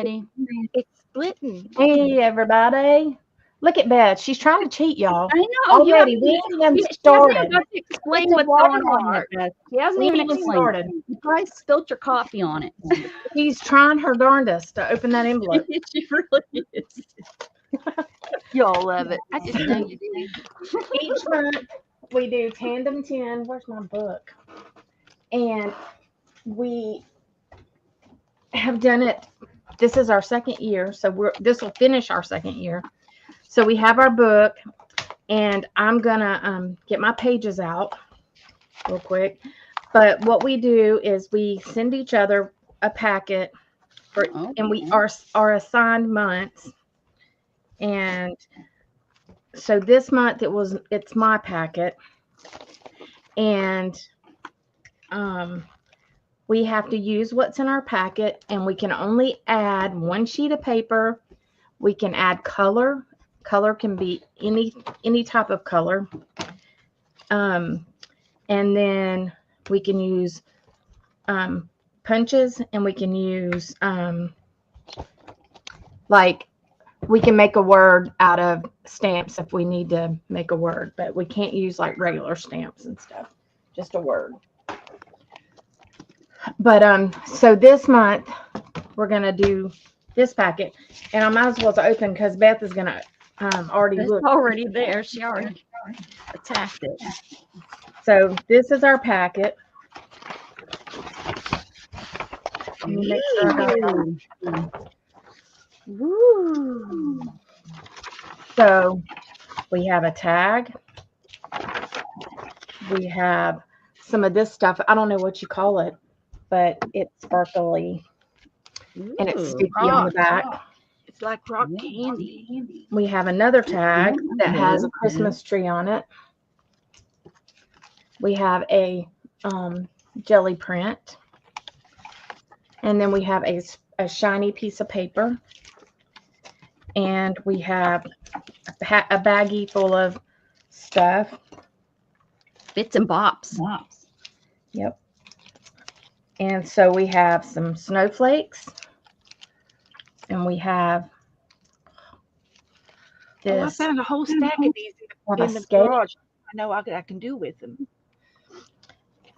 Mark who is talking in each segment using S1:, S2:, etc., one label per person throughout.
S1: It's splitting.
S2: Hey, everybody. Look at Beth. She's trying to cheat, y'all.
S3: I know.
S2: Already. We ain't even
S3: She hasn't
S2: started.
S3: even got to explain
S2: It's a
S3: what's going on
S2: watermark.
S3: yet, Beth. She hasn't
S2: We
S3: even
S2: ain't even
S3: explained.
S2: started.
S3: You probably spilt your coffee on it.
S2: She's trying her darndest to open that envelope.
S3: She really is.
S1: Y'all love it. I just know you do.
S2: Each month we do Tandem 10. Where's my book? And we have done it. This is our second year, so this will finish our second year. So we have our book, and I'm gonna get my pages out real quick. But what we do is we send each other a packet, and we are assigned months. And so this month it's my packet, and we have to use what's in our packet, and we can only add one sheet of paper. We can add color. Color can be any type of color. And then we can use punches, and we can use like we can make a word out of stamps if we need to make a word, but we can't use like regular stamps and stuff. Just a word. But so this month we're gonna do this packet, and I might as well open because Beth is gonna already look.
S3: It's already there. She already attacked it.
S2: So this is our packet. Let me make sure I got it all.
S1: Woo.
S2: So we have a tag. We have some of this stuff. I don't know what you call it, but it's sparkly and it's sticky on the back.
S1: It's like rock candy.
S2: We have another tag that has a Christmas tree on it. We have a jelly print. And then we have a shiny piece of paper. And we have a baggie full of stuff.
S3: Bits and bops.
S2: Yep. And so we have some snowflakes. And we have this.
S1: Oh, I found a whole stack of these in the garage. I know I can do with them.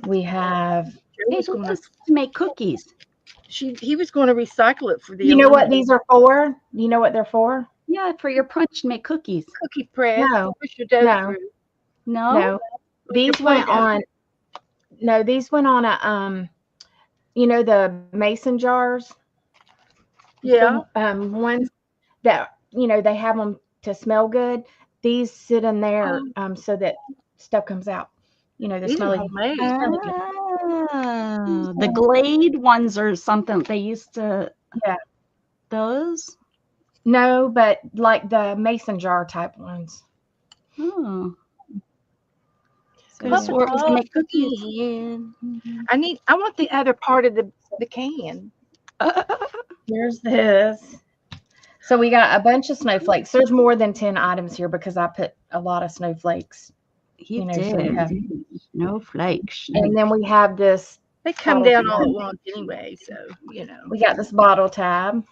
S2: We have.
S3: Hey, who wants to make cookies?
S1: He was going to recycle it for the.
S2: You know what these are for? You know what they're for?
S3: Yeah, for your punch to make cookies.
S1: Cookie press.
S2: No.
S1: Push your dough through.
S3: No.
S2: These went on. No, these went on a you know, the mason jars.
S1: Yeah.
S2: Ones that they have them to smell good. These sit in there so that stuff comes out. The smelly.
S3: The Glade ones or something. They used to.
S2: Yeah.
S3: Those.
S2: No, but like the mason jar type ones.
S3: Oh.
S1: That's where it was to make cookies. I want the other part of the can.
S2: Here's this. So we got a bunch of snowflakes. There's more than 10 items here because I put a lot of snowflakes.
S3: You did. Snowflakes.
S2: And then we have this.
S1: They come down all at once anyway, so
S2: We got this bottle tab.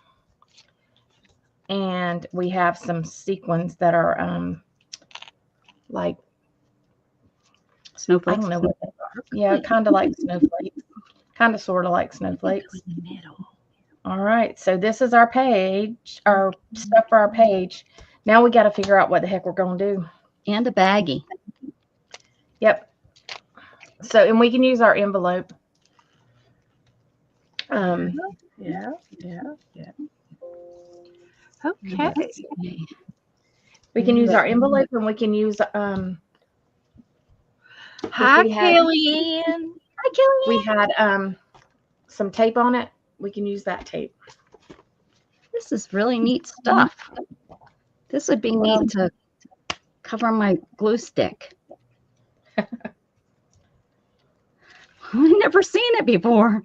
S2: And we have some sequins that are like
S3: snowflakes.
S2: I don't know what they are. Yeah, kind of like snowflakes. Kind of sort of like snowflakes. All right, so this is our page, our stuff for our page. Now we got to figure out what the heck we're going to do.
S3: And a baggie.
S2: Yep. So, and we can use our envelope.
S1: Yeah. Okay.
S2: We can use our envelope, and we can use
S1: Hi, Kellyanne.
S3: Hi, Kellyanne.
S2: We had some tape on it. We can use that tape.
S3: This is really neat stuff. This would be neat to cover my glue stick. I've never seen it before.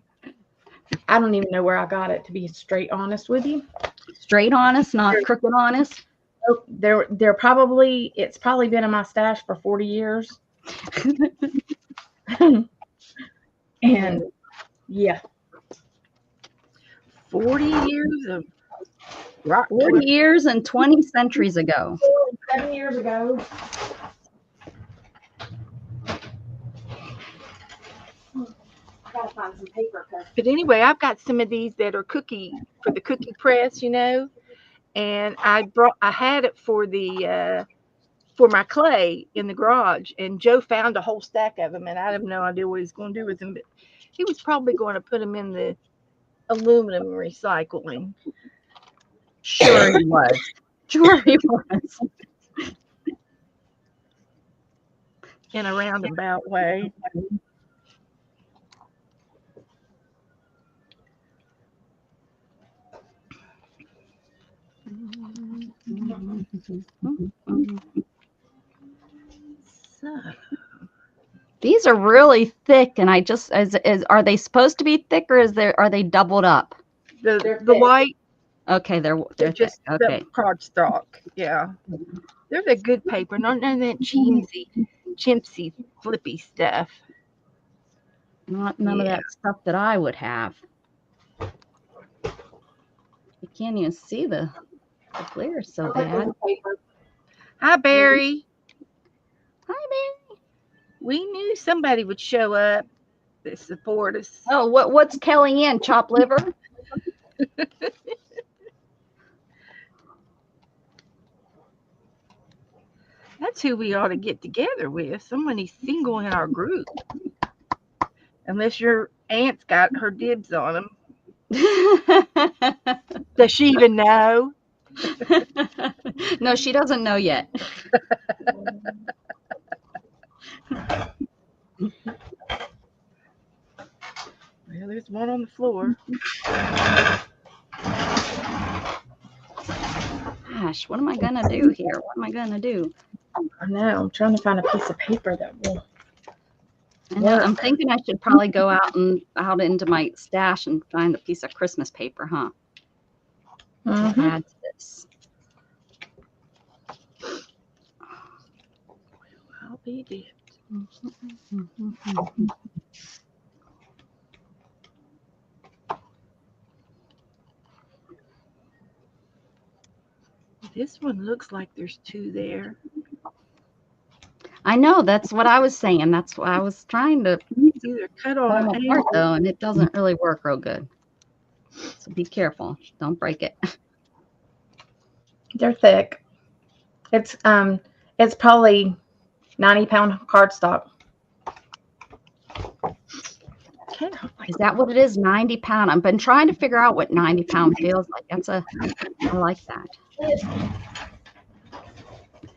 S2: I don't even know where I got it, to be straight honest with you.
S3: Straight honest, not crooked honest.
S2: Oh, it's probably been in my stash for 40 years. And yeah.
S1: 40 years of rock
S3: 40 years and 20 centuries ago.
S2: 7 years ago. Gotta find some paper.
S1: But anyway, I've got some of these that are for the cookie press, and I had it for my clay in the garage, and Joe found a whole stack of them, and I have no idea what he's going to do with them, but he was probably going to put them in the aluminum recycling.
S3: Sure he was. Sure he was.
S1: In a roundabout way. So,
S3: these are really thick, and I just are they supposed to be thick, or are they doubled up?
S1: The white.
S3: Okay, they're
S1: just
S3: thick. Okay.
S1: The cardstock. Yeah, they're the good paper, not none of that chintzy, flippy stuff.
S3: None of that stuff that I would have. You can't even see the glare is so bad.
S1: Hi, Barry.
S3: Hi, Barry.
S1: We knew somebody would show up to support us.
S3: Oh, what's Kelly in? Chopped liver?
S1: That's who we ought to get together with. Somebody single in our group. Unless your aunt's got her dibs on them. Does she even know?
S3: No, she doesn't know yet.
S1: Well, there's one on the floor.
S3: Gosh, what am I going to do here? What am I going to do?
S2: I know. I'm trying to find a piece of paper that will.
S3: I'm thinking I should probably go out into my stash and find a piece of Christmas paper, huh?
S2: Mm-hmm.
S3: To add to this.
S1: I'll be dipped. This one looks like there's two there.
S3: I know, that's what I was saying. That's what I was trying to
S1: either cut on
S3: them apart, though, and it doesn't really work real good. So be careful. Don't break it.
S2: They're thick. It's probably 90-pound cardstock.
S3: Is that what it is? 90 pound. I've been trying to figure out what 90 pound feels like. I like that.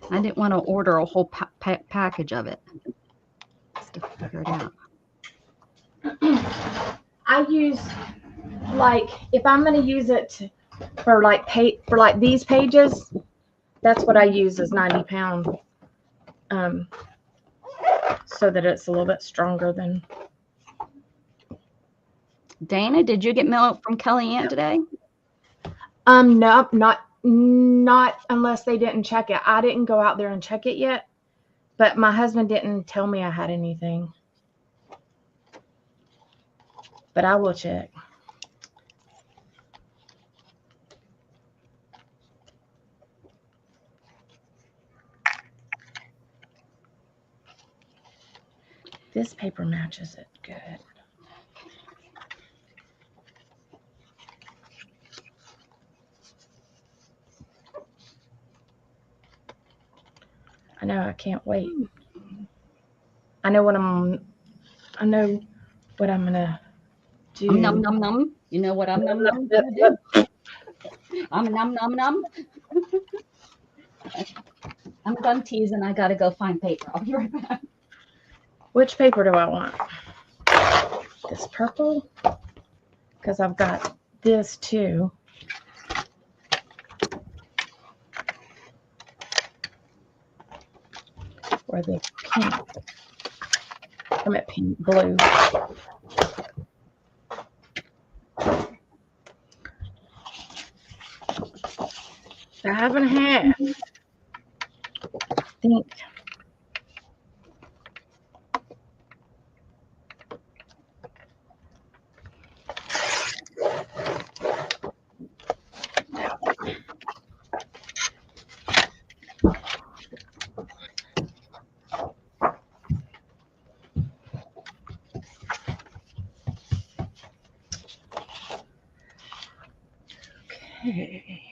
S3: I didn't want to order a whole package of it just to figure it out.
S2: I use, like, if I'm going to use it for these pages, that's what I use is 90 pound, so that it's a little bit stronger than.
S3: Dana, did you get milk from Kellyanne today?
S2: No, not unless they didn't check it. I didn't go out there and check it yet, but my husband didn't tell me I had anything. But I will check. This paper matches it good. I know, I can't wait. I know what I'm gonna do.
S3: Num num num. You know what I'm num num gonna do? I'm num num num. I'm done teasing. I gotta go find paper. I'll be right back.
S2: Which paper do I want? This purple? Because I've got this too. Or the pink. I'm at pink, blue.
S1: 5.5.
S2: I think.
S1: Okay.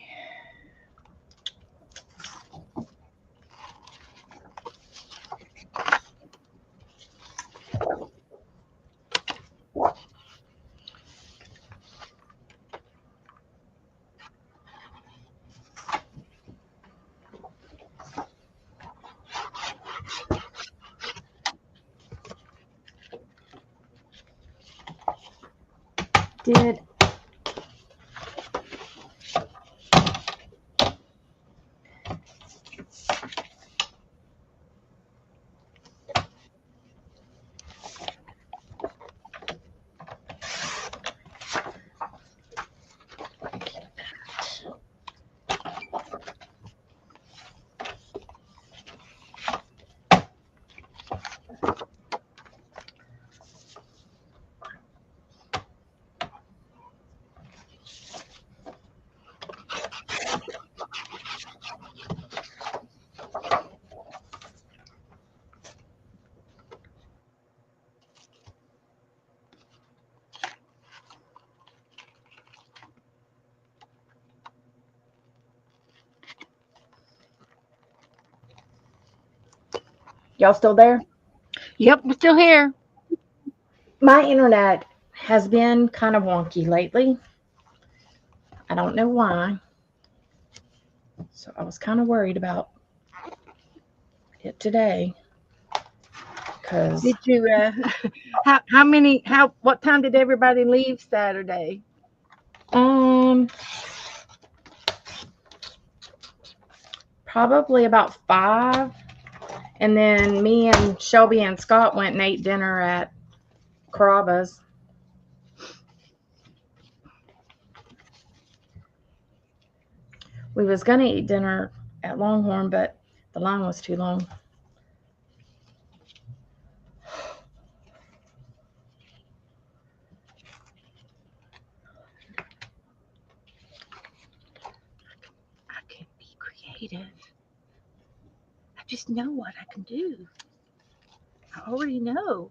S2: Did y'all still there?
S1: Yep, we're still here.
S2: My internet has been kind of wonky lately. I don't know why. So I was kind of worried about it today. Because
S1: Did you what time did everybody leave Saturday?
S2: probably about 5. And then me and Shelby and Scott went and ate dinner at Carrabba's. We was going to eat dinner at Longhorn, but the line was too long.
S1: I can be creative. I just know what I can do. I already know.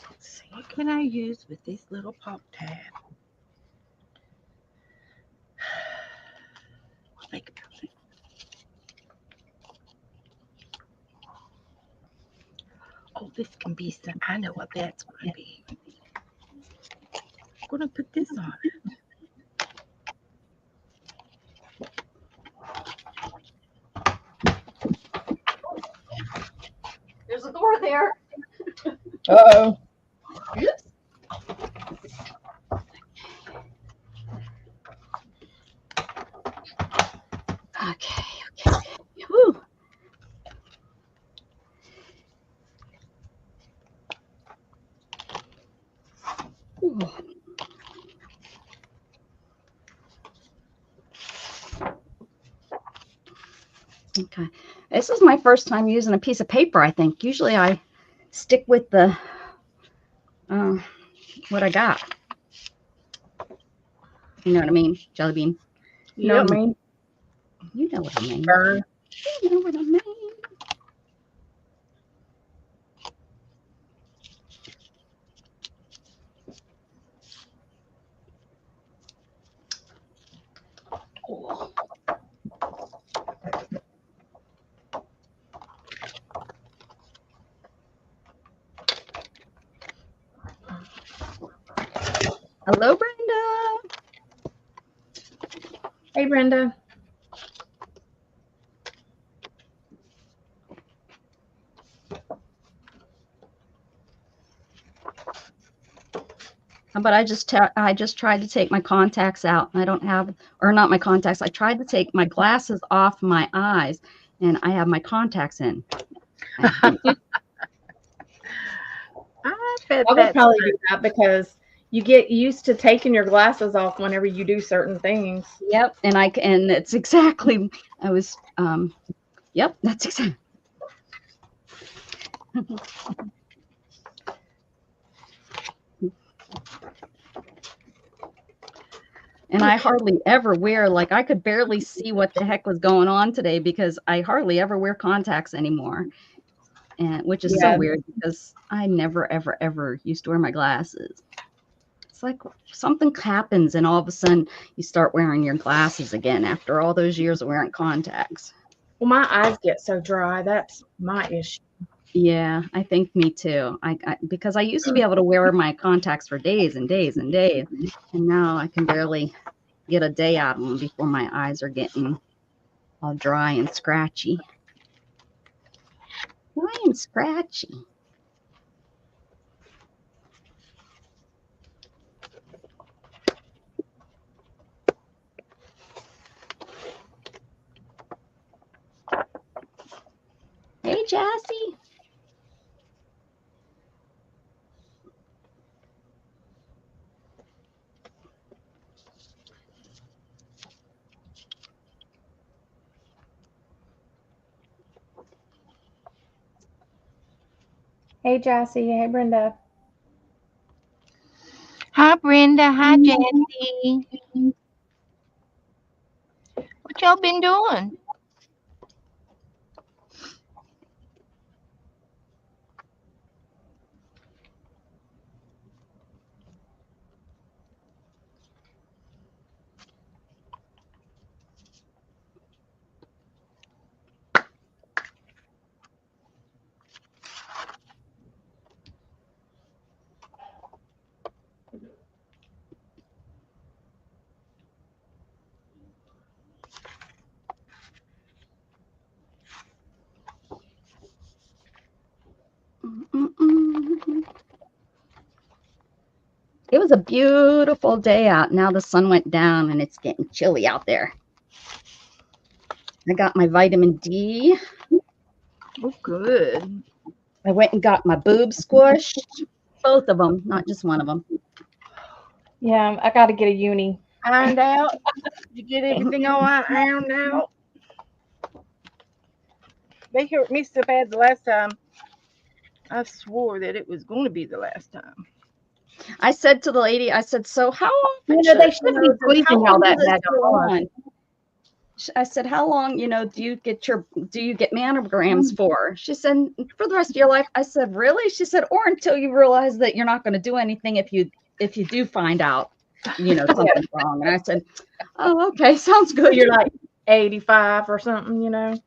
S1: Let's see, what can I use with this little pop tab? Like, oh, this can be some. I know what that's going to be. I'm going to put this on it.
S3: There's a door there.
S2: Uh-oh.
S3: Oops. Okay. Whew. Ooh. Okay. This is my first time using a piece of paper, I think. Usually I stick with the what I got. You know what I mean? Jelly bean.
S2: You know what I mean?
S3: You know what I mean.
S2: Burn.
S3: You know what I mean. Oh. Hello, Brenda.
S2: Hey, Brenda.
S3: But I just tried to take my contacts out. I don't have, or not my contacts. I tried to take my glasses off my eyes, and I have my contacts in.
S1: I bet
S2: I would
S1: that's
S2: probably do that because you get used to taking your glasses off whenever you do certain things.
S3: Yep, and it's exactly. I was. Yep, that's exactly. And I hardly ever wear, like, I could barely see what the heck was going on today because I hardly ever wear contacts anymore. And which is so weird because I never, ever, ever used to wear my glasses. It's like something happens and all of a sudden you start wearing your glasses again after all those years of wearing contacts.
S2: Well, my eyes get so dry. That's my issue.
S3: Yeah, I think me too. Because I used to be able to wear my contacts for days and days and days, and now I can barely get a day out of them before my eyes are getting all dry and scratchy. Dry and scratchy. Hey, Jassy.
S2: Hey, Jassy. Hey, Brenda.
S1: Hi, Brenda. Hi, Jessie. What y'all been doing?
S3: It was a beautiful day out. Now the sun went down and it's getting chilly out there. I got my vitamin D.
S1: Oh, good.
S3: I went and got my boobs squished. Both of them, not just one of them.
S2: Yeah, I got to get a uni.
S1: Ironed out? Did you get everything all ironed out? They hurt me so bad the last time. I swore that it was going to be the last time.
S3: I said to the lady, I said, so how often
S2: They should be squeezing all that bad
S3: on? I said, how long, do you get mammograms for? She said, for the rest of your life. I said, really? She said, or until you realize that you're not going to do anything if you do find out, something's wrong. And I said, oh, okay, sounds good.
S2: You're like 85 or something,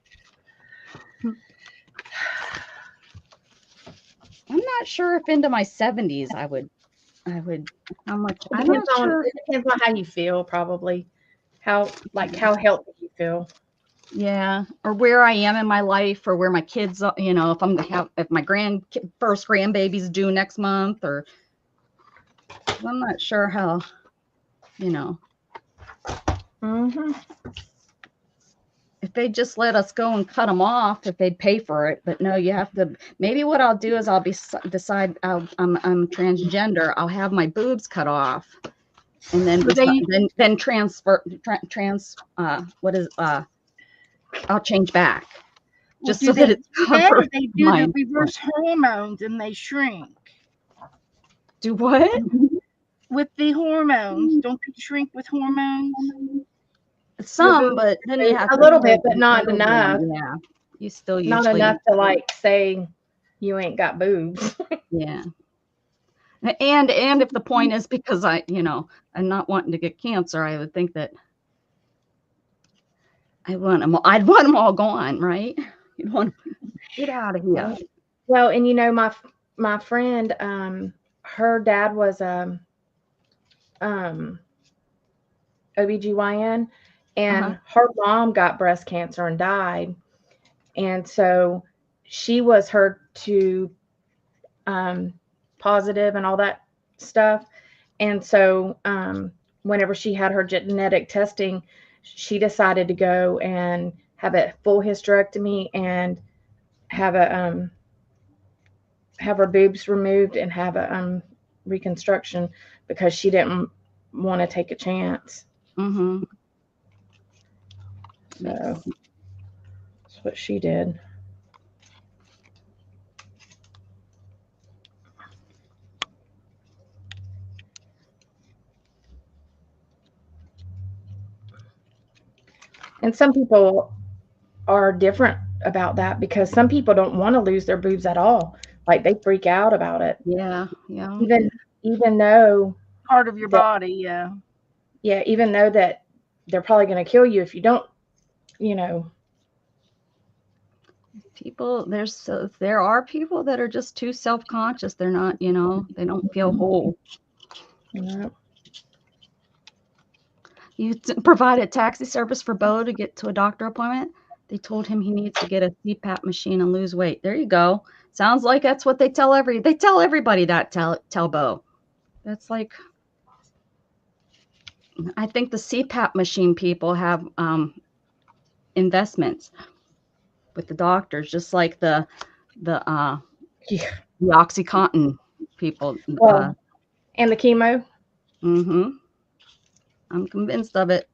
S3: I'm not sure if into my 70s I would, how much?
S2: It depends on how you feel, probably. How healthy you feel.
S3: Yeah, or where I am in my life, or where my kids are, if I'm gonna have, if my first grandbaby's due next month, or I'm not sure how,
S2: Mm-hmm.
S3: if they just let us go and cut them off, if they'd pay for it. But no, you have to. Maybe what I'll do is I'm transgender. I'll have my boobs cut off, and then I'll change back. Just so that it's covered.
S1: They do the reverse hormones and they shrink.
S3: Do what?
S1: With the hormones. Don't they shrink with hormones?
S3: Some, but then you have
S2: a little bit, but not enough.
S3: Yeah. You still
S2: not enough to say you ain't got boobs.
S3: Yeah. And if the point is because I'm not wanting to get cancer, I would think that I'd want them all gone, right? You'd want to get out of here.
S2: Well, and my friend, her dad was OBGYN, and her mom got breast cancer and died. And so she was HER2 positive and all that stuff. And so whenever she had her genetic testing, she decided to go and have a full hysterectomy and have her boobs removed and have a reconstruction because she didn't want to take a chance.
S3: Mm-hmm.
S2: So that's what she did. And some people are different about that because some people don't want to lose their boobs at all. Like they freak out about it.
S3: Yeah, yeah.
S2: Even though
S1: part of your
S2: that,
S1: body. Yeah.
S2: yeah, even though that they're probably going to kill you if you don't, you know.
S3: People, there are people that are just too self-conscious. They're not, they don't feel whole.
S2: No.
S3: You provided taxi service for Bo to get to a doctor appointment. They told him he needs to get a CPAP machine and lose weight. There you go. Sounds like that's what they tell everybody that tell Bo. That's like, I think the CPAP machine people have investments with the doctors, just like the
S2: Yeah.
S3: the OxyContin people.
S2: Well, and the chemo.
S3: Mm-hmm. I'm convinced of it.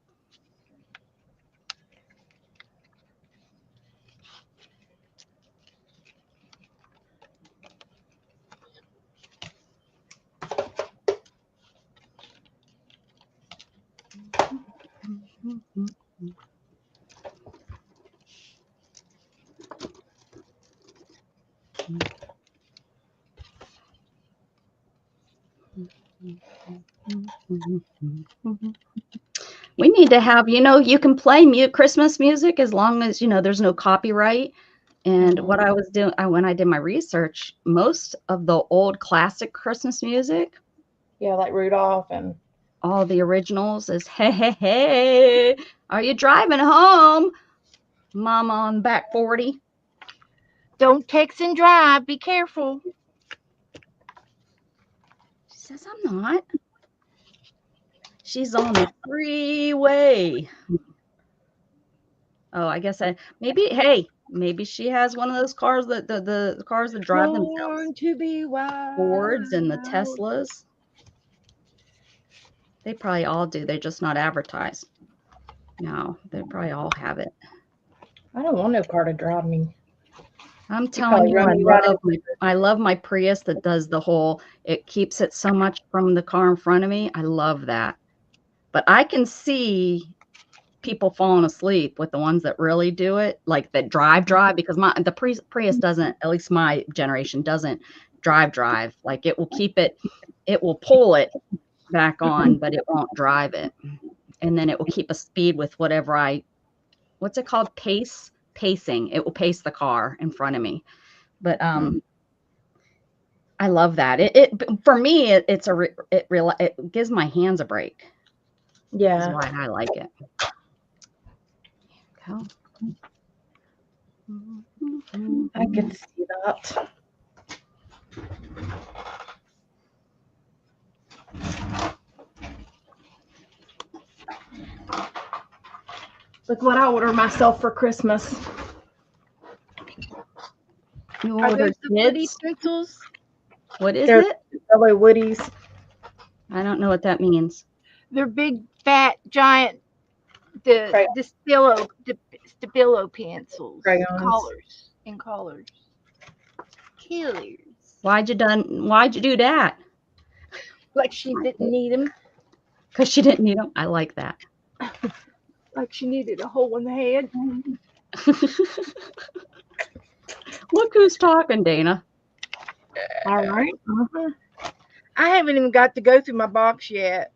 S3: We need to have, you can play Christmas music as long as, there's no copyright. And what I was doing, when I did my research, most of the old classic Christmas music,
S2: Yeah, like Rudolph and
S3: all the originals is, hey, hey, hey, are you driving home? Mama on back 40.
S1: Don't text and drive. Be careful.
S3: She says, I'm not. She's on the freeway. Oh, I guess maybe she has one of those cars that the cars that drive themselves.
S1: Born to be wild.
S3: Fords and the Teslas. They probably all do. They're just not advertised. No, they probably all have it.
S2: I don't want no car to drive me.
S3: I'm telling you, I love my Prius that does the whole, it keeps it so much from the car in front of me. I love that. But I can see people falling asleep with the ones that really do it, like that drive, because the Prius doesn't, at least my generation doesn't drive. Like it will pull it back on, but it won't drive it. And then it will keep a speed with what's it called? Pacing. It will pace the car in front of me. But I love that. For me, it gives my hands a break.
S2: Yeah.
S3: That's why I like it.
S2: I can see that. Look what I ordered myself for Christmas.
S3: You
S1: Are
S3: ordered
S1: those the Woody
S3: kids?
S1: pencils?
S3: What is
S2: They're
S3: it?
S2: Hello Woodies.
S3: I don't know what that means.
S1: They're big, fat, giant, the Stabilo pencils.
S2: Crayons.
S1: Colors. Killers.
S3: Why'd you do that?
S1: Like she didn't need them.
S3: Because she didn't need them. I like that.
S1: Like she needed a hole in the head.
S3: Look who's talking, Dana.
S2: All right.
S1: I haven't even got to go through my box yet.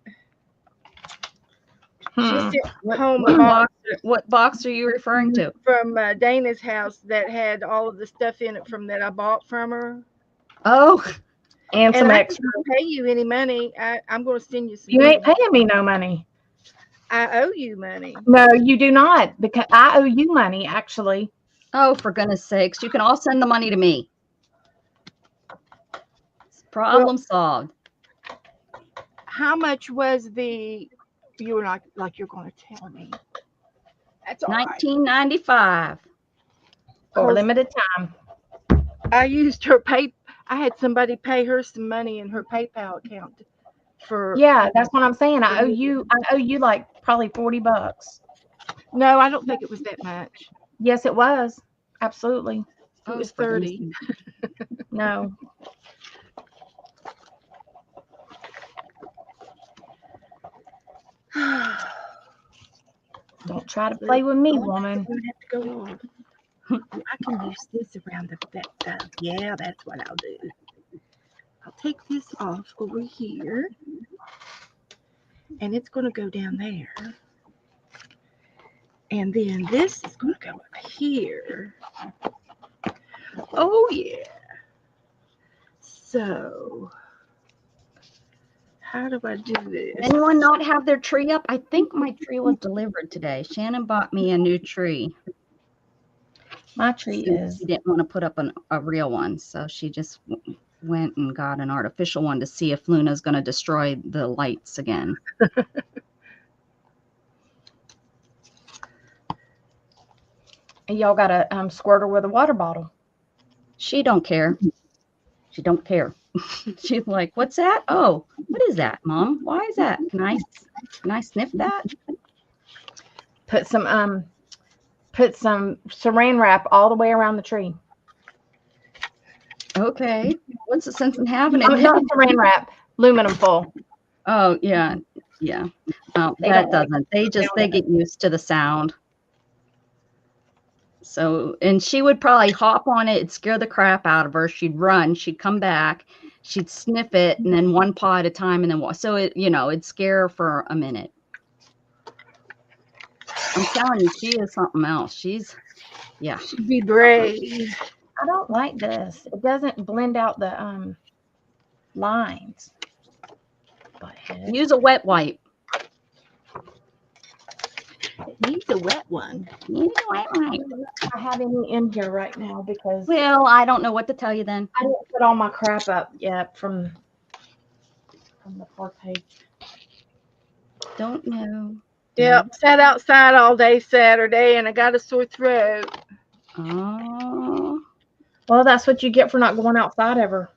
S1: She sent home a box
S3: What box are you referring to?
S1: from Dana's house that had all of the stuff in it from that I bought from her.
S3: Oh,
S2: And some
S1: I
S2: extra.
S1: didn't pay you any money. I'm going to send you some.
S2: You ain't paying me no money.
S1: I owe you money.
S2: No, you do not, because I owe you money, actually.
S3: oh, for goodness sakes. You can all send the money to me. Problem solved.
S1: How much was the? You were not like you're going to tell me. That's all right.
S3: $19.95.
S2: For limited time.
S1: I used her pay. I had somebody pay her some money in her PayPal account for.
S2: Yeah, that's what I'm saying. I owe you like probably $40.
S1: No, I don't think it was that much.
S2: Yes, it was. Absolutely.
S1: It was 30.
S2: No. Don't try to play with me, woman.
S1: I'm gonna have to go off. I can use this around that stuff. Yeah, that's what I'll do. I'll take this off over here. And it's going to go down there. And then this is going to go up here. Oh, yeah. So, how do I do this?
S3: Anyone not have their tree up? I think my tree was delivered today. Shannon bought me a new tree.
S2: My tree is.
S3: She didn't want to put up a real one, so she just went and got an artificial one to see if Luna's going to destroy the lights again.
S2: And y'all got a squirter with a water bottle.
S3: She don't care. She don't care. She's like, "What's that? Oh, what is that, Mom? Why is that? Can I sniff that?"
S2: Put some saran wrap all the way around the tree.
S3: Okay. What's the sense in having it?
S2: Not saran wrap, aluminum foil.
S3: Oh yeah, yeah. That doesn't. They get used to the sound. So, and she would probably hop on it, it'd scare the crap out of her. She'd run, she'd come back, she'd sniff it, and then one paw at a time, and then so it'd scare her for a minute. I'm telling you, she is something else. She'd
S1: be brave.
S2: I don't like this. It doesn't blend out the lines.
S3: Use a wet wipe.
S1: It needs a wet one.
S3: Use a wet wipe.
S2: I have any in here right now because
S3: Well, I don't know what to tell you then.
S2: I didn't put all my crap up yet from the pork page.
S3: Don't know.
S1: Yep, sat outside all day Saturday, and I got a sore throat.
S3: Oh.
S2: Well, that's what you get for not going outside ever.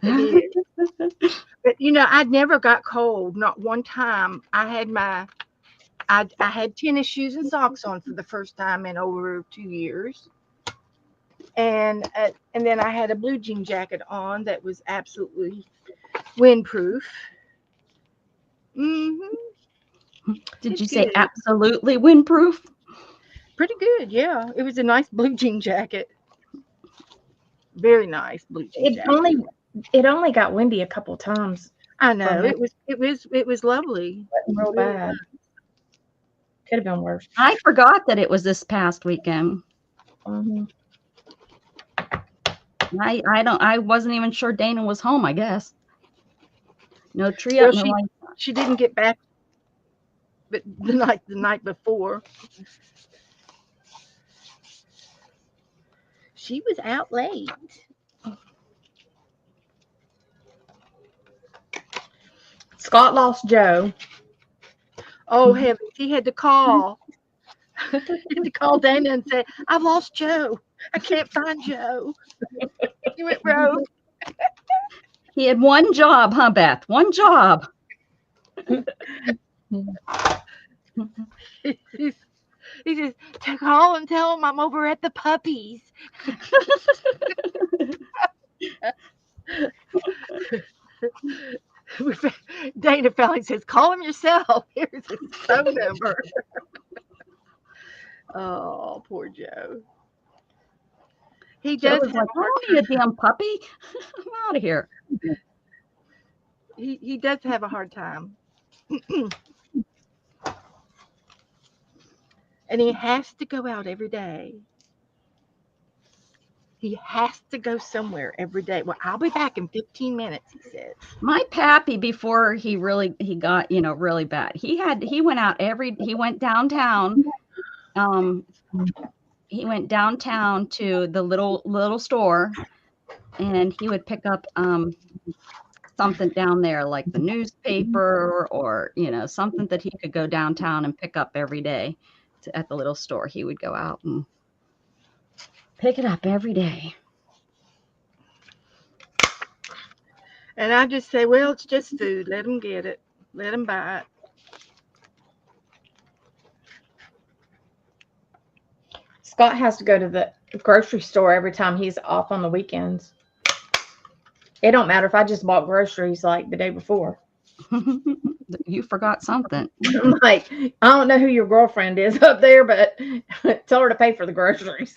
S1: But I'd never got cold, not one time. I had tennis shoes and socks on for the first time in over 2 years, and then I had a blue jean jacket on that was absolutely windproof.
S3: Did you say absolutely windproof?
S1: Pretty good, yeah. It was a nice blue jean jacket. Very nice blue jean jacket.
S2: It only got windy a couple times.
S1: I know it was lovely.
S2: Real bad. Could have been worse.
S3: I forgot that it was this past weekend.
S2: Mm-hmm.
S3: I wasn't even sure Dana was home, I guess. No tree up, no light.
S1: She didn't get back but the night before. She was out late.
S2: Scott lost Joe.
S1: Oh heavens, he had to call. He had to call Dana and say, "I've lost Joe. I can't find Joe." He went rogue.
S3: He had one job, huh, Beth? One job.
S1: He says, "To call and tell him I'm over at the puppies." Dana finally says, "Call him yourself. Here's his phone number." Oh, poor Joe. He does
S3: was like, "Oh, you damn puppy! I'm out of here."
S1: He does have a hard time. And he has to go out every day. He has to go somewhere every day. Well, I'll be back in 15 minutes, he says.
S3: My pappy, before he got, really bad, he went out he went downtown. He went downtown to the little store, and he would pick up something down there, like the newspaper or something that he could go downtown and pick up every day at the little store. He would go out and pick it up every day.
S1: And I just say, well, it's just food. Let him get it. Let him buy it.
S2: Scott has to go to the grocery store every time he's off on the weekends. It don't matter if I just bought groceries like the day before.
S3: You forgot something.
S2: I'm like, I don't know who your girlfriend is up there, but tell her to pay for the groceries.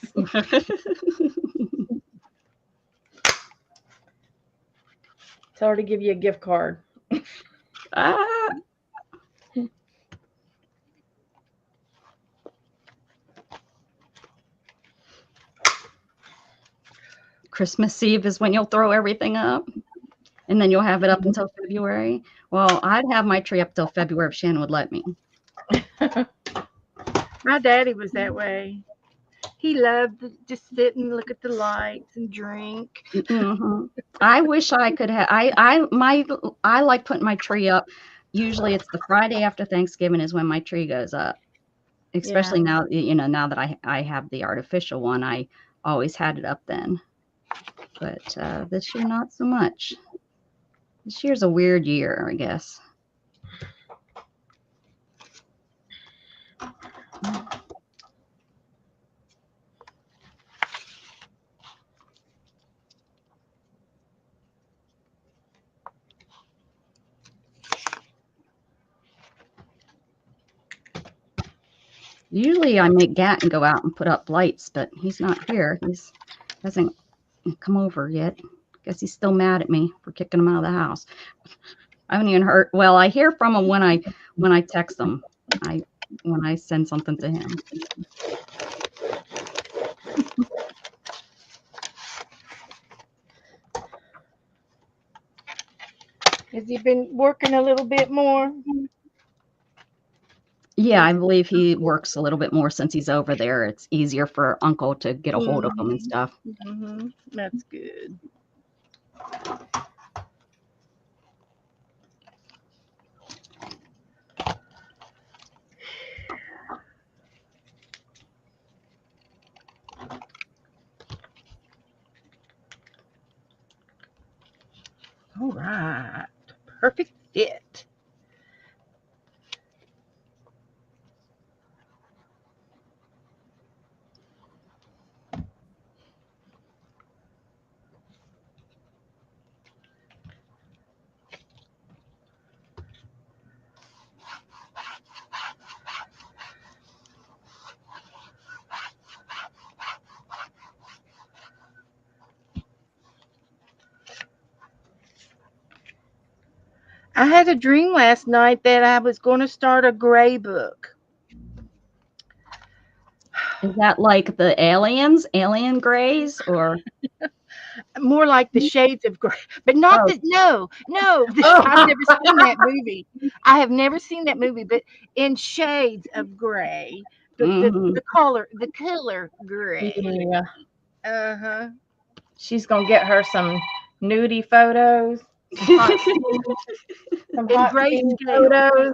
S2: Tell her to give you a gift card.
S3: Ah. Christmas Eve is when you'll throw everything up, and then you'll have it up until February. Well, I'd have my tree up till February if Shannon would let me.
S1: My daddy was that way. He loved to just sit and look at the lights and drink.
S3: Mhm. I wish I could have. I like putting my tree up. Usually, it's the Friday after Thanksgiving is when my tree goes up. Especially now, now that I have the artificial one, I always had it up then. But this year, not so much. This year's a weird year, I guess. Usually I make Gatton go out and put up lights, but he's not here. He's hasn't come over yet. Guess he's still mad at me for kicking him out of the house. I haven't even heard. Well, I hear from him when I text him. When I send something to him.
S1: Has he been working a little bit more?
S3: Yeah, I believe he works a little bit more since he's over there. It's easier for Uncle to get a hold of him and stuff.
S1: Mm-hmm. That's good. All right. Perfect fit. I had a dream last night that I was going to start a gray book.
S3: Is that like the aliens, alien grays, or?
S1: More like the Shades of Grey, but not
S3: Oh.
S1: that. No, I've never seen that movie. I have never seen that movie, but in Shades of Grey, the color gray.
S2: Yeah.
S1: Uh-huh.
S2: She's gonna get her some nudie photos, some
S1: And
S2: hot
S1: gray
S2: steamy
S1: scale.
S2: photos.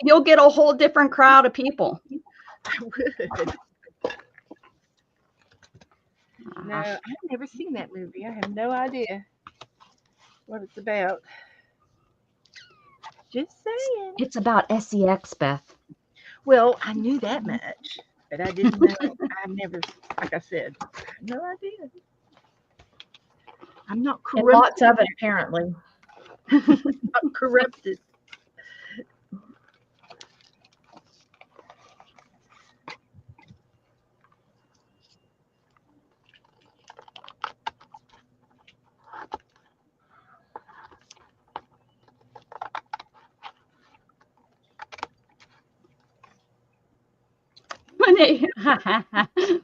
S3: You'll get a whole different crowd of people.
S1: I would. No, I've never seen that movie. I have no idea what it's about. Just saying.
S3: It's about sex, Beth.
S1: Well, I knew that much, but I didn't know. I've never, like I said, I have no idea. I'm not
S2: And
S1: corrupt.
S2: lots of it, apparently.
S1: Not corrupted.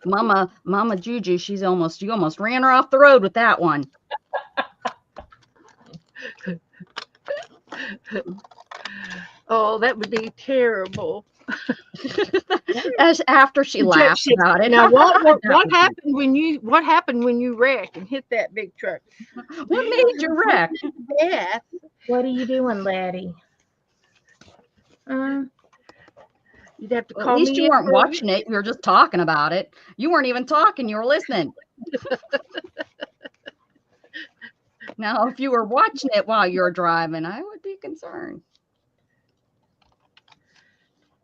S3: Mama Juju, you almost ran her off the road with that one.
S1: Oh, that would be terrible.
S3: As after she laughed about it.
S1: Now, what happened when you wrecked and hit that big truck?
S3: What made you wreck?
S1: Beth,
S2: What are you doing, laddie?
S1: you'd have to
S3: Well,
S1: call
S3: at least
S1: me
S3: you
S1: in
S3: weren't
S1: for-
S3: watching it. You were just talking about it. You weren't even talking. You were listening. Now, if you were watching it while you were driving, I would be concerned.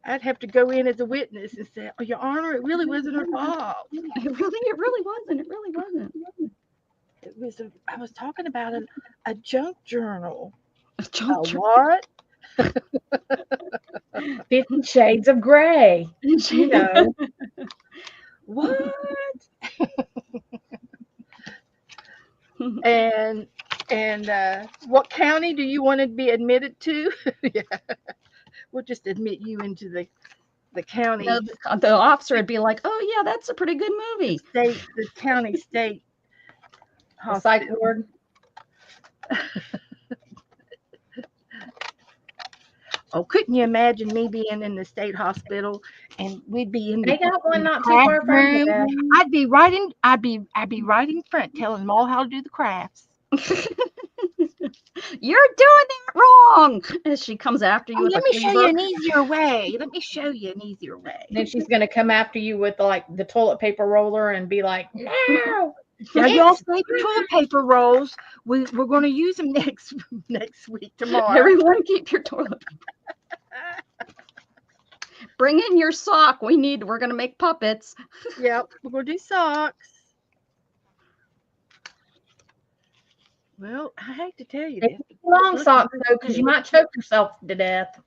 S1: I'd have to go in as a witness and say, "Oh, Your Honor, it really wasn't her fault.
S3: It really wasn't. It really wasn't.
S1: It was. I was talking about a junk journal.
S3: A junk journal.
S1: What?
S2: 50 Shades of Grey. You know.
S1: What? And And what county do you want to be admitted to? Yeah, we'll just admit you into the
S3: No,
S1: county,
S3: the officer would be like, "Oh yeah, that's a pretty good movie."
S1: the county state
S2: The psych
S1: hospital.
S2: ward.
S1: Oh, couldn't you imagine me being in the state hospital and we'd be in
S2: They
S1: the,
S2: got one
S1: in the
S2: not too
S1: craft
S2: far from you,
S1: room?
S2: Beth.
S1: I'd be right in front telling them all how to do the crafts.
S3: You're doing it wrong. As she comes after you
S1: Oh,
S3: with a
S1: let me show you
S3: cleaver.
S1: an easier way. Let me show you an easier way.
S2: And then she's gonna come after you with like the toilet paper roller and be like, "No,
S1: Now, y'all
S2: it's
S1: save your toilet paper rolls. We're going to use them next week tomorrow.
S3: Everyone, keep your toilet. Bring in your sock. We're gonna make puppets.
S1: Yep, we're going to do socks. Well, I hate to tell you this.
S2: long socks though, because you might choke yourself to death."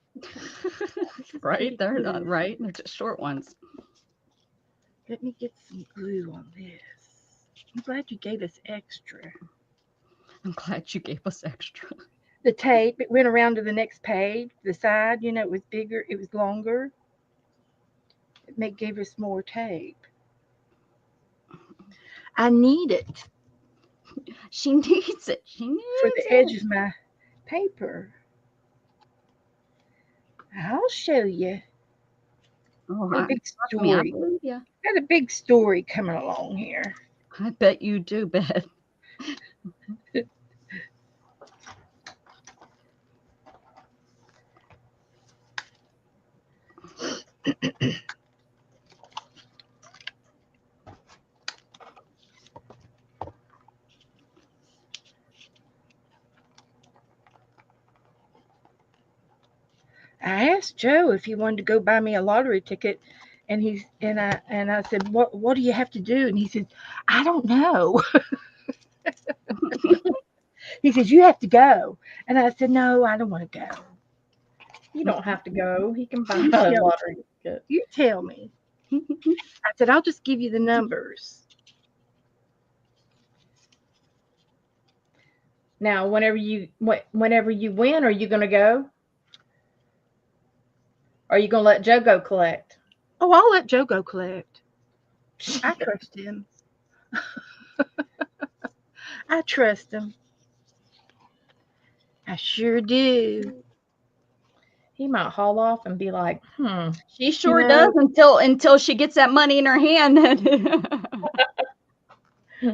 S3: Right? They're not right. They're just short ones.
S1: Let me get some glue on this. I'm glad you gave us extra.
S3: I'm glad you gave us extra.
S1: The tape, it went around to the next page. The side, it was bigger, it was longer. Gave us more tape. I need it
S3: She needs it. She needs
S1: for the
S3: it.
S1: edge of my paper. I'll show you.
S3: Oh,
S1: Got a big
S3: trust me, I
S1: story.
S3: believe you.
S1: Got a big story coming along here.
S3: I bet you do, Beth.
S1: I asked Joe if he wanted to go buy me a lottery ticket, and I said, what do you have to do? And he said, I don't know. He says, you have to go. And I said, no, I don't want to go.
S2: You don't have to go. He can buy
S1: You
S2: a
S1: tell,
S2: lottery ticket.
S1: you tell me. I said, I'll just give you the numbers.
S2: Now, whenever you win, are you gonna go? Or are you gonna let Joe go collect?
S1: Oh, I'll let Joe go collect. I trust him. I trust him. I sure do.
S2: He might haul off and be like,
S3: She sure does until she gets that money in her hand.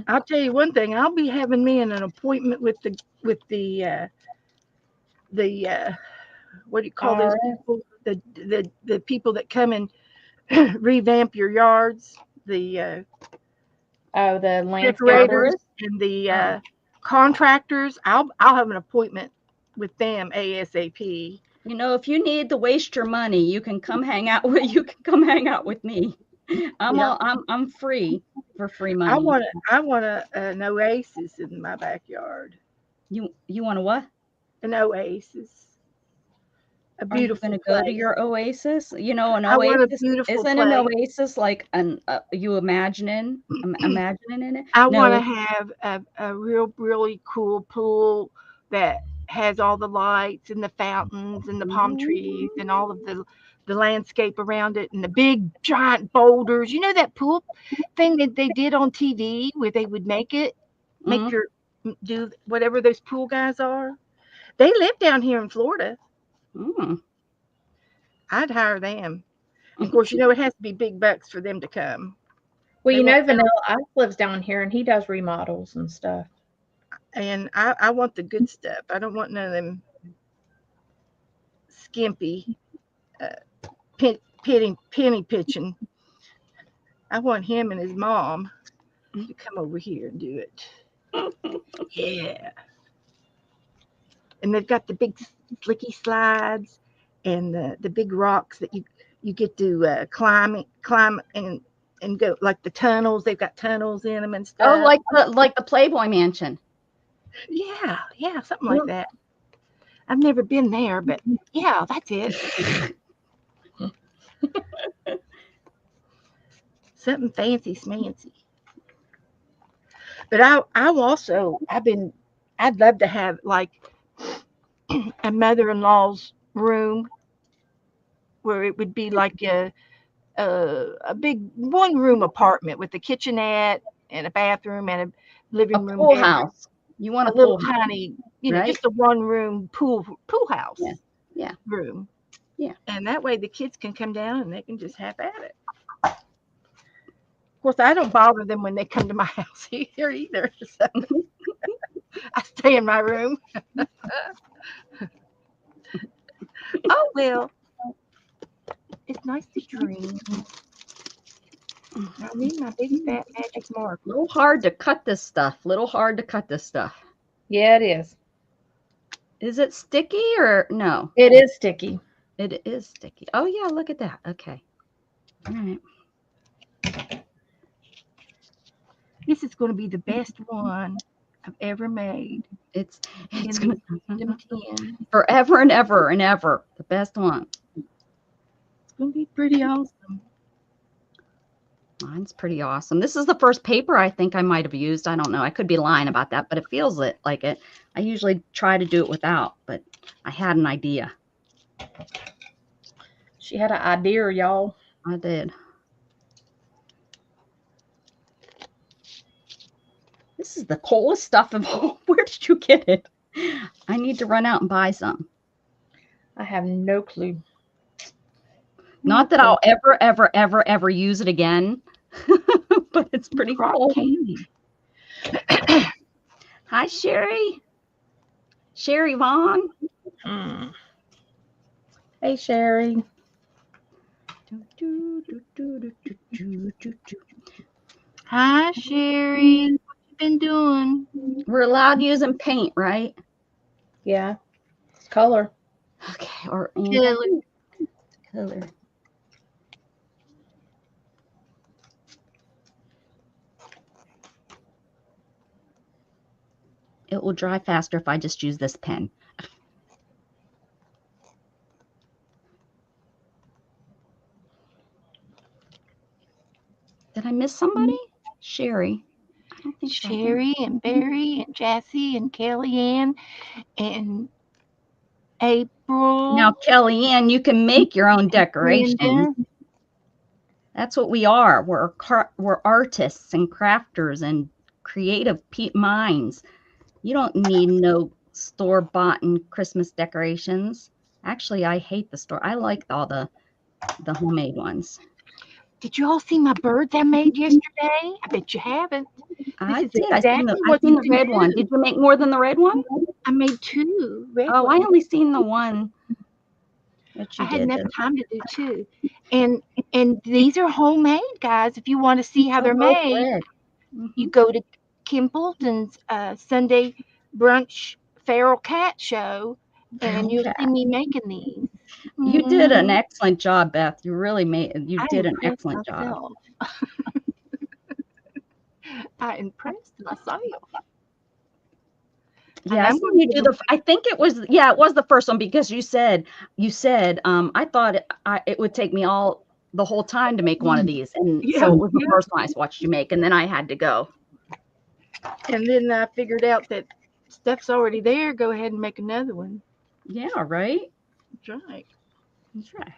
S1: I'll tell you one thing. I'll be having me an appointment with the what do you call those
S2: RF.
S1: people? The people that come and revamp your yards. The
S2: Oh, the
S1: decorators
S2: landscapers.
S1: and the contractors. I'll have an appointment with them ASAP.
S3: If you need to waste your money, you can come hang out with me.
S1: Yeah.
S3: I'm free for free money.
S1: I want an oasis in my backyard.
S3: You want to what?
S1: An oasis. A
S3: Are you
S1: beautiful
S3: going to
S1: place.
S3: go to your oasis? An
S1: I want a
S3: oasis
S1: beautiful
S3: isn't an
S1: place.
S3: oasis like you imagining in it?
S1: I want to
S3: No,
S1: have a really cool pool that has all the lights and the fountains and the palm trees and all of the landscape around it and the big giant boulders. You know that pool thing that they did on TV where they would make
S3: Mhm.
S1: your do whatever those pool guys are. They live down here in Florida.
S3: Mm.
S1: I'd hire them. Of course, it has to be big bucks for them to come.
S2: Well,
S1: They won't
S2: Vanilla Ice lives down here and he does remodels and stuff.
S1: And I want the good stuff. I don't want none of them skimpy penny pitching. I want him and his mom to come over here and do it. Yeah. And they've got the big slicky slides and the big rocks that you get to climb and go like the tunnels. They've got tunnels in them and
S3: Oh,
S1: stuff.
S3: like the Playboy Mansion.
S1: Yeah, something like that. I've never been there, but yeah, that's it. Something fancy smancy. But I've been I'd love to have like a mother-in-law's room where it would be like a big one-room apartment with a kitchenette and a bathroom and a
S3: A
S1: living room,
S3: pool
S1: bedroom,
S3: house. You want
S1: a
S3: a
S1: little
S3: pool house,
S1: tiny,
S3: right?
S1: just a one-room pool
S3: Yeah.
S1: house
S3: Yeah.
S1: room,
S3: Yeah.
S1: and that way the kids can come down and they can just have at it. Of course, I don't bother them when they come to my house either. So I stay in my room. Oh well, it's nice to dream. I need my big fat magic marker.
S3: Little hard to cut this stuff. Little hard to cut this stuff.
S2: Yeah, it is.
S3: Is it sticky or no?
S2: It is sticky.
S3: It is sticky. Oh yeah, look at that. Okay. All right.
S1: This is going to be the best one I've ever made
S3: It's
S1: in
S3: gonna
S1: the Tandem 10.
S3: forever and ever and ever. The best one.
S1: It's going to be pretty awesome.
S3: Mine's pretty awesome. This is the first paper I think I might have used. I don't know. I could be lying about that, but it feels like it. I usually try to do it without, but I had an idea.
S2: She had an idea, y'all.
S3: I did. This is the coolest stuff of all. Where did you get it? I need to run out and buy some.
S2: I have no clue.
S3: Not that I'll ever use it again, but it's pretty
S1: Rock
S3: cool.
S1: candy.
S3: Hi, Sherry. Sherry Vaughn.
S2: Hey, Sherry.
S1: Hi, Sherry. What you been doing?
S3: We're allowed using paint, right?
S2: Yeah. It's color.
S3: Okay, or ink.
S1: Chilly.
S3: Color. It will dry faster if I just use this pen. Did I miss somebody? Sherry. I don't think so.
S1: Sherry and Barry and Jassy and Kellyanne and April.
S3: Now, Kellyanne, you can make your own decorations.
S1: Brenda.
S3: That's what we are. We're artists and crafters and creative minds. You don't need no store-bought Christmas decorations. Actually, I hate the store. I like all the homemade ones.
S1: Did you all see my birds I made yesterday? I bet you haven't.
S3: I
S1: is
S3: did. I seen
S1: what
S3: the
S1: you
S3: red one.
S1: do.
S3: Did you make more than the red one?
S1: I made 2 red
S3: Oh, I
S1: ones.
S3: only seen the one that you
S1: I had
S3: did.
S1: enough time to do 2. And these are homemade, guys. If you want to see how they're made, you go to Kim Bolton's Sunday brunch feral cat show, and you'll see me making these.
S3: You did an excellent job, Beth. You really did an excellent
S1: job. I impressed myself.
S3: Yeah, I think it was the first one because you said I thought it would take me the whole time to make one of these, and so it was the first one I watched you make, and then I had to go.
S1: And then I figured out that stuff's already there. Go ahead and make another one.
S3: Yeah, right.
S1: That's right.
S3: That's right.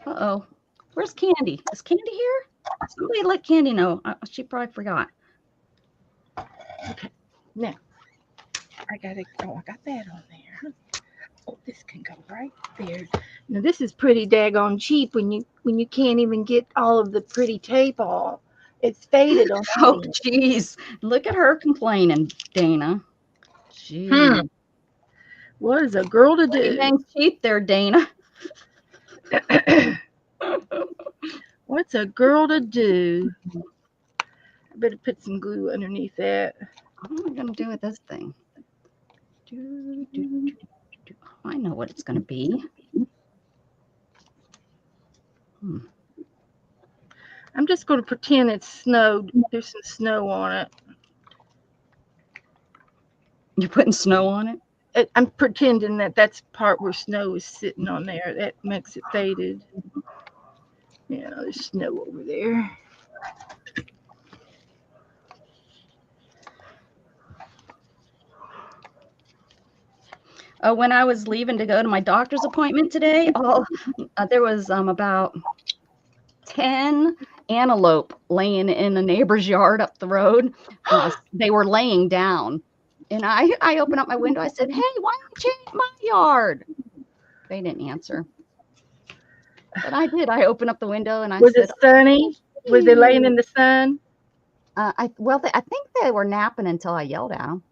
S3: Uh-oh. Where's Candy? Is Candy here? Somebody let Candy know. She probably forgot.
S1: Okay. Now, I got that on there. Oh, this can go right there. Now, this is pretty daggone cheap when you can't even get all of the pretty tape off. It's faded on.
S3: Oh, jeez. Look at her complaining, Dana. Jeez.
S1: What is a girl to do?
S3: Dang cheap there, Dana.
S1: What's a girl to do? I better put some glue underneath that.
S3: What am I going to do with this thing? I know what it's going to be.
S1: I'm just going to pretend it's snowed. There's some snow on it.
S3: You're putting snow on it?
S1: I'm pretending that's part where snow is sitting on there. That makes it faded. Yeah, there's snow over there.
S3: When I was leaving to go to my doctor's appointment today, there was about 10 antelope laying in a neighbor's yard up the road. They were laying down. And I opened up my window. I said, hey, why aren't you in my yard? They didn't answer. But I did. I opened up the window and I
S1: Was
S3: said,
S1: it sunny? Were they laying in the sun?
S3: I think they were napping until I yelled at them.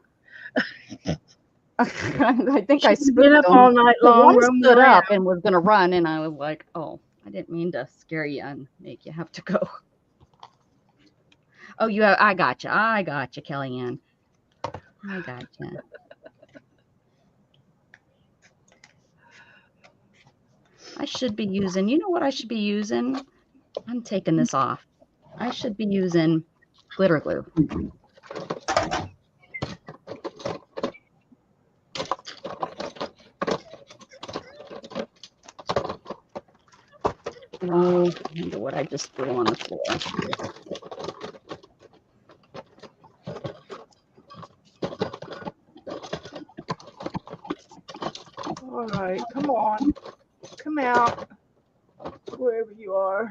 S3: I think I spooked
S1: Been up
S3: them.
S1: all night long.
S3: One
S1: roaming
S3: stood
S1: around.
S3: up and was going to run, and I was like, oh, I didn't mean to scare you and make you have to go. Oh, I got you. I got you, Kellyanne. I got you. I should be using, you know what I should be using? I'm taking this off. I should be using glitter glue. Oh, I wonder what I just threw on the floor.
S1: All right, come on. Come out. Wherever you are.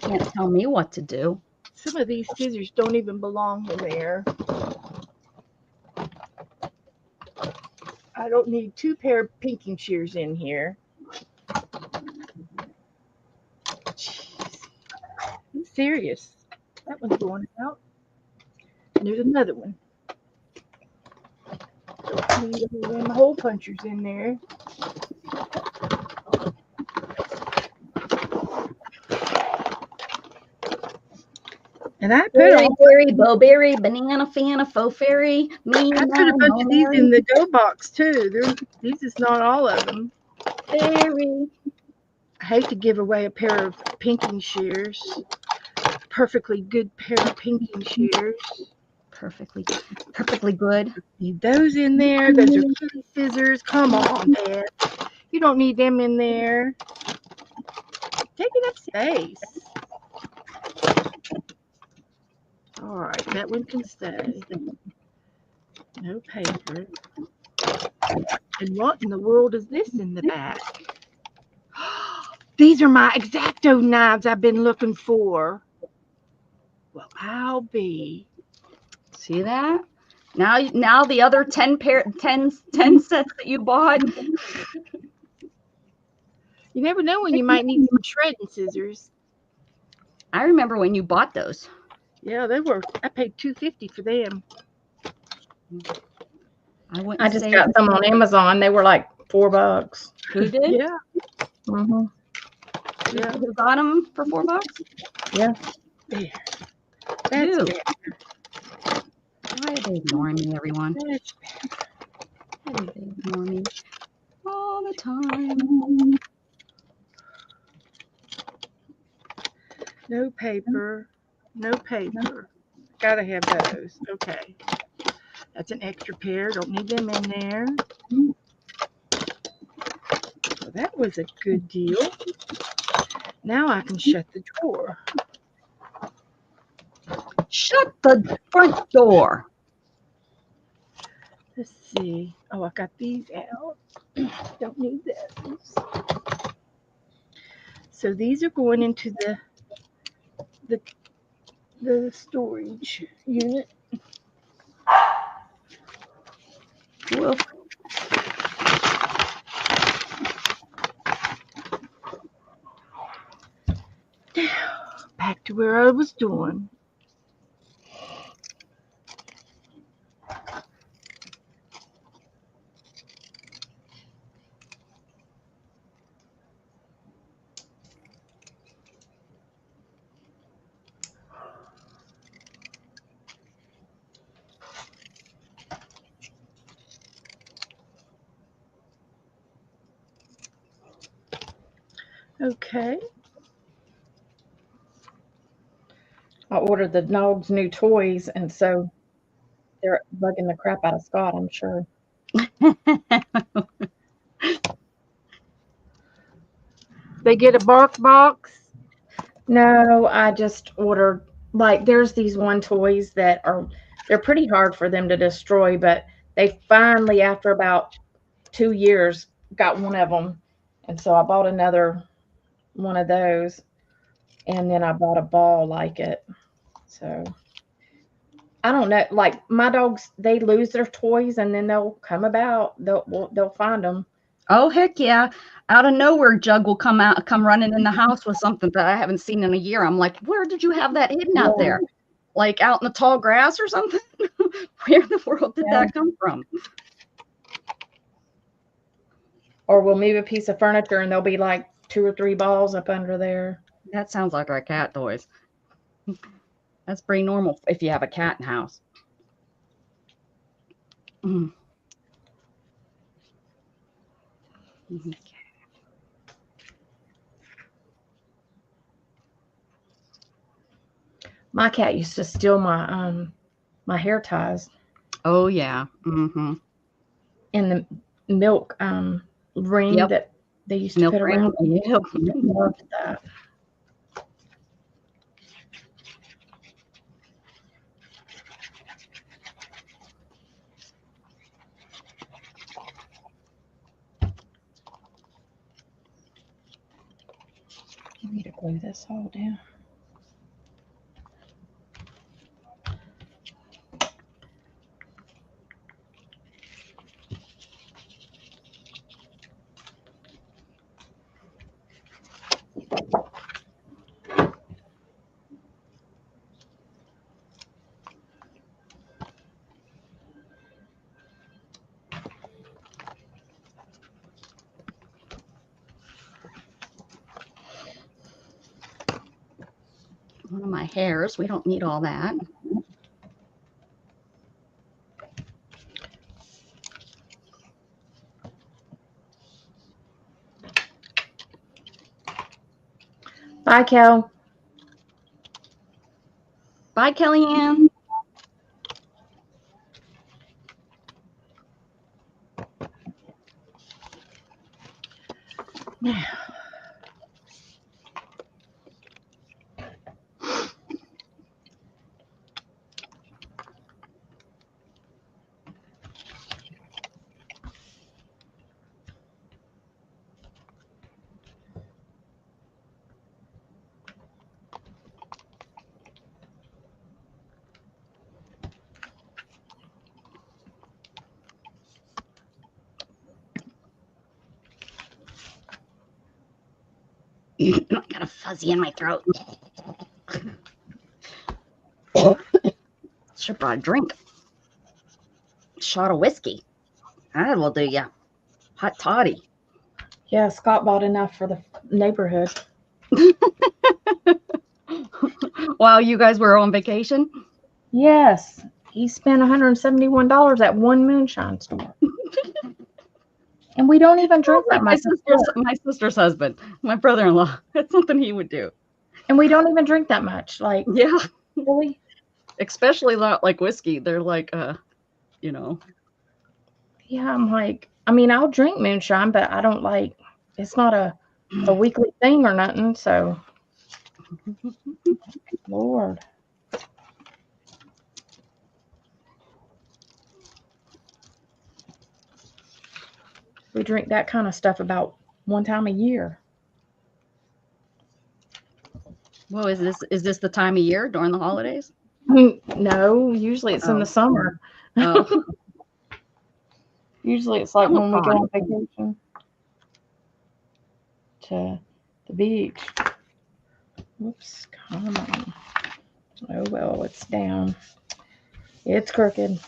S3: Can't tell me what to do.
S1: Some of these scissors don't even belong in there. I don't need 2 pair of pinking shears in here. Jeez. I'm serious. That one's going out. And there's another one. Don't need all them hole punchers in there. And I put
S3: Berry, bowberry, banana, fana, faux fairy, me,
S1: I put a bunch of these in the dough box too. These is not all of them.
S3: berry.
S1: I hate to give away a pair of pinking shears. Perfectly good pair of pinking shears.
S3: Perfectly good.
S1: Need those in there. Those are kitty scissors. Come on, Beth. You don't need them in there. Taking up space. All right, that one can stay. No paper. And what in the world is this in the back? These are my X-Acto knives I've been looking for. Well, I'll be.
S3: See that? Now the other 10 sets that you bought.
S1: You never know when you might need some shredding scissors.
S3: I remember when you bought those.
S1: Yeah, they were. I paid $2.50 for them.
S2: I just got some on Amazon. They were like $4.
S3: You did?
S1: Yeah.
S2: Mm-hmm.
S1: Yeah.
S3: You got them for $4?
S2: Yeah.
S1: There. That's
S3: Ew.
S1: better.
S3: Why are they ignoring me, everyone?
S1: That's better.
S3: Why do they ignore me all the time?
S1: No paper. No paper. Gotta have those. Okay. That's an extra pair. Don't need them in there. Well, that was a good deal. Now I can shut the drawer.
S3: Shut the front door.
S1: Let's see. Oh, I got these out. Don't need those. So these are going into the storage unit.
S3: Woof.
S1: Back to where I was doing. Okay.
S2: I ordered the dog's new toys, and so they're bugging the crap out of Scott, I'm sure.
S1: They get a bark box.
S2: No, I just ordered, like, there's these one toys that are they're pretty hard for them to destroy, but they finally, after about 2 years, got one of them. And so I bought another one of those, and then I bought a ball like it. So I don't know. Like my dogs, they lose their toys and then they'll come about. They'll find them.
S3: Oh heck yeah! Out of nowhere, Jug will come running in the house with something that I haven't seen in a year. I'm like, where did you have that hidden out
S2: Yeah,
S3: there? Like out in the tall grass or something? Where in the world did
S2: yeah.
S3: that come from?
S2: Or we'll move a piece of furniture and there'll be like 2 or 3 balls up under there.
S3: That sounds like our cat toys. That's pretty normal if you have a cat in the house. Mm. Mhm.
S2: My cat used to steal my hair ties
S3: Oh yeah. Mm-hmm.
S2: and the milk ring
S3: Yep.
S2: that they used to
S3: Milk
S2: put
S3: ring.
S2: around.
S3: Yep.
S2: I loved that. I need to glue this all down.
S3: One of my hairs. We don't need all that.
S2: Bye, Kel.
S3: Bye, Kellyanne. I got a fuzzy in my throat. Should have brought a drink. Shot of whiskey. That will do ya. Hot toddy.
S2: Yeah, Scott bought enough for the neighborhood.
S3: While you guys were on vacation?
S2: Yes, he spent $171 at one moonshine store. And we don't even drink that
S3: Like
S2: much.
S3: my sister's husband, my brother-in-law. That's something he would do.
S2: And we don't even drink that much. Like,
S3: Yeah.
S2: really?
S3: Especially not like whiskey. They're like you know.
S2: Yeah, I'm like, I mean, I'll drink moonshine, but I don't like, it's not a weekly thing or nothing. So, Lord. We drink that kind of stuff about one time a year.
S3: Well, is this the time of year during the holidays?
S2: No, usually it's in the summer.
S3: Oh.
S2: Usually it's like when we go
S3: Summertime.
S2: on vacation to the beach. Whoops, come on. Oh, well, it's down. It's crooked.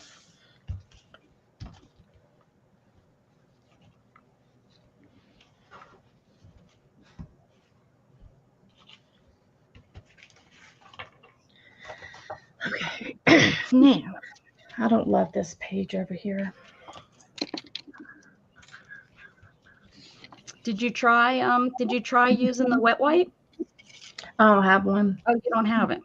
S2: Okay. Now, I don't love this page over here.
S3: Did you try using the wet wipe?
S2: I don't have one.
S3: Oh, you don't have it.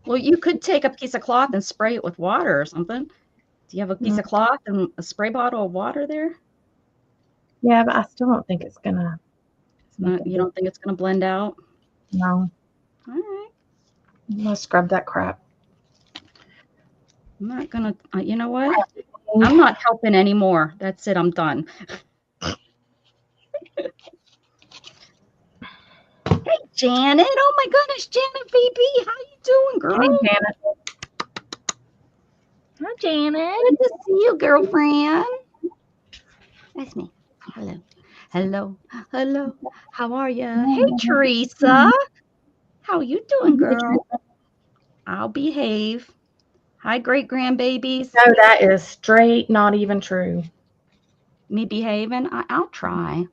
S3: Well, you could take a piece of cloth and spray it with water or something. Do you have a piece of cloth and a spray bottle of water there?
S2: Yeah, but I still don't think it's gonna.
S3: You don't think it's going to blend out?
S2: No.
S3: All right.
S2: Let's scrub that crap.
S3: I'm not gonna. You know what? I'm not helping anymore. That's it. I'm done. Hey, Janet. Oh my goodness, Janet, baby, how you doing, girl?
S2: Hey, Janet.
S1: Hi, Janet.
S3: Good to see you, girlfriend. That's me. Hello. Hello. Hello. How are you? Hey, Teresa. How you doing, girl? I'll behave. Hi, great grandbabies.
S2: No, that is straight not even true.
S3: Me behaving? I'll try.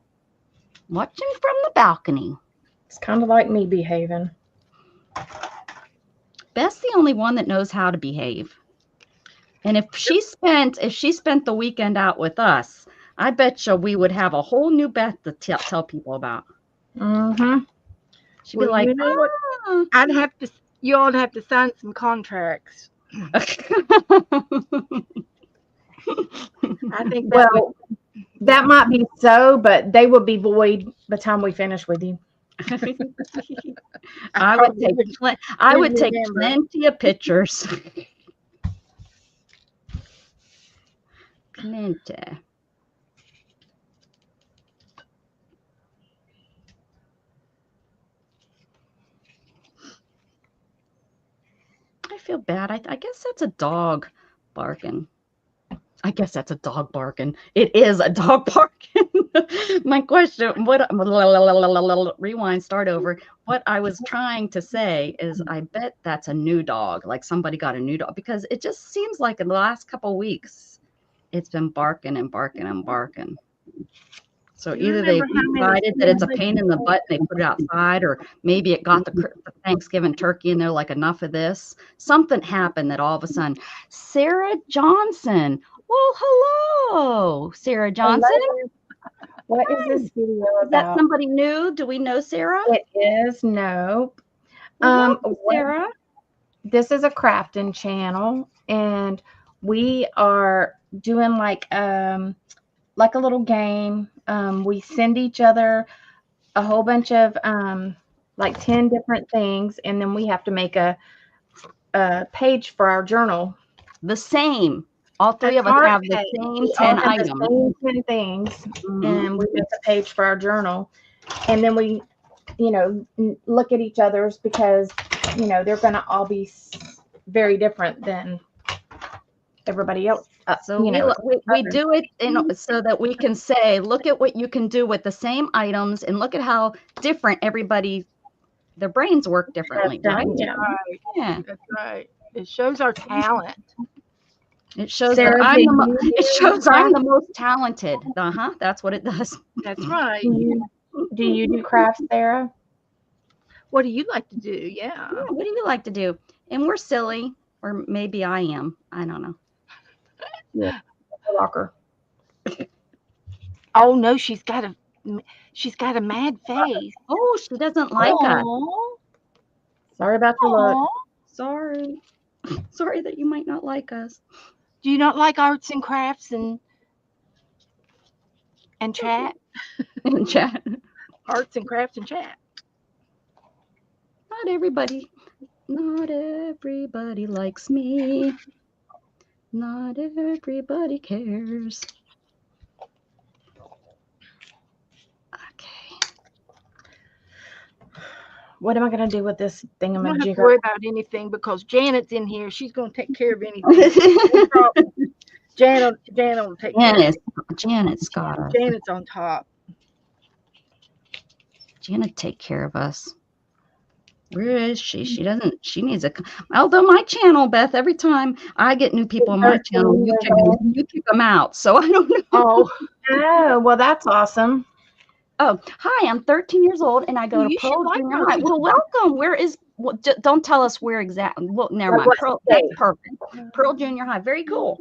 S3: Watching from the balcony.
S2: It's kind of like me behaving.
S3: Beth's the only one that knows how to behave. And if she spent the weekend out with us, I bet you we would have a whole new Beth to tell people about.
S2: Mm-hmm.
S3: She'd be like,
S1: you know what?
S3: "Ah."
S1: You all have to sign some contracts. I think
S2: Well, that might be so, but they would be void by the time we finish with you.
S3: I would take plenty of pictures. Plenty. I feel bad. I guess that's a dog barking. It is a dog barking. My question, rewind, start over. What I was trying to say is I bet that's a new dog, like somebody got a new dog, because it just seems like in the last couple of weeks, it's been barking and barking and barking. So
S1: Do you
S3: either they've
S1: remember how many
S3: decided that it's a pain in the butt and they put it outside, or maybe it got the Thanksgiving turkey and they're like, enough of this. Something happened that all of a sudden, Sarah Johnson. Well, hello, Sarah Johnson.
S2: Hello. What is this video
S3: Is that
S2: about?
S3: somebody new? Do we know Sarah?
S2: It is no.
S3: Welcome, Sarah.
S2: This is a crafting channel, and we are doing like a little game. We send each other a whole bunch of like 10 different things, and then we have to make a page for our journal.
S3: The same. All three of us have the same 10 items.
S2: The same 10 things, and we make a page for our journal, and then we, look at each other's because, they're going to all be very different than everybody else.
S3: So we do it so that we can say, look at what you can do with the same items, and look at how different their brains work differently, right?
S1: Yeah. Right.
S3: Yeah.
S1: That's right. It shows our talent.
S3: It shows
S2: Sarah,
S3: that I'm the most talented. That's what it does.
S1: That's right.
S2: Do you do crafts, Sarah?
S1: What do you like to do? Yeah.
S3: What do you like to do? And we're silly, or maybe I am. I don't know.
S2: Yeah. Locker.
S1: Oh no, she's got a mad face.
S3: Oh, she doesn't like us.
S2: Sorry about the look.
S3: Sorry. Sorry that you might not like us.
S1: Do you not like arts and crafts and chat?
S3: And chat.
S1: Arts and crafts and chat.
S3: Not everybody likes me. Not everybody cares. Okay.
S2: What am I going to do with this
S1: You don't have to
S2: thingamajigger?
S1: worry about anything because Janet's in here. She's going to take care of anything. No problem. Janet will take care of it.
S3: Janet's got us.
S1: Janet's on top.
S3: Janet take care of us. Where is she? She needs although my channel, Beth, every time I get new people on my channel, you kick them out. So I don't know.
S2: Oh, well, that's awesome.
S3: Oh, hi, I'm 13 years old and I go to Pearl Junior High. Well, welcome. Don't tell us where exactly. Well, never mind. That's perfect. Pearl Junior High. Very cool.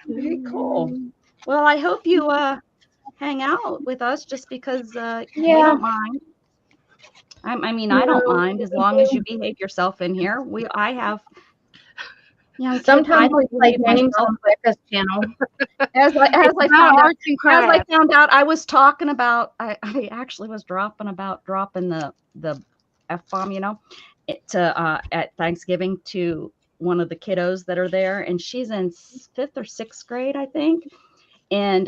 S3: Very cool. Well, I hope you hang out with us just because we don't mind. I don't mind as long as you behave yourself in here.
S2: Sometimes we play games on Becca's channel.
S3: As I found out, I was talking about. I actually was dropping the F-bomb, at Thanksgiving to one of the kiddos that are there, and she's in 5th or 6th grade, I think. And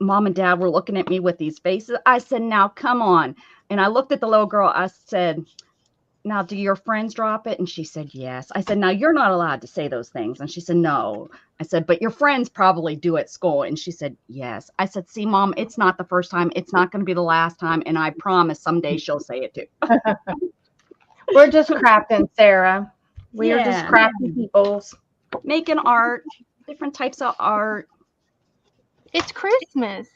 S3: mom and dad were looking at me with these faces. I said, now come on. And I looked at the little girl. I said, now, do your friends drop it? And she said, yes. I said, now you're not allowed to say those things. And she said, no. I said, but your friends probably do at school. And she said, yes. I said, see, Mom, it's not the first time. It's not going to be the last time. And I promise someday she'll say it too.
S2: We're just crafting, Sarah. We are just
S3: Yeah.
S2: crafty peoples.
S3: Making art, different types of art.
S1: It's Christmas.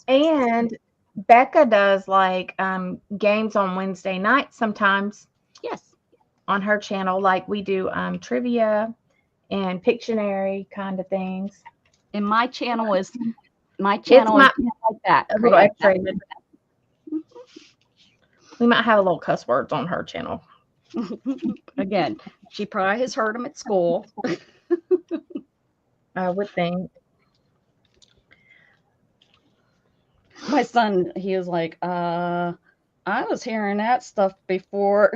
S2: And Becca does like games on Wednesday nights sometimes
S3: Yes.
S2: on her channel. Like we do trivia and Pictionary kind of things.
S3: And my channel is
S2: It's
S3: like that.
S2: a little
S3: right?
S2: X-rated. We might have a little cuss words on her channel.
S3: Again, she probably has heard them at school.
S2: I would think.
S3: My son, he was like, I was hearing that stuff before.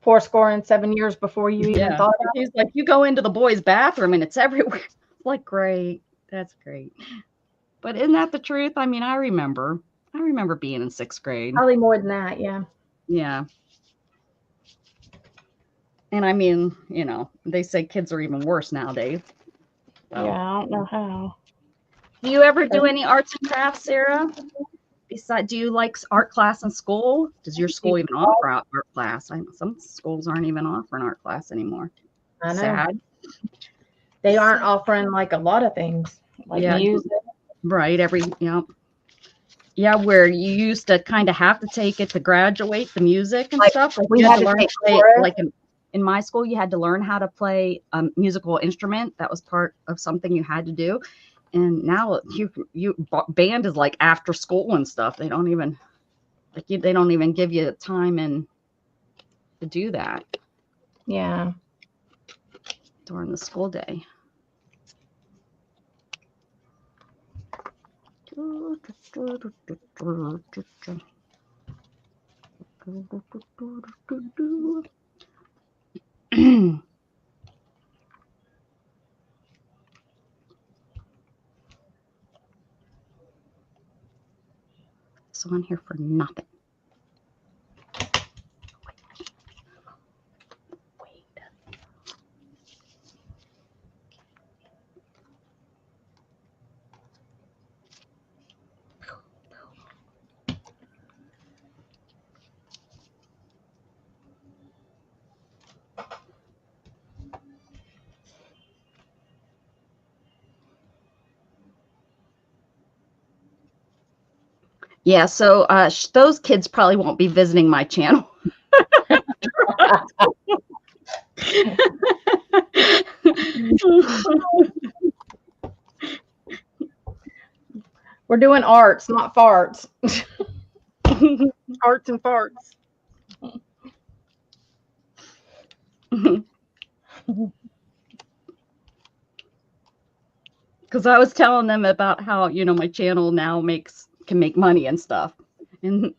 S2: 7 years before you even thought about it.
S3: He's like, you go into the boys' bathroom and it's everywhere. Like, great. That's great. But isn't that the truth? I mean, I remember being in 6th grade.
S2: Probably more than that, yeah.
S3: Yeah. And I mean, they say kids are even worse nowadays. So.
S2: Yeah, I don't know how.
S3: Do you ever do any arts and crafts, Sarah? Do you like art class in school? Does your school even offer art class? I know some schools aren't even offering art class anymore.
S2: I know.
S3: Sad.
S2: They aren't offering like a lot of things, like music.
S3: Right. Yeah, where you used to kind of have to take it to graduate, the music and stuff. Like
S2: we
S3: you
S2: had
S3: to
S2: to
S3: learn
S2: take
S3: to play,
S2: chorus.
S3: like in my school, you had to learn how to play a musical instrument. That was part of something you had to do. And now band is like after school and stuff. They don't even give you time to do that.
S2: Yeah.
S3: During the school day. So on here for nothing. Wait. Yeah, so those kids probably won't be visiting my channel.
S2: We're doing arts, not farts.
S1: Arts and farts.
S3: Because I was telling them about how my channel now can make money and stuff, and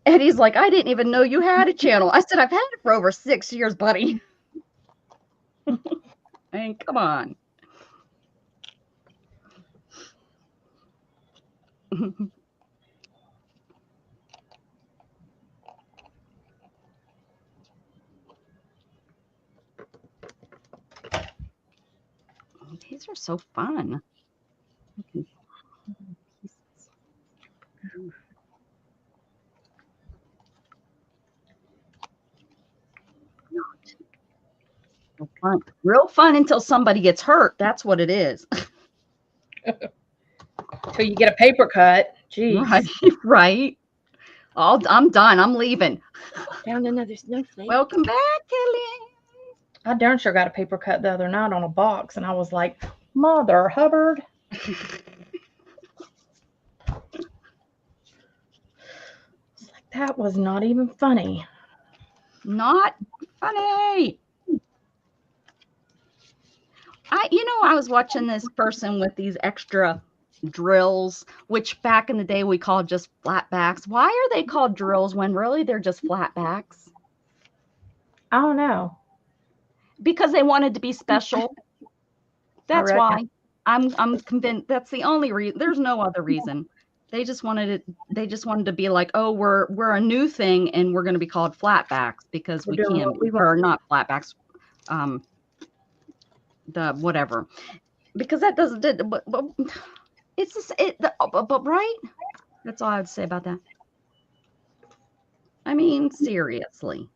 S3: Eddie's like, I didn't even know you had a channel. I said, I've had it for over 6 years, buddy. I mean, come on. These are so fun. Fun. Real fun until somebody gets hurt. That's what it is.
S2: Till you get a paper cut. Jeez.
S3: Right. I'm done. I'm leaving.
S1: Found another snowflake.
S3: Welcome back, Kelly.
S2: I darn sure got a paper cut the other night on a box, and I was like, Mother Hubbard. That was not even funny.
S3: Not funny. I was watching this person with these extra drills, which back in the day we called just flat backs. Why are they called drills when really they're just flat backs?
S2: I don't know.
S3: Because they wanted to be special. That's
S2: reckon.
S3: why. I'm convinced that's the only reason. There's no other reason. They just wanted it. They just wanted to be like, oh, we're a new thing, and we're going to be called flatbacks because
S2: We're
S3: we
S2: doing
S3: can,
S2: what we want.
S3: or not flatbacks. The whatever, because that doesn't. But it's just but right. That's all I would say about that. I mean, seriously.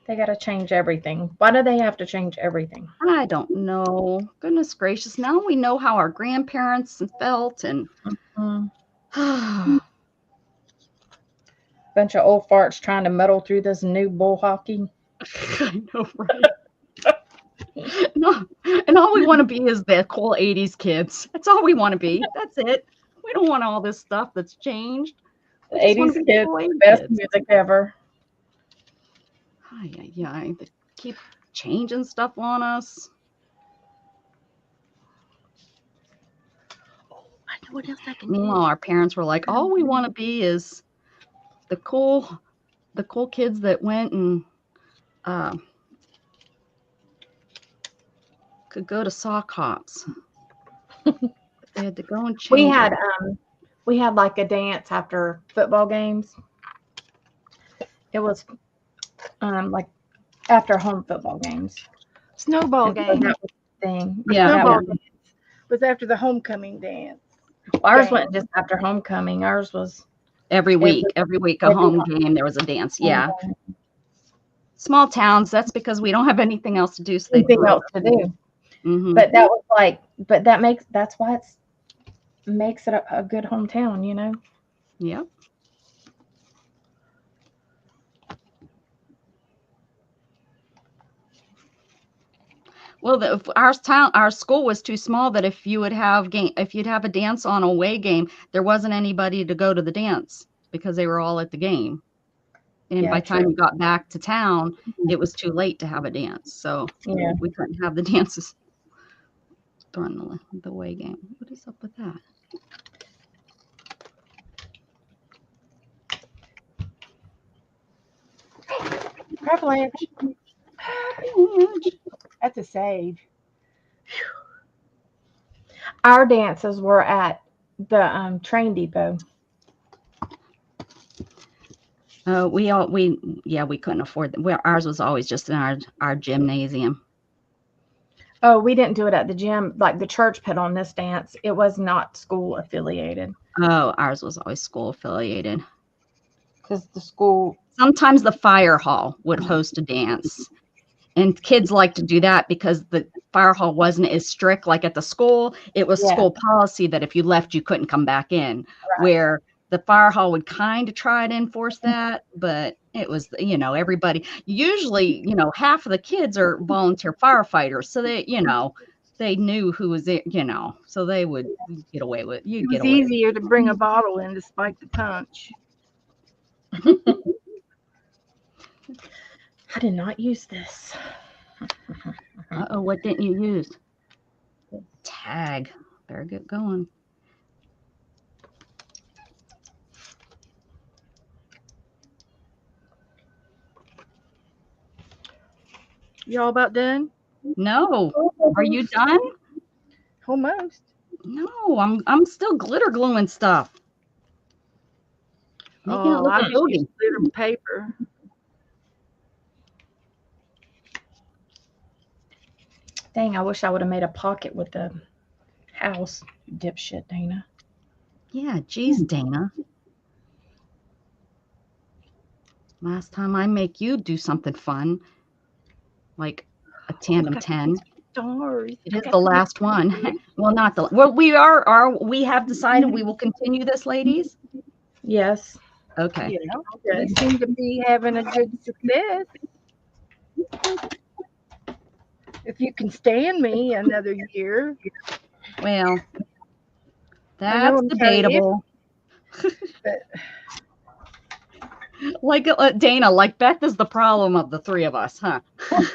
S2: They got to change everything. Why do they have to change everything?
S3: I don't know. Goodness gracious. Now we know how our grandparents felt and
S2: Mm. Bunch of old farts trying to muddle through this new bull hockey.
S3: I know, right? No, and all we want to be is the cool 80s kids. That's all we want to be. That's it. We don't want all this stuff that's changed.
S2: The
S3: We just want
S2: 80s
S3: to be
S2: kids,
S3: cool 80s
S2: best
S3: kids.
S2: music ever.
S3: Yeah, they keep changing stuff on us.
S1: I know what else I can do.
S3: Meanwhile, our parents were like, all we want to be is the cool kids that went and could go to sock hops. They had to go and change.
S2: We had like a dance after football games. It was like after home football games.
S1: Snowball
S2: And so
S1: game.
S2: that was the thing.
S3: Yeah,
S2: that
S1: Snowball
S2: was,
S1: dance was after the homecoming dance.
S2: ours
S1: game.
S2: wasn't just after homecoming. Ours was
S3: every week a
S2: every
S3: home
S2: home
S3: game there was a dance. Yeah.
S2: game.
S3: Small towns, that's because we don't have anything else to do, so they
S2: Anything
S3: threw
S2: else to do.
S3: Mhm.
S2: But that was like, that's why it makes it a good hometown, you know?
S3: Yep. Well, our school was too small that if you'd have a dance on a away game, there wasn't anybody to go to the dance because they were all at the game. And
S2: Yeah,
S3: by the time
S2: true.
S3: you got back to town, it was too late to have a dance. So
S2: Yeah.
S3: we couldn't have the dances during the away game. What is up with that?
S1: Avalanche. That's a save.
S2: Our dances were at the train depot.
S3: We couldn't afford them. Ours was always just in our gymnasium.
S2: Oh, we didn't do it at the gym. Like the church put on this dance. It was not school affiliated.
S3: Oh, ours was always school affiliated.
S2: Because the school.
S3: Sometimes the fire hall would host a dance. And kids like to do that because the fire hall wasn't as strict like at the school. It was school policy that if you left, you couldn't come back in. Right. Where the fire hall would kind of try to enforce that, but it was, everybody, usually, half of the kids are volunteer firefighters. So they knew who was it, so they would get away with it.
S1: It was easier to bring a bottle in to spike the punch.
S2: I did not use this.
S3: Uh-oh, what didn't you use? Tag. Better get going.
S1: Y'all about done?
S3: No. Are you done?
S1: Almost.
S3: No, I'm still glitter gluing stuff. Making it look
S1: I
S3: glitter
S1: paper.
S2: Dang, I wish I would have made a pocket with the house, dipshit, Dana.
S3: Yeah, geez, Dana. Last time I make you do something fun, like a Tandem 10.
S1: Stars.
S3: It is the last one. Well, not the. Well, we have decided we will continue this, ladies.
S2: Yes.
S3: Okay.
S1: Yeah, we seem to be having a good success. If you can stand me another year.
S3: Well, that's debatable. Like Dana, like Beth is the problem of the three of us, huh? Who's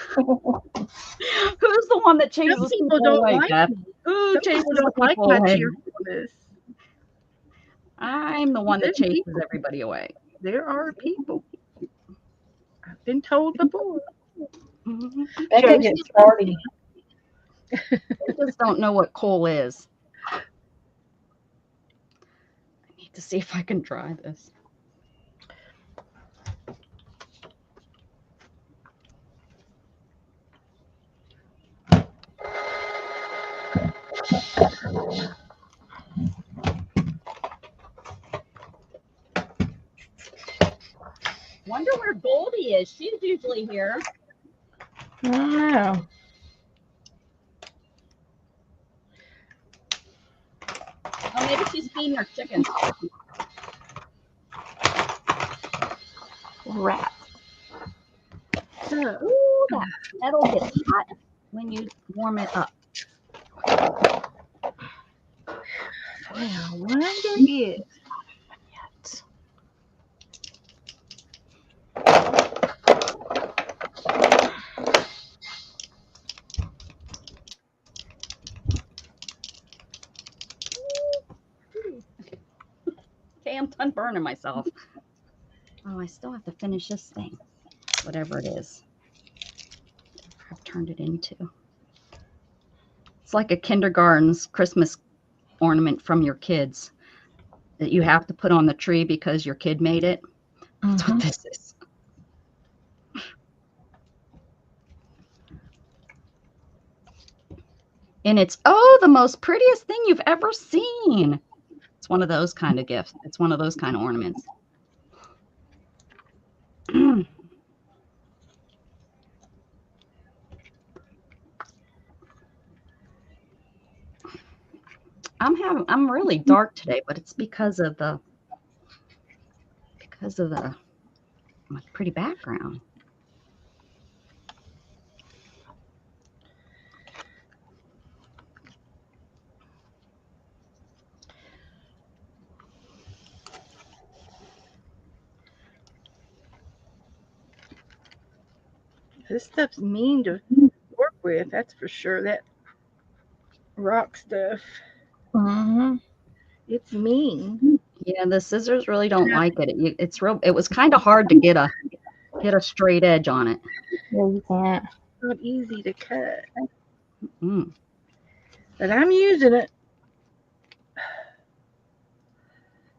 S3: the one that chases people away,
S1: like
S3: Beth?
S1: Me.
S3: Who chases
S1: don't
S3: people
S1: like my
S3: away?
S1: cheerfulness.
S3: I'm the one that chases everybody away.
S1: There are people. I've been told before.
S2: Becca
S1: Josie,
S2: gets starty.
S3: I just don't know what coal is. I need to see if I can try this. Wonder where Goldie is. She's usually here.
S2: I don't know.
S3: Oh, maybe she's feeding her chickens.
S2: Rat.
S1: so,
S3: Ooh, that metal gets hot when you warm it up.
S1: now wonder if
S3: Okay, I'm done burning myself. Oh, I still have to finish this thing, whatever it is I've turned it into. It's like a kindergarten's Christmas ornament from your kids that you have to put on the tree because your kid made it. That's what this is. And it's, oh, the most prettiest thing you've ever seen. It's one of those kind of gifts. It's one of those kind of ornaments. I'm really dark today, but it's because of my pretty background.
S1: this stuff's mean to work with, that's for sure. That rock stuff, it's mean.
S3: Yeah, the scissors really don't like it. It was kind of hard to get a straight edge on it.
S2: Yeah, you can't.
S1: Not easy to cut,
S3: Mm.
S1: but I'm using it.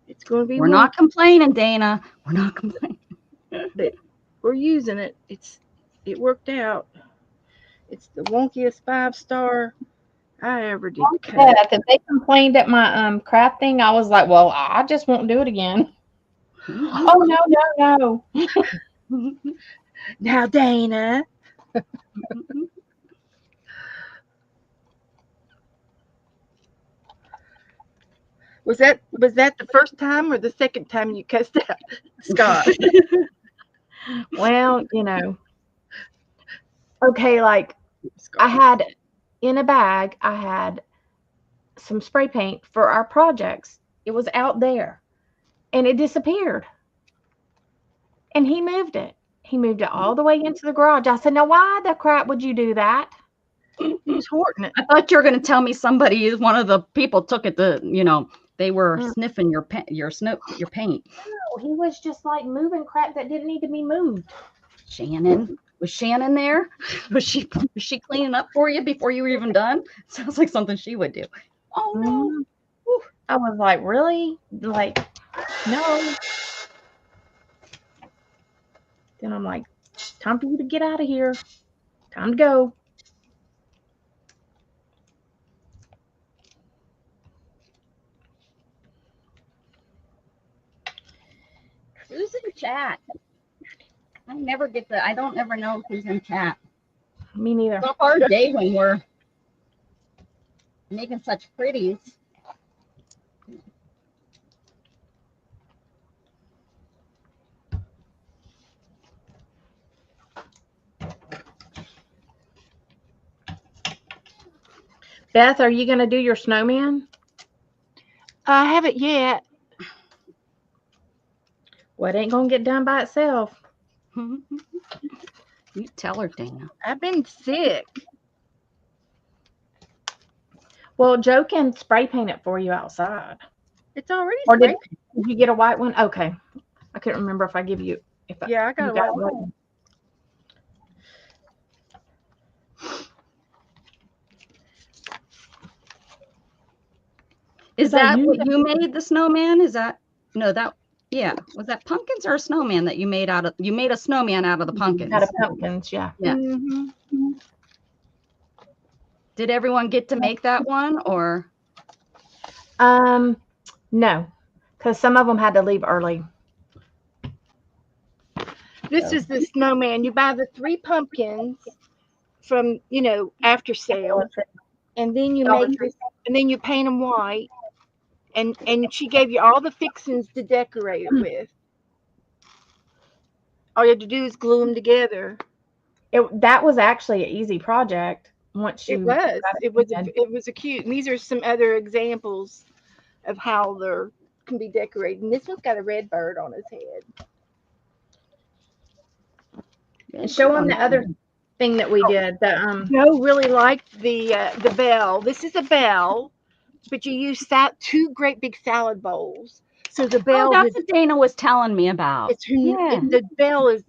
S1: It's going to be.
S3: We're not complaining, Dana. We're not complaining.
S1: But we're using it. It worked out. It's the wonkiest 5-star I ever did cut.
S2: Yeah, if they complained at my crafting, I was like, well, I just won't do it again. Oh no.
S1: Now, Dana. Was that the first time or the second time you cussed out Scott?
S2: Well, okay, like I had in a bag, I had some spray paint for our projects. It was out there and it disappeared. And he moved it. He moved it all the way into the garage. I said, now why the crap would you do that?
S1: He's hoarding it.
S3: I thought you were going to tell me one of the people took it they were sniffing your paint.
S2: No, he was just like moving crap that didn't need to be moved.
S3: Shannon. Was Shannon there? Was she cleaning up for you before you were even done? Sounds like something she would do. Oh no.
S2: I was like, really? Like, no. Then I'm like, time for you to get out of here. Time to go.
S3: Who's in chat? I don't ever know who's in chat.
S2: Me neither.
S3: It's a hard day when we're making such pretties.
S2: Beth, are you going to do your snowman?
S1: I haven't yet.
S2: Well, it ain't going to get done by itself.
S3: You tell her, Dana.
S1: I've been sick.
S2: Well, Joe can spray paint it for you outside.
S1: It's already
S2: Or
S1: sprayed.
S2: did you get a white one? Okay. I couldn't remember if I give you
S1: Yeah, I got
S2: you
S1: a
S2: got
S1: lot.
S2: it.
S3: Is
S2: 'Cause I
S3: that what
S2: used
S3: you made the snowman? Is that no that yeah. Was that pumpkins or a snowman that you made out of you made a snowman out of the
S2: out
S3: pumpkins?
S2: of pumpkins, yeah.
S3: Yeah.
S1: Mm-hmm.
S3: Did everyone get to make that one or
S2: No, because some of them had to leave early.
S1: This is the snowman. You buy the 3 pumpkins from, after sale, and then you make this, and then you paint them white, and she gave you all the fixings to decorate it with. All you had to do is glue them together.
S2: That was actually an easy project once
S1: It
S2: you
S1: was.
S2: got
S1: It
S2: it
S1: was a.
S2: done.
S1: It was a cute. And these are some other examples of how they can be decorated. And this one's got a red bird on his head.
S2: And show them the other thing that we did.
S1: Joe really liked the bell. This is a bell, but you use 2 great big salad bowls. So the
S3: Oh,
S1: bell
S3: that's what Dana was telling me about. Yeah.
S1: the bell is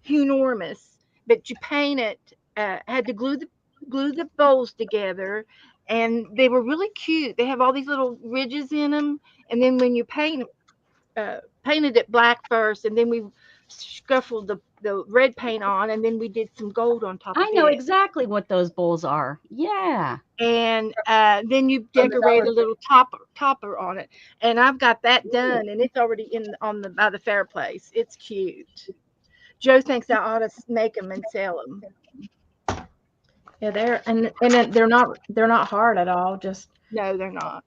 S1: enormous, but you paint it. Had to glue the bowls together, and they were really cute. They have all these little ridges in them, and then when you painted it black first, and then we scuffled the red paint on, and then we did some gold on top of
S3: I know
S1: it.
S3: exactly what those bowls are. Yeah.
S1: And then you decorate a little topper on it. And I've got that done, and it's already by the fireplace. It's cute. Joe thinks I ought to make them and sell them.
S2: Yeah, they're not hard at all. Just
S1: No, they're not.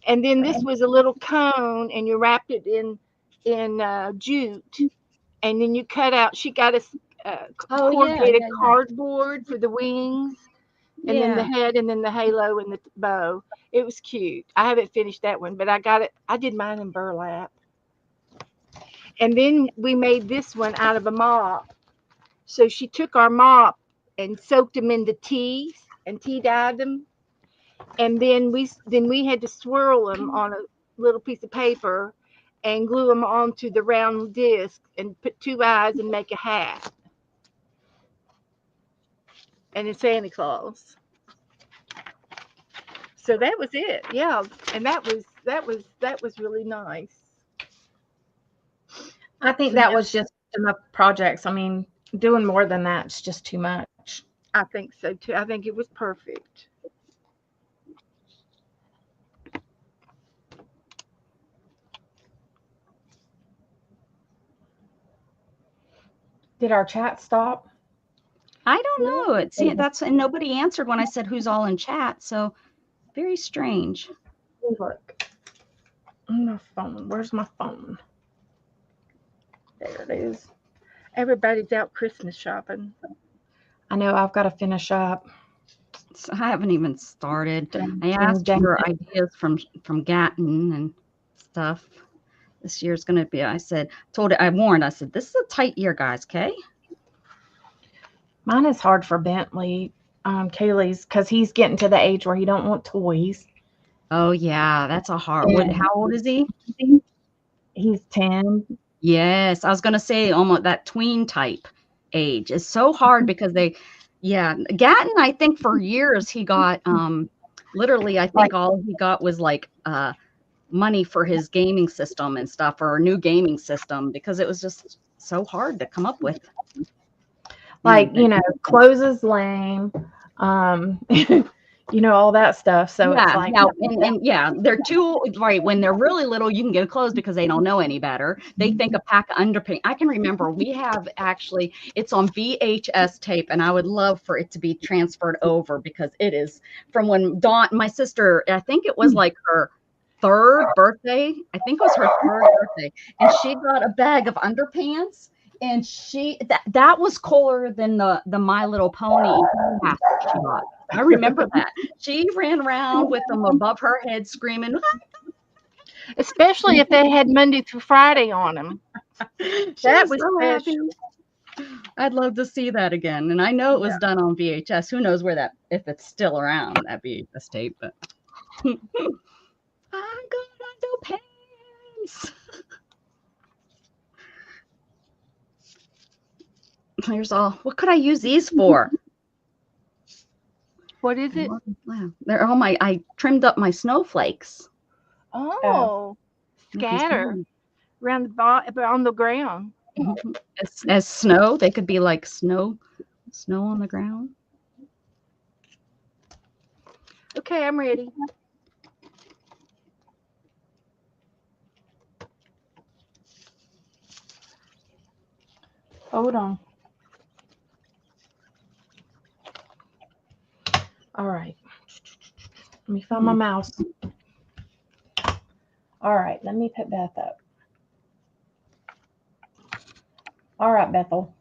S1: And then this was a little cone, and you wrapped it in jute, and then you cut out. She got us
S3: Oh yeah,
S1: corrugated
S3: yeah, yeah.
S1: cardboard for the wings, and then the
S3: Yeah.
S1: head, and then the halo and the bow. It was cute. I haven't finished that one, but I got it. I did mine in burlap. And then we made this one out of a mop. So she took our mop and soaked them into tea and tea dyed them, and then we had to swirl them on a little piece of paper and glue them onto the round disc and put 2 eyes and make a hat and a Santa Claus. So that was it. Yeah, and that was really nice.
S2: I think
S1: And
S2: that was just enough projects. I mean, doing more than that's just too much.
S1: I think so too. I think it was perfect.
S2: Did our chat stop?
S3: I don't know. That's and nobody answered when I said who's all in chat. So very strange.
S2: Look. My phone. Where's my phone? There it is.
S1: Everybody's out Christmas shopping.
S2: I know I've got to finish up.
S3: So I haven't even started.
S2: Dang,
S3: I
S2: dang,
S3: asked
S2: dang.
S3: for ideas from Gatton and stuff. This year's gonna be. I warned. I said this is a tight year, guys. Okay.
S2: Mine is hard for Bentley, Kaylee's, because he's getting to the age where he don't want toys.
S3: Oh yeah, that's a hard. What?
S2: And
S3: How old is he?
S2: he's 10.
S3: Yes, I was gonna say almost that tween type age is so hard because yeah, Gatton. I think for years he got literally. I think all he got was like money for his gaming system and stuff or a new gaming system because it was just so hard to come up with.
S2: Like, clothes is lame. All that stuff. So
S3: Yeah,
S2: it's like,
S3: now and yeah, they're too right. When they're really little, you can get clothes because they don't know any better. They think a pack of underpants. I can remember we have actually it's on VHS tape, and I would love for it to be transferred over because it is from when my sister, I think it was like her 3rd birthday. I think it was her 3rd birthday, and she got a bag of underpants. And that was cooler than the My Little Pony hat she got. I remember that. She ran around with them above her head screaming.
S1: Especially if they had Monday through Friday on them. That was
S3: so
S1: special.
S3: happy. I'd love to see that again. And I know it was done on VHS. Who knows if it's still around, that VHS tape, but I'm gonna do pants. Here's all. What could I use these for?
S1: What is it?
S3: Wow. They're all my. I trimmed up my snowflakes.
S1: Oh, scatter around on the ground.
S3: As snow, they could be like snow on the ground.
S1: Okay, I'm ready.
S2: Hold on. All right. Let me find my mouse. All right, let me put Beth up. All right, Bethel.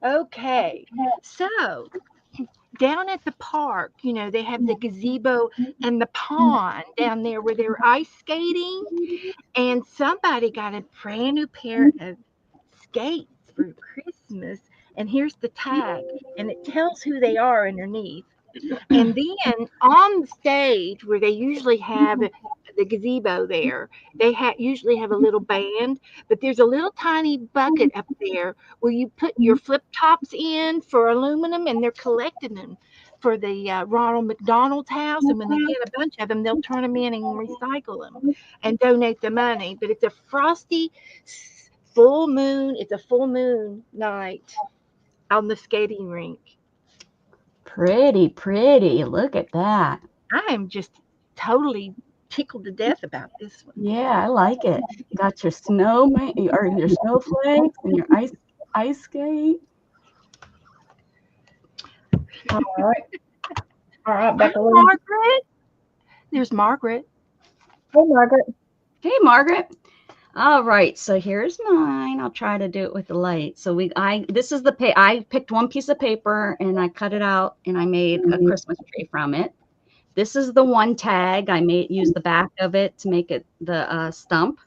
S1: Okay, so down at the park, they have the gazebo and the pond down there where they're ice skating, and somebody got a brand new pair of skates for Christmas, and here's the tag, and it tells who they are underneath. And then on the stage where they usually have the gazebo there, they usually have a little band, but there's a little tiny bucket up there where you put your flip tops in for aluminum, and they're collecting them for the Ronald McDonald's house. And when they get a bunch of them, they'll turn them in and recycle them and donate the money. But it's a frosty full moon. It's a full moon night on the skating rink.
S3: Pretty, pretty. Look at that.
S1: I am just totally tickled to death about this one.
S3: Yeah, I like it. You got your or your snowflakes and your ice skate.
S2: All right. All right, Becca.
S1: Margaret. There's Margaret.
S2: Hey, Margaret.
S3: Hey, Margaret. All right, so here's mine. I'll try to do it with the light. So this is I picked one piece of paper and I cut it out and I made a Christmas tree from it. This is the one tag. I used the back of it to make it the stump.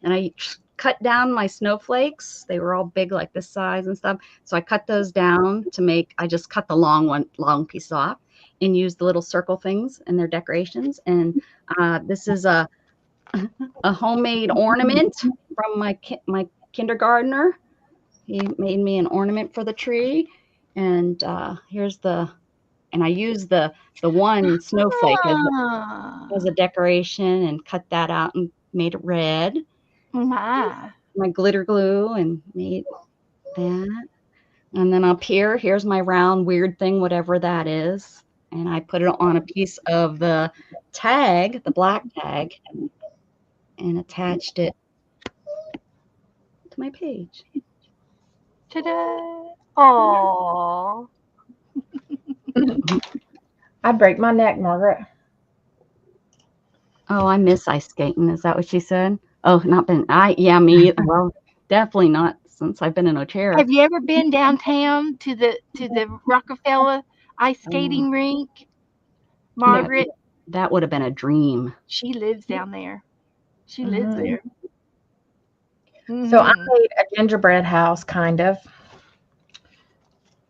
S3: And I cut down my snowflakes. They were all big like this size and stuff. So I cut those down I just cut the long piece off and used the little circle things and their decorations. And this is a homemade ornament from my kindergartner. He made me an ornament for the tree. And and I used the one snowflake as a decoration and cut that out and made it red.
S1: My
S3: Glitter glue and made that. And then up here's my round weird thing, whatever that is. And I put it on a piece of the tag, the black tag, and attached it to my page.
S1: Ta-da! Aww.
S2: I'd break my neck, Margaret.
S3: Oh, I miss ice skating. Is that what she said? Oh, me. Well, definitely not since I've been in a chair.
S1: Have you ever been downtown to the Rockefeller ice skating rink, Margaret?
S3: That would have been a dream.
S1: She lives down there. She lives there.
S2: So I made a gingerbread house, kind of,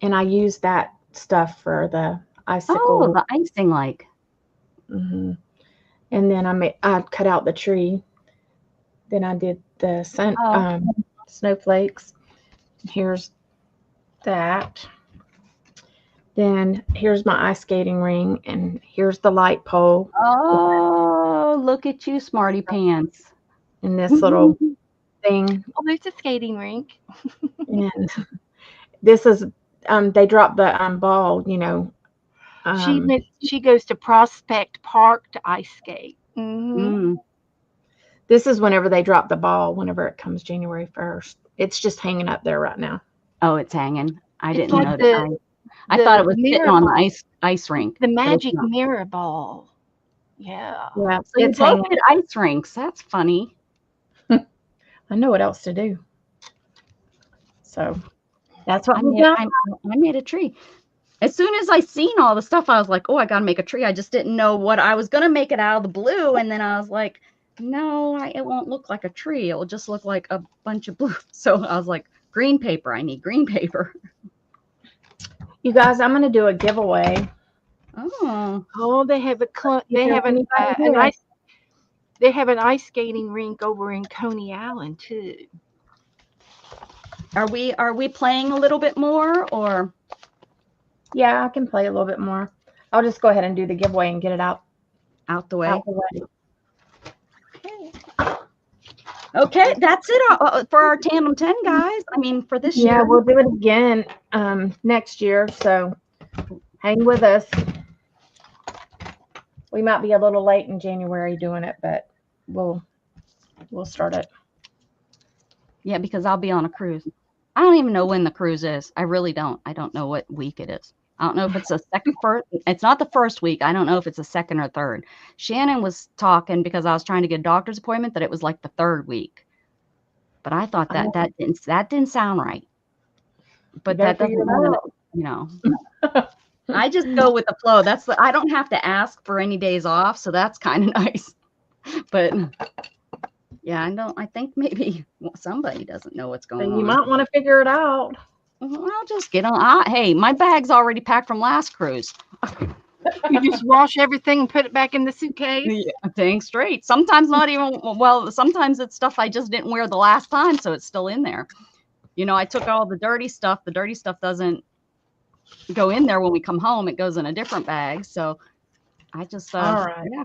S2: and I used that stuff for the icicle.
S3: Oh, the icing, like.
S2: And then I cut out the tree. Then I did the snowflakes. Here's that. Then here's my ice skating ring, and here's the light pole.
S3: Oh, look at you, smarty pants!
S2: And this little thing.
S1: Oh, there's a skating rink.
S2: And this is they dropped the ball.
S1: She goes to Prospect Park to ice skate.
S2: This is whenever they drop the ball. Whenever it comes January 1st, it's just hanging up there right now.
S3: Oh, it's hanging. I didn't know that. I thought it was sitting on the ice rink.
S1: The magic mirror ball. Yeah.
S2: Yeah.
S3: So it's hanging at ice rinks. That's funny.
S2: I know what else to do. So
S3: that's what I made a tree. As soon as I seen all the stuff, I was like, oh, I got to make a tree. I just didn't know what I was going to make it out of the blue. And then I was like, no, it won't look like a tree. It will just look like a bunch of blue. So I was like, green paper. I need green paper.
S2: You guys, I'm going to do a giveaway.
S1: Oh, they have an ice skating rink over in Coney Island too.
S3: Are we playing a little bit more, or
S2: Yeah, I can play a little bit more. I'll just go ahead and do the giveaway and get it out
S3: out the way?
S2: the way.
S3: Okay, that's it for our Tandem 10, guys. I mean, for this
S2: Yeah,
S3: year.
S2: we'll do it again next year. So hang with us. We might be a little late in January doing it, but we'll start it.
S3: Yeah, because I'll be on a cruise. I don't even know when the cruise is. I really don't. I don't know what week it is. I don't know if it's a first. It's not the first week. I don't know if it's a second or third. Shannon was talking because I was trying to get a doctor's appointment that it was like the third week. But I thought that didn't sound right. But that doesn't mean, you know. I just go with the flow. I don't have to ask for any days off, so that's kind of nice. But yeah, I think maybe somebody doesn't know what's going on.
S2: You might want to figure it out.
S3: I'll just get on. Hey, my bag's already packed from last cruise.
S1: You just wash everything and put it back in the suitcase?
S3: Yeah, dang straight. Sometimes not even, well, sometimes it's stuff I just didn't wear the last time, so it's still in there. You know, I took all the dirty stuff. The dirty stuff doesn't go in there when we come home. It goes in a different bag. So I just,
S2: all right.
S3: Yeah,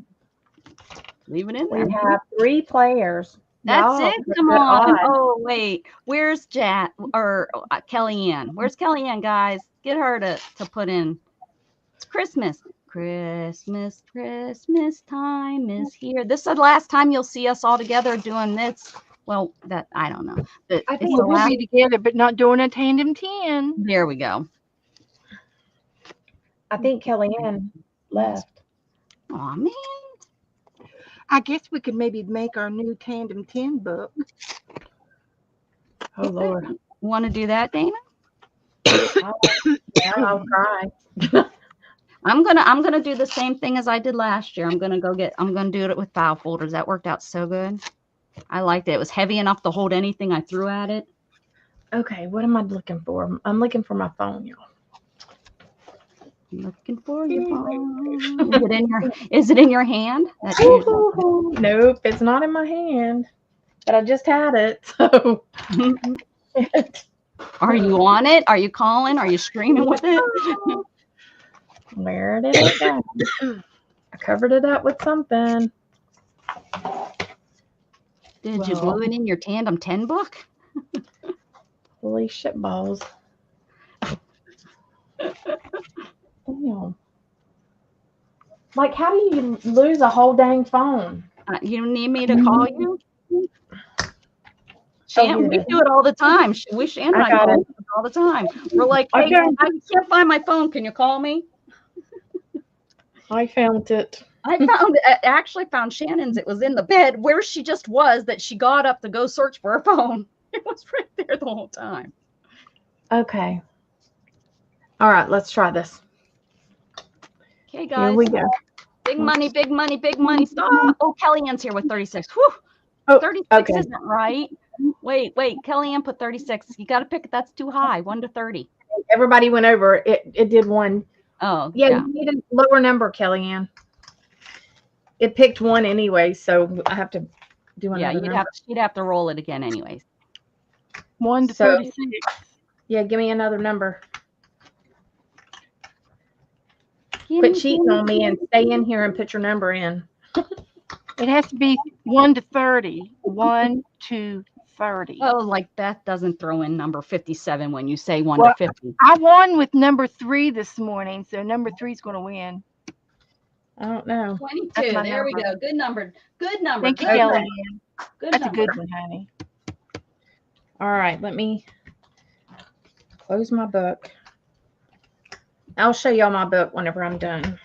S3: leave it in there.
S2: We have 3 players.
S3: That's it. Come on. Oh, wait. Where's Jack or Kellyanne? Where's Kellyanne, guys? Get her to put in. It's Christmas. Christmas time is here. This is the last time you'll see us all together doing this. Well, that I don't know. But
S1: I think we'll be together, but not doing a Tandem 10.
S3: There we go.
S2: I think Kellyanne left.
S3: Aw, man.
S1: I guess we could maybe make our new Tandem 10 book.
S2: Oh, Lord.
S3: Want to do that, Dana?
S2: Yeah, I'll try.
S3: I'm gonna do the same thing as I did last year. I'm gonna do it with file folders. That worked out so good. I liked it. It was heavy enough to hold anything I threw at it.
S2: Okay, what am I looking for? I'm looking for my phone, y'all.
S3: Looking for your phone. Is it in your hand?
S2: Nope, it's not in my hand. But I just had it. So
S3: are you on it? Are you calling? Are you streaming with it?
S2: Where did it go? I covered it up with something.
S3: Did you glue it in your Tandem 10 book?
S2: Holy shit balls. Damn. Like, how do you lose a whole dang phone?
S3: You need me to call you? Shannon, we do it all the time. Shannon and I call all the time. We're like, hey, I can't find my phone. Can you call me?
S2: I found it.
S3: I actually found Shannon's. It was in the bed where she just was, that she got up to go search for her phone. It was right there the whole time.
S2: Okay. All right, let's try this.
S3: Okay, guys.
S2: Here we go.
S3: Big money, big money, big money. Stop. Oh, Kellyanne's here with 36. Whew.
S2: Oh,
S3: 36 isn't right. Wait. Kellyanne put 36. You got to pick it. That's too high. 1 to 30.
S2: Everybody went over. It did 1.
S3: Oh,
S2: yeah. You need a lower number, Kellyanne. It picked 1 anyway, so I have to do another number.
S3: You'd have to roll it again anyways.
S1: 1 to 36.
S2: Yeah, give me another number. Quit cheating on me and stay in here and put your number in.
S1: It has to be 1 to 30. 1 to 30.
S3: Oh, like Beth doesn't throw in number 57 when you say 1 to 50.
S1: I won with number 3 this morning, so number 3 is going to win.
S2: I don't know.
S3: 22. There we go. Good number. Good number.
S1: Thank you, Kellyanne.
S3: That's
S1: a good one, honey.
S2: All right, let me close my book. I'll show y'all my book whenever I'm done.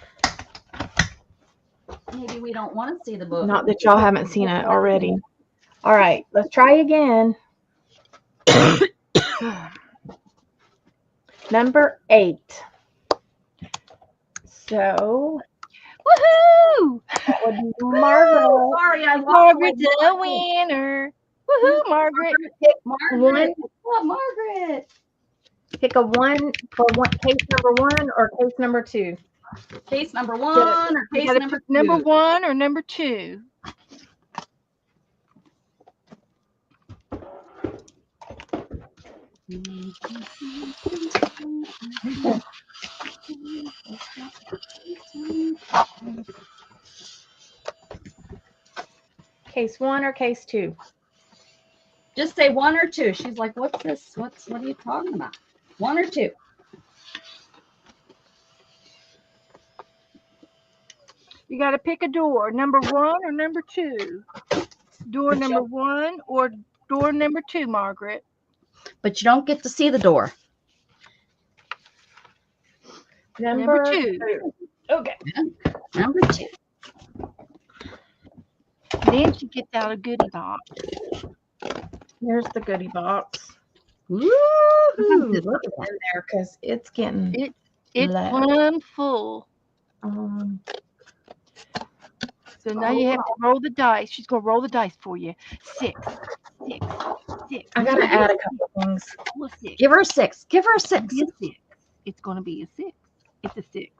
S3: Maybe we don't want to see the book.
S2: Not that y'all haven't seen it already. All right, let's try again. Number 8. So,
S1: woohoo!
S2: Margaret.
S3: Sorry,
S1: Margaret's the winner. Woohoo, Margaret.
S3: Margaret.
S2: Pick a 1 for case number 1 or case number 2.
S3: Case number 1 or case number 2.
S1: Number 1 or number 2.
S2: Case 1 or case 2?
S3: Just say 1 or 2. She's like, what's this? What are you talking about? 1 or 2.
S1: You got to pick a door, number 1 or number 2. Door number 1 or door number 2, Margaret.
S3: But you don't get to see the door.
S2: Number
S1: 2.
S2: 2. Okay.
S3: Number 2.
S1: Then she gets out a goodie box.
S2: Here's the goodie box.
S3: Woo!
S2: Look at that in there because it's getting.
S1: It's
S2: low.
S1: plumb full. So now you have to roll the dice. She's gonna roll the dice for you. 6, 6, 6.
S2: I gotta add a couple things.
S1: Roll a 6.
S3: Give her a 6. Give her a 6.
S1: Be a 6. It's gonna be a 6. It's a 6.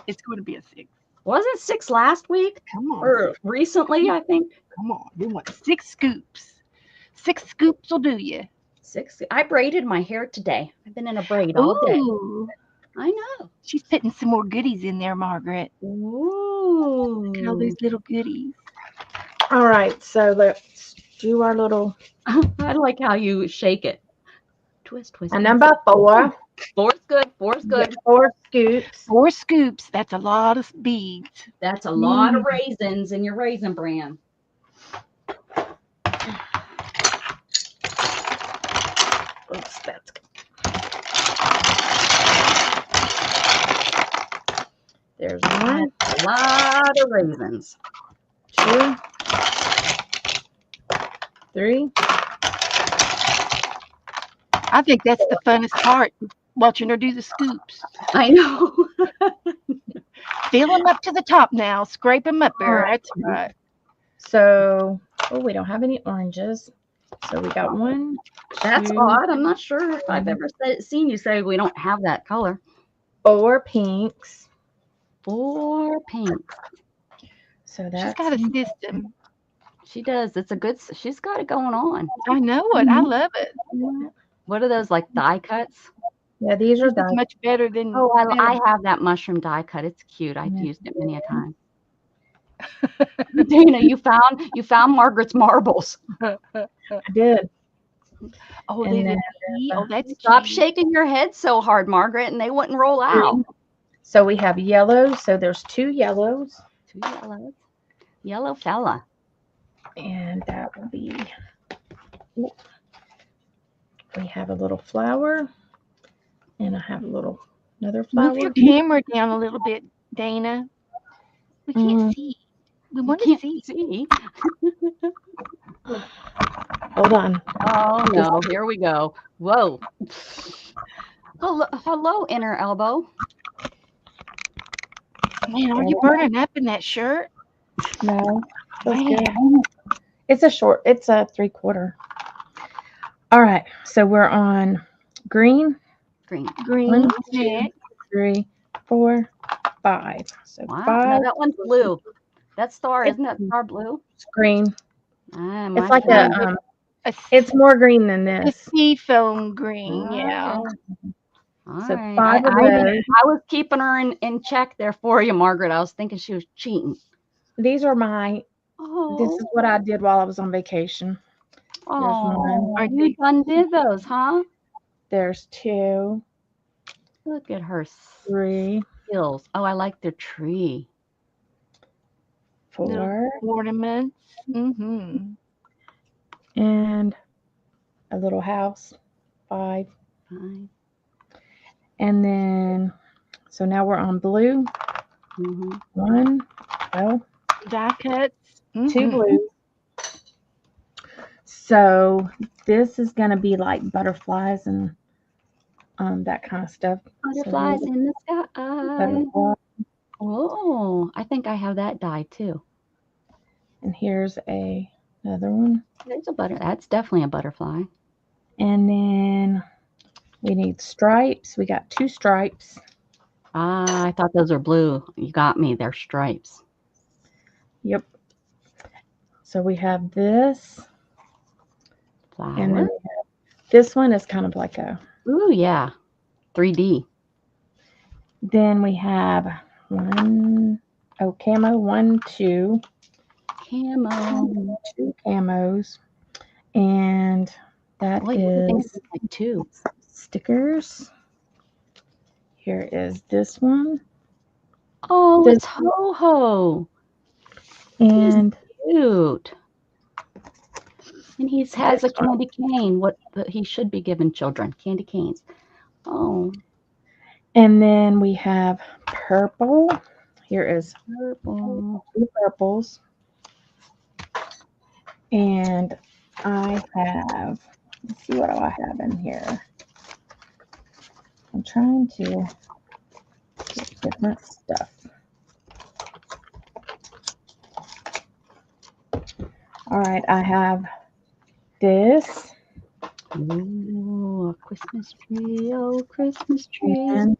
S1: It's gonna be a 6.
S3: Was it 6 last week?
S1: Come on.
S3: Or recently, I think.
S1: Come on. We want 6 scoops. 6 scoops will do you.
S3: 6. I braided my hair today. I've been in a braid all day.
S1: Ooh.
S3: I know.
S1: She's putting some more goodies in there, Margaret.
S3: Ooh.
S1: Look at all these little goodies.
S2: All right, so let's do our little.
S3: I like how you shake it. Twist, twist.
S2: And number 4.
S3: 4's good. 4's good.
S2: Get 4 scoops.
S1: 4 scoops. That's a lot of beads.
S3: That's a lot of raisins in your raisin bran.
S2: Oops, that's good. There's 1,
S3: A lot of raisins.
S2: 2, 3.
S1: I think that's the funnest part, watching her do the scoops.
S3: I know.
S1: Fill them up to the top now. Scrape them up there.
S2: All right.
S1: That's right.
S2: So, we don't have any oranges. So we got 1.
S3: That's
S2: 2,
S3: odd. I'm not sure if I've ever seen you say we don't have that color.
S2: 4 pinks.
S3: 4 pinks.
S2: So
S1: She's
S2: that's
S1: got a system.
S3: She does. It's a good. She's got it going on.
S1: I know it. I love it.
S3: What are those, like die cuts?
S2: Yeah, these are
S1: This is
S2: done.
S1: much better than.
S3: Oh, I have that mushroom die cut. It's cute. I've used it many a time. Dana, you found Margaret's marbles.
S2: I did.
S1: Oh,
S2: And then,
S1: that's
S3: Stop
S1: cute.
S3: shaking your head so hard, Margaret, and they wouldn't roll out.
S2: So we have yellows. So there's 2 yellows.
S3: 2 yellows. Yellow fella.
S2: And that will be. We have a little flower. And I have another flower.
S1: Move your camera down a little bit, Dana. We can't see. We want to see.
S2: Hold on.
S3: Oh no! Here we go. Whoa. Hello, inner elbow.
S1: Man, are you burning up in that shirt?
S2: No. That's
S1: Man.
S2: good. It's a 3/4. All right. So we're on green.
S3: Green.
S1: Green.
S2: 1, 2,
S1: next.
S2: 3, 4, 5. So
S3: Wow.
S2: 5
S3: No, that one's blue. That star,
S2: It's-
S3: isn't that star blue?
S2: is green.
S3: Ah,
S2: It's like
S3: my
S2: it's more green than
S1: A
S2: this.
S1: seafoam green, yeah.
S3: All
S2: So
S3: right.
S2: 5 of
S3: I
S2: those.
S3: was keeping her in check there for you, Margaret. I was thinking she was cheating.
S2: These are my.
S3: Oh,
S2: This is what I did while I was on vacation.
S3: oh,
S2: one.
S3: you done did those, huh?
S2: There's 2,
S3: Look at her
S2: 3,
S3: skills. Oh, I like the tree.
S2: 4,
S1: Little ornaments. Mm-hmm.
S2: and a little house. 5.
S3: Fine.
S2: And then, so now we're on blue.
S3: Mm-hmm.
S2: 1,
S1: Die cuts.
S2: 2
S1: Mhm.
S2: blues. So this is going to be like butterflies and that kind of stuff.
S3: Butterflies in the sky.
S2: Butterfly.
S3: Oh, I think I have that die too.
S2: And here's another one.
S3: There's a that's definitely a butterfly.
S2: And then we need stripes. We got 2 stripes.
S3: Ah, I thought those were blue. You got me. They're stripes.
S2: Yep. So we have this.
S3: Flower.
S2: And then we have This one is kind of like a.
S3: Ooh, yeah. 3D.
S2: Then we have camo, 1, 2,
S3: Camo.
S2: 2 camos, and that
S3: Boy, everything
S2: is
S3: is like 2.
S2: stickers. Here is this one,
S3: Oh,
S2: this
S3: it's Ho-Ho. He's
S2: and
S3: cute. And he has a
S2: this one.
S3: candy cane. What he should be giving children. Candy canes. Oh,
S2: And then we have purple. Here is
S3: purple.
S2: 2 purples. And I have, let's see what do I have in here. I'm trying to get different stuff. All right, I have this.
S3: Ooh, a Christmas tree. Oh, Christmas tree.
S2: And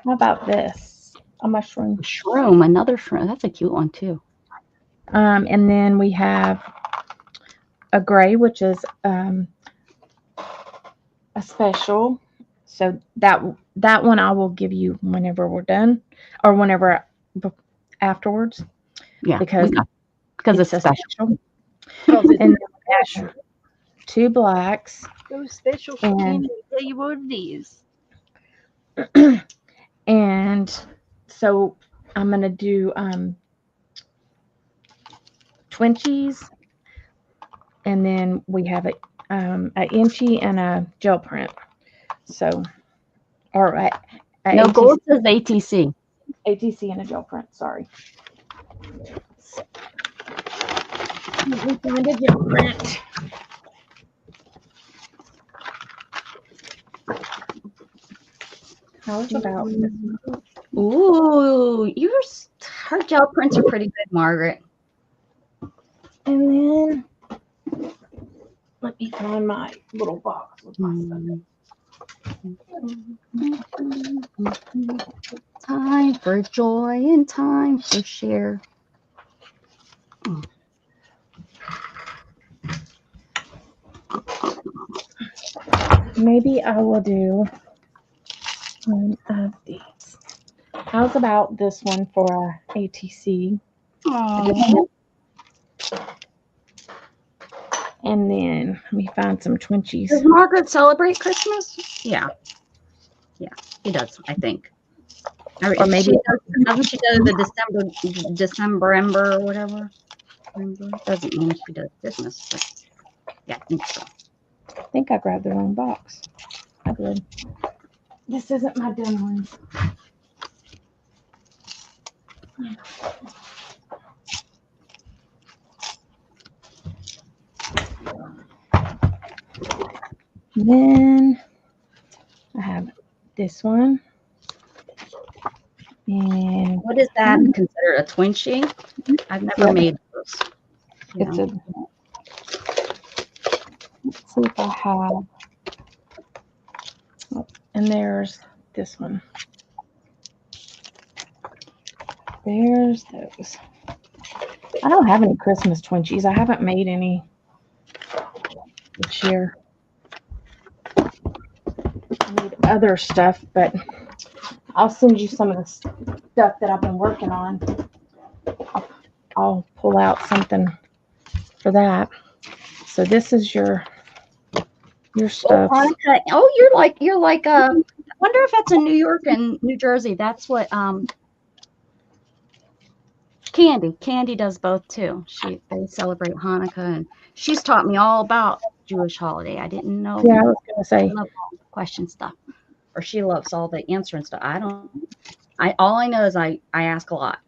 S2: how about this? A mushroom.
S3: Shroom, another shroom. That's a cute one too.
S2: And then we have a gray, which is a special. So that one I will give you whenever we're done, or whenever afterwards,
S3: Yeah,
S2: because
S3: it's
S2: a
S3: special.
S1: Because
S2: And then we have 2 blacks,
S1: so special for
S2: And-
S1: Candy to tell you what it is.
S2: and so I'm gonna do Twinkies, and then we have a inchy and a gel print. So, or
S3: No,
S2: ATC,
S3: gold says ATC.
S2: ATC and a gel print. Sorry. Let me find a gel print. How's about this?
S3: Ooh, her gel prints are pretty good, Margaret.
S2: And then let me find my little box with my stuff.
S3: Time for joy and time for share.
S2: Maybe I will do one of these. How's about this one for ATC?
S3: Oh,
S2: And then let me find some Twinkies.
S3: does Margaret celebrate Christmas? Yeah, he does. I think.
S2: Or maybe
S3: doesn't she do the December or whatever? Doesn't mean she does Christmas. But yeah, I think so.
S2: I think I grabbed the wrong box. I did. This isn't my done ones. Then I have this one. And
S3: What is that considered a Twinkie? I've never
S2: Yeah.
S3: made those.
S2: it's a, let's see if I have, oh, and there's this one. There's those. I don't have any Christmas Twinkies. I haven't made any this year. I need other stuff, but I'll send you some of the stuff that I've been working on. I'll pull out something for that. So this is your stuff.
S3: Hanukkah. Oh, you're like I wonder if that's in New York and New Jersey. That's what Candy does both too. They celebrate Hanukkah, and she's taught me all about Jewish holiday. I didn't know.
S2: Yeah, I was gonna say.
S3: I love all the question stuff, or she loves all the answering stuff. All I know is I ask a lot.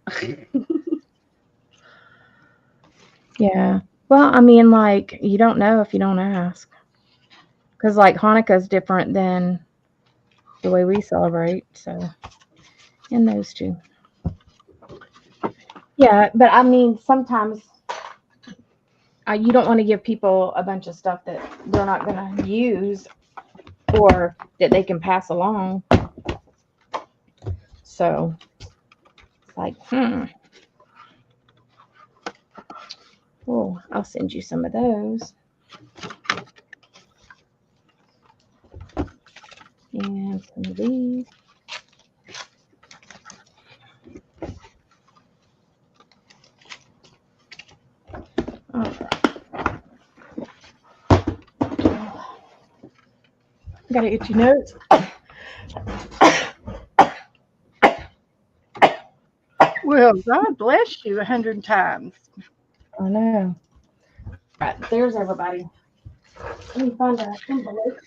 S2: Yeah. Well, I mean, like, you don't know if you don't ask. Because, like, Hanukkah is different than the way we celebrate. So, and those two. Yeah, but I mean, sometimes you don't want to give people a bunch of stuff that they're not going to use or that they can pass along. So, it's like, Oh, I'll send you some of those. And some of these. Gotta get your notes.
S1: Well, God bless you 100 times.
S2: I know. Right, there's everybody. Let me find an envelope.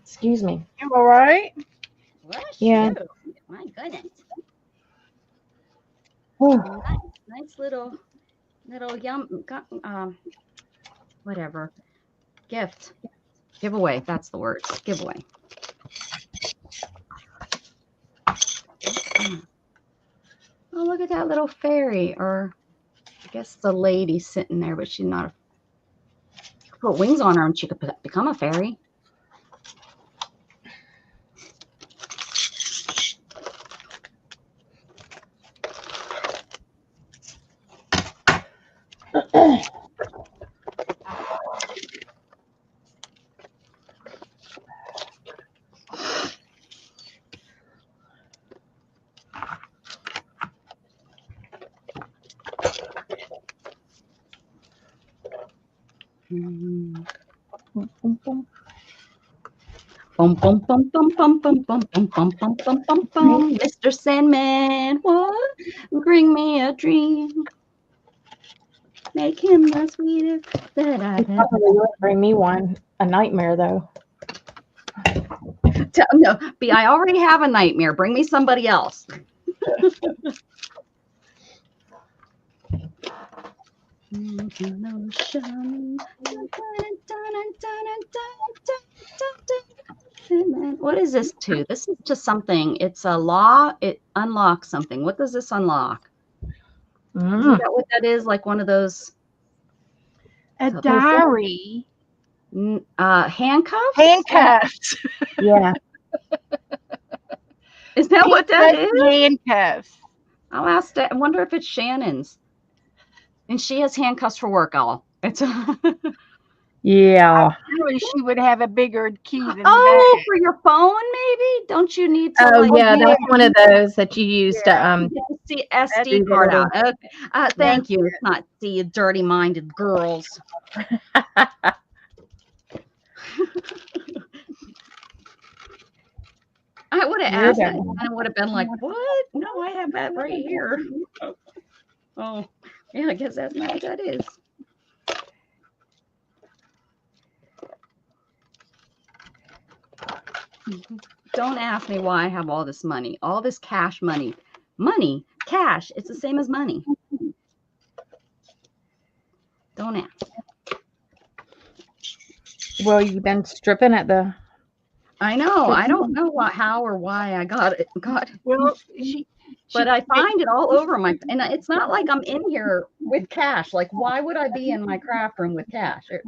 S2: Excuse me.
S1: You all right?
S2: Yeah.
S3: My goodness.
S2: Oh,
S3: Nice little whatever gift giveaway. That's the word. Giveaway. Oh, look at that little fairy, or I guess the lady sitting there, but she's not. You could put wings on her and she could become a fairy.
S2: boom, boom, boom.
S3: Bum bum bum bum bum bum bum bum bum bum bum bum bum. Mr. Sandman, what? Bring me a dream. Make him the sweetest that I've ever.
S2: Probably would bring me one. A nightmare, though.
S3: No, B, I already have a nightmare. Bring me somebody else. What is this to? This is just something. It's a law. It unlocks something. What does this unlock? Isn't that what that is? Like one of those.
S1: A diary.
S3: Handcuffs?
S1: Handcuffs.
S2: Yeah.
S3: Is that what that is?
S1: Handcuffs.
S3: I'll ask. I wonder if it's Shannon's. And she has handcuffs for work. It's
S2: Yeah.
S1: Surely she would have a bigger key than
S3: oh,
S1: that.
S3: for your phone, maybe? Don't you need to?
S2: Oh,
S3: like,
S2: yeah. That's one of those that you use to
S3: get the SD card out. Okay. Thank you. It's not you dirty-minded girls. I would have asked that, and I would have been like, "What? No, I have that right here." Oh, yeah. I guess that's not what that is. Don't ask me why I have all this money, all this cash money. Money, cash, it's the same as money. Don't ask.
S2: Well, you've been stripping at the.
S3: I know. I don't know how or why I got it.
S1: Well,
S3: but I find it all over my. And it's not like I'm in here with cash. Like, why would I be in my craft room with cash? It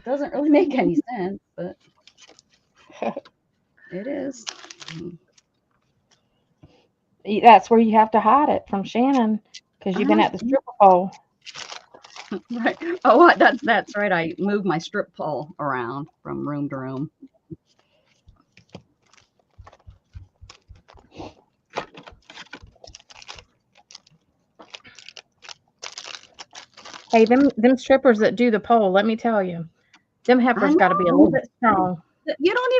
S3: doesn't really make any sense, but it is.
S2: That's where you have to hide it from Shannon because you've been at the stripper pole.
S3: Right. Oh, that's right. I moved my strip pole around from room to room.
S2: Hey, them strippers that do the pole, let me tell you, them heifers got to be a little bit strong.
S3: You don't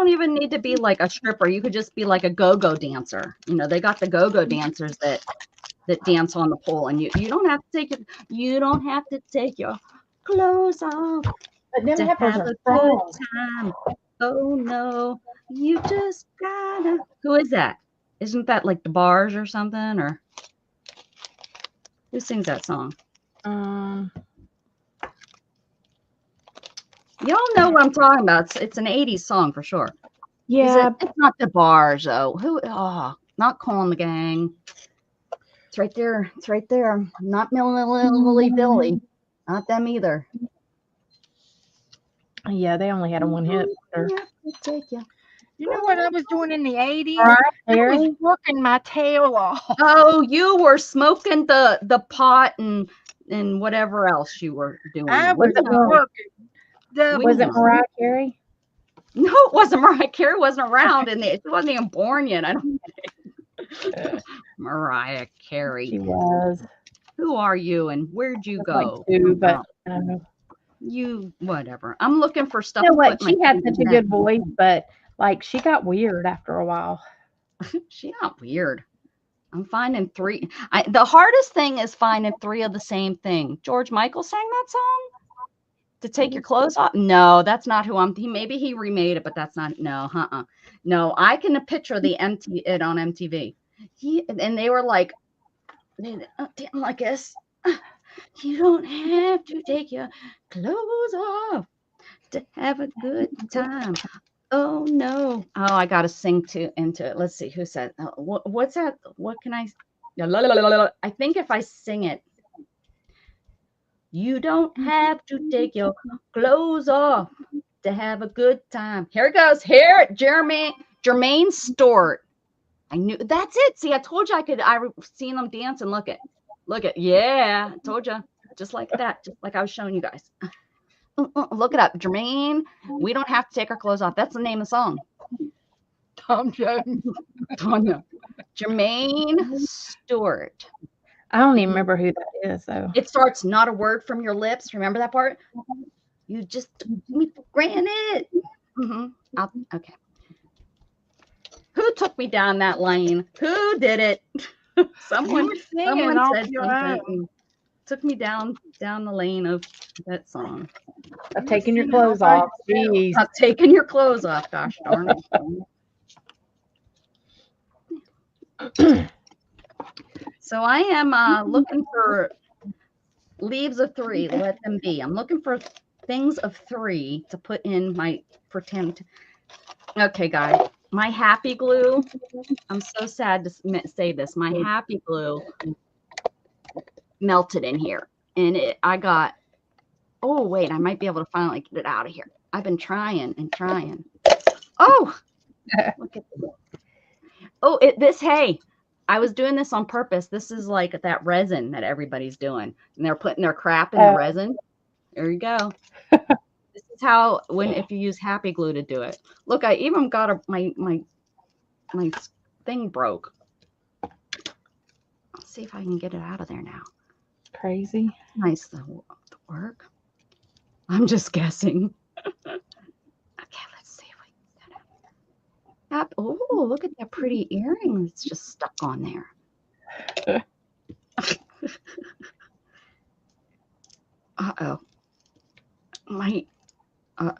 S3: even need to be like a stripper. You could just be like a go-go dancer. You know, they got the go-go dancers that dance on the pole, and you don't have to take your clothes off
S2: But them
S3: to
S2: heifers
S3: have
S2: are
S3: a
S2: strong.
S3: good time. Oh no, you just gotta. Who is that? Isn't that like the Bars or something? Or who sings that song? You all know what I'm talking about. It's an 80s song for sure.
S2: Yeah.
S3: It's not the bars though. Not Calling the Gang. It's right there. It's right there. Not Millie Billy. Not them either.
S2: Yeah, they only had a one hit.
S3: Take you.
S1: You know what I was doing in the 80s?
S2: Right,
S1: I was
S2: Harry?
S1: working my tail off.
S3: Oh, you were smoking the pot and whatever else you were doing.
S1: I was working.
S2: Was it Mariah Carey?
S3: No, it wasn't. Mariah Carey wasn't around, and she wasn't even born yet. I don't think. Mariah Carey.
S2: She was.
S3: Who are you, and where'd you go?
S2: Like two, but I don't know.
S3: You whatever. I'm looking for stuff.
S2: You know
S3: to
S2: what?
S3: put my
S2: She had
S3: kids
S2: such a
S3: in.
S2: good voice, but like she got weird after a while.
S3: She got weird. I'm finding three. The hardest thing is finding three of the same thing. George Michael sang that song. To take your clothes off? No, that's not who I'm. Maybe he remade it, but that's not. No, no. I can picture it on MTV. And they were like, like this. You don't have to take your clothes off to have a good time. Oh no. Oh, I gotta sing into it. Let's see who said. What's that? What can I? I think if I sing it. You don't have to take your clothes off to have a good time. Here it goes. Here, Jermaine Stewart. I knew that's it. See, I told you I seen them dance and look at. Yeah, I told you. Just like that. Just like I was showing you guys. Look it up. Jermaine, we don't have to take our clothes off. That's the name of the song.
S1: Tom Jones.
S3: Jermaine Stewart.
S2: I don't even remember who that is, though.
S3: It starts, not a word from your lips. Remember that part? You just took me for granted. Okay. Who took me down that lane? Who did it? Someone said something. Took me down the lane of that song.
S2: Of taking your clothes off. Jeez.
S3: Of taking your clothes off. Gosh darn it. So I am looking for leaves of three. Let them be. I'm looking for things of three to put in my pretend. Okay, guys. My happy glue. I'm so sad to say this. My happy glue melted in here, and I got. Oh wait, I might be able to finally get it out of here. I've been trying and trying. Oh, look at this. Oh, hey. I was doing this on purpose. This is like that resin that everybody's doing, and they're putting their crap in the resin. There you go. This is how if you use happy glue to do it. Look, I even got my thing broke. Let's see if I can get it out of there now.
S2: Crazy.
S3: Nice to work. I'm just guessing. Okay, let's see if we can get it out. Oh, look at that pretty earring that's just stuck on there. Uh-oh.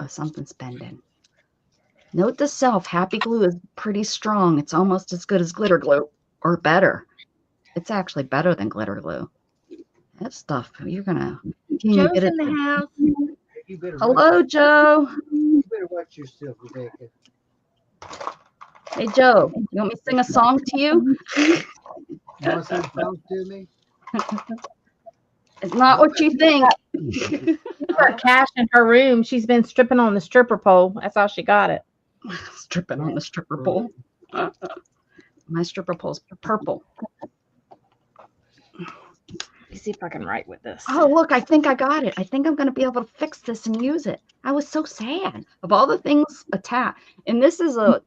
S3: Something's bending. Note to self, happy glue is pretty strong. It's almost as good as glitter glue, or better. It's actually better than glitter glue. That stuff, you're gonna.
S1: Joe's in the house.
S3: Hello, Joe.
S4: You better watch yourself, Rebecca.
S3: Hey, Joe, you want me to sing a song to you?
S4: You want some song to me?
S3: It's not what you think.
S2: She got cash in her room. She's been stripping on the stripper pole. That's how she got it.
S3: Stripping on the stripper pole. My stripper pole's purple.
S2: Let me see if I can write with this.
S3: Oh, look, I think I got it. I think I'm going to be able to fix this and use it. I was so sad of all the things attached. And this is a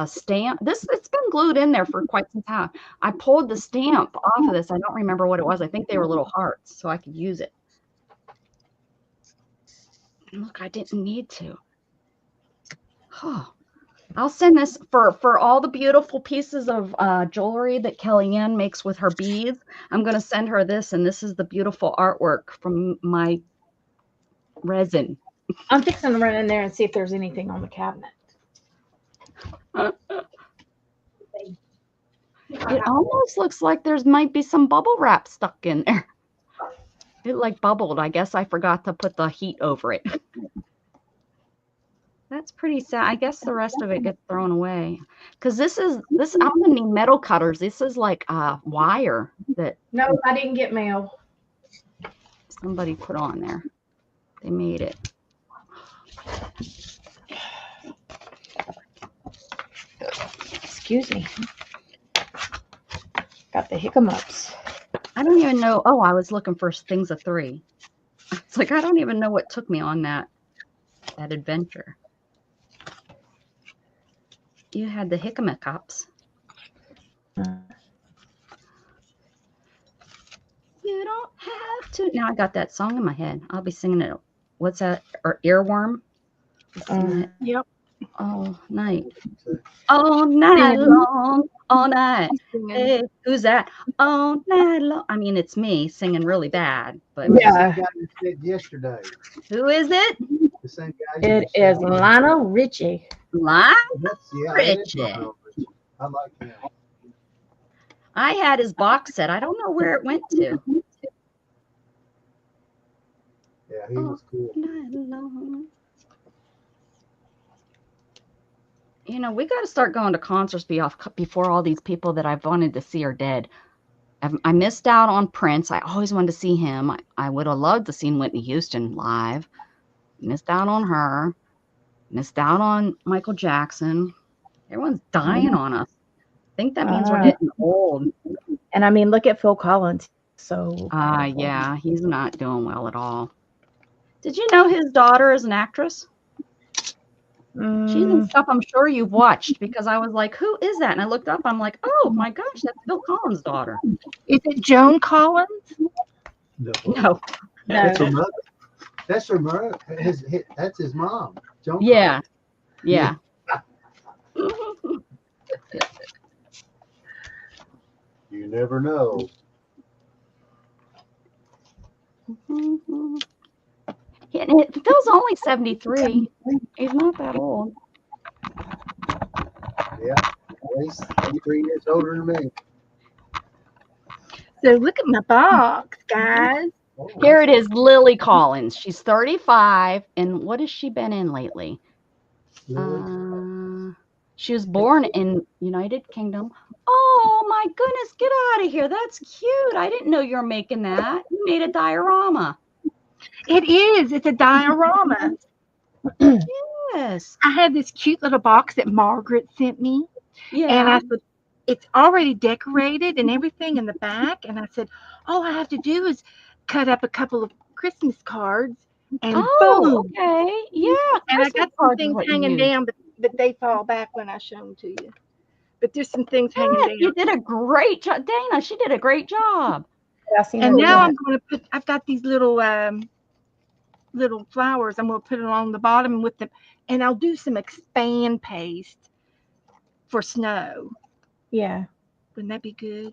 S3: stamp. It's been glued in there for quite some time. I pulled the stamp off of this. I don't remember what it was. I think they were little hearts, so I could use it. And look, I didn't need to. Oh, I'll send this for all the beautiful pieces of jewelry that Kellyanne makes with her beads. I'm going to send her this, and this is the beautiful artwork from my resin.
S2: I'm fixing to run in there and see if there's anything on the cabinet.
S3: It almost looks like might be some bubble wrap stuck in there. It like bubbled. I guess I forgot to put the heat over it. That's pretty sad. I guess the rest of it gets thrown away. Because I'm gonna need metal cutters. This is like wire that
S2: No, I didn't get mail.
S3: somebody put on there. They made it.
S2: Excuse me. Got the hiccups.
S3: I don't even know. Oh, I was looking for things of 3. It's like I don't even know what took me on that adventure. You had the hiccups. You don't have to. Now I got that song in my head. I'll be singing it. What's that? Or earworm? Singing it
S1: Yep.
S3: all night. All night long. All night. Hey, who's that? All night long. I mean, it's me singing really bad, but
S2: Yeah.
S4: The same guy that said yesterday.
S3: who is it?
S4: The same guy.
S2: It is Lionel Richie.
S3: Lionel
S4: It is
S3: Richie.
S4: Lionel Richie. I like him.
S3: I had his box set. I don't know where it went to.
S4: Yeah, he was cool.
S3: Night long. You know, we got to start going to concerts before all these people that I've wanted to see are dead. I missed out on Prince. I always wanted to see him. I would have loved to see Whitney Houston live. Missed out on her. Missed out on Michael Jackson. Everyone's dying on us. I think that means we're getting old.
S2: And I mean, look at Phil Collins. So
S3: Yeah, he's not doing well at all. Did you know his daughter is an actress? She's in stuff I'm sure you've watched, because I was like, who is that? And I looked up, I'm like, oh my gosh, that's Phil Collins' daughter.
S1: Is it Joan Collins?
S3: No.
S4: That's her mother. That's her mother. That's his mom. Joan
S3: Yeah. Yeah.
S4: You never know.
S3: Yeah, Phil's only 73. He's not that old.
S4: Yeah. He's 3 years older than me.
S1: So look at my box, guys.
S4: Oh,
S3: Here it is, Lily Collins. She's 35. And what has she been in lately? She was born in United Kingdom. Oh my goodness, get out of here. That's cute. I didn't know you were making that. You made a diorama.
S1: It is. It's a diorama.
S3: Yes.
S1: I had this cute little box that Margaret sent me.
S3: Yeah.
S1: And I said, it's already decorated and everything in the back. And I said, all I have to do is cut up a couple of Christmas cards and boom.
S3: Okay. Yeah.
S1: And I
S3: Christmas
S1: got some
S3: cards is
S1: things
S3: what you
S1: hanging
S3: use.
S1: down, but they fall back when I show them to you. But there's some things hanging
S3: Yes,
S1: down.
S3: you did a great job. Dana, she did a great job.
S1: And now I'm going to put, I've got these little little flowers. I'm going to put it on the bottom with them. And I'll do some expand paste for snow.
S2: Yeah.
S1: Wouldn't that be good?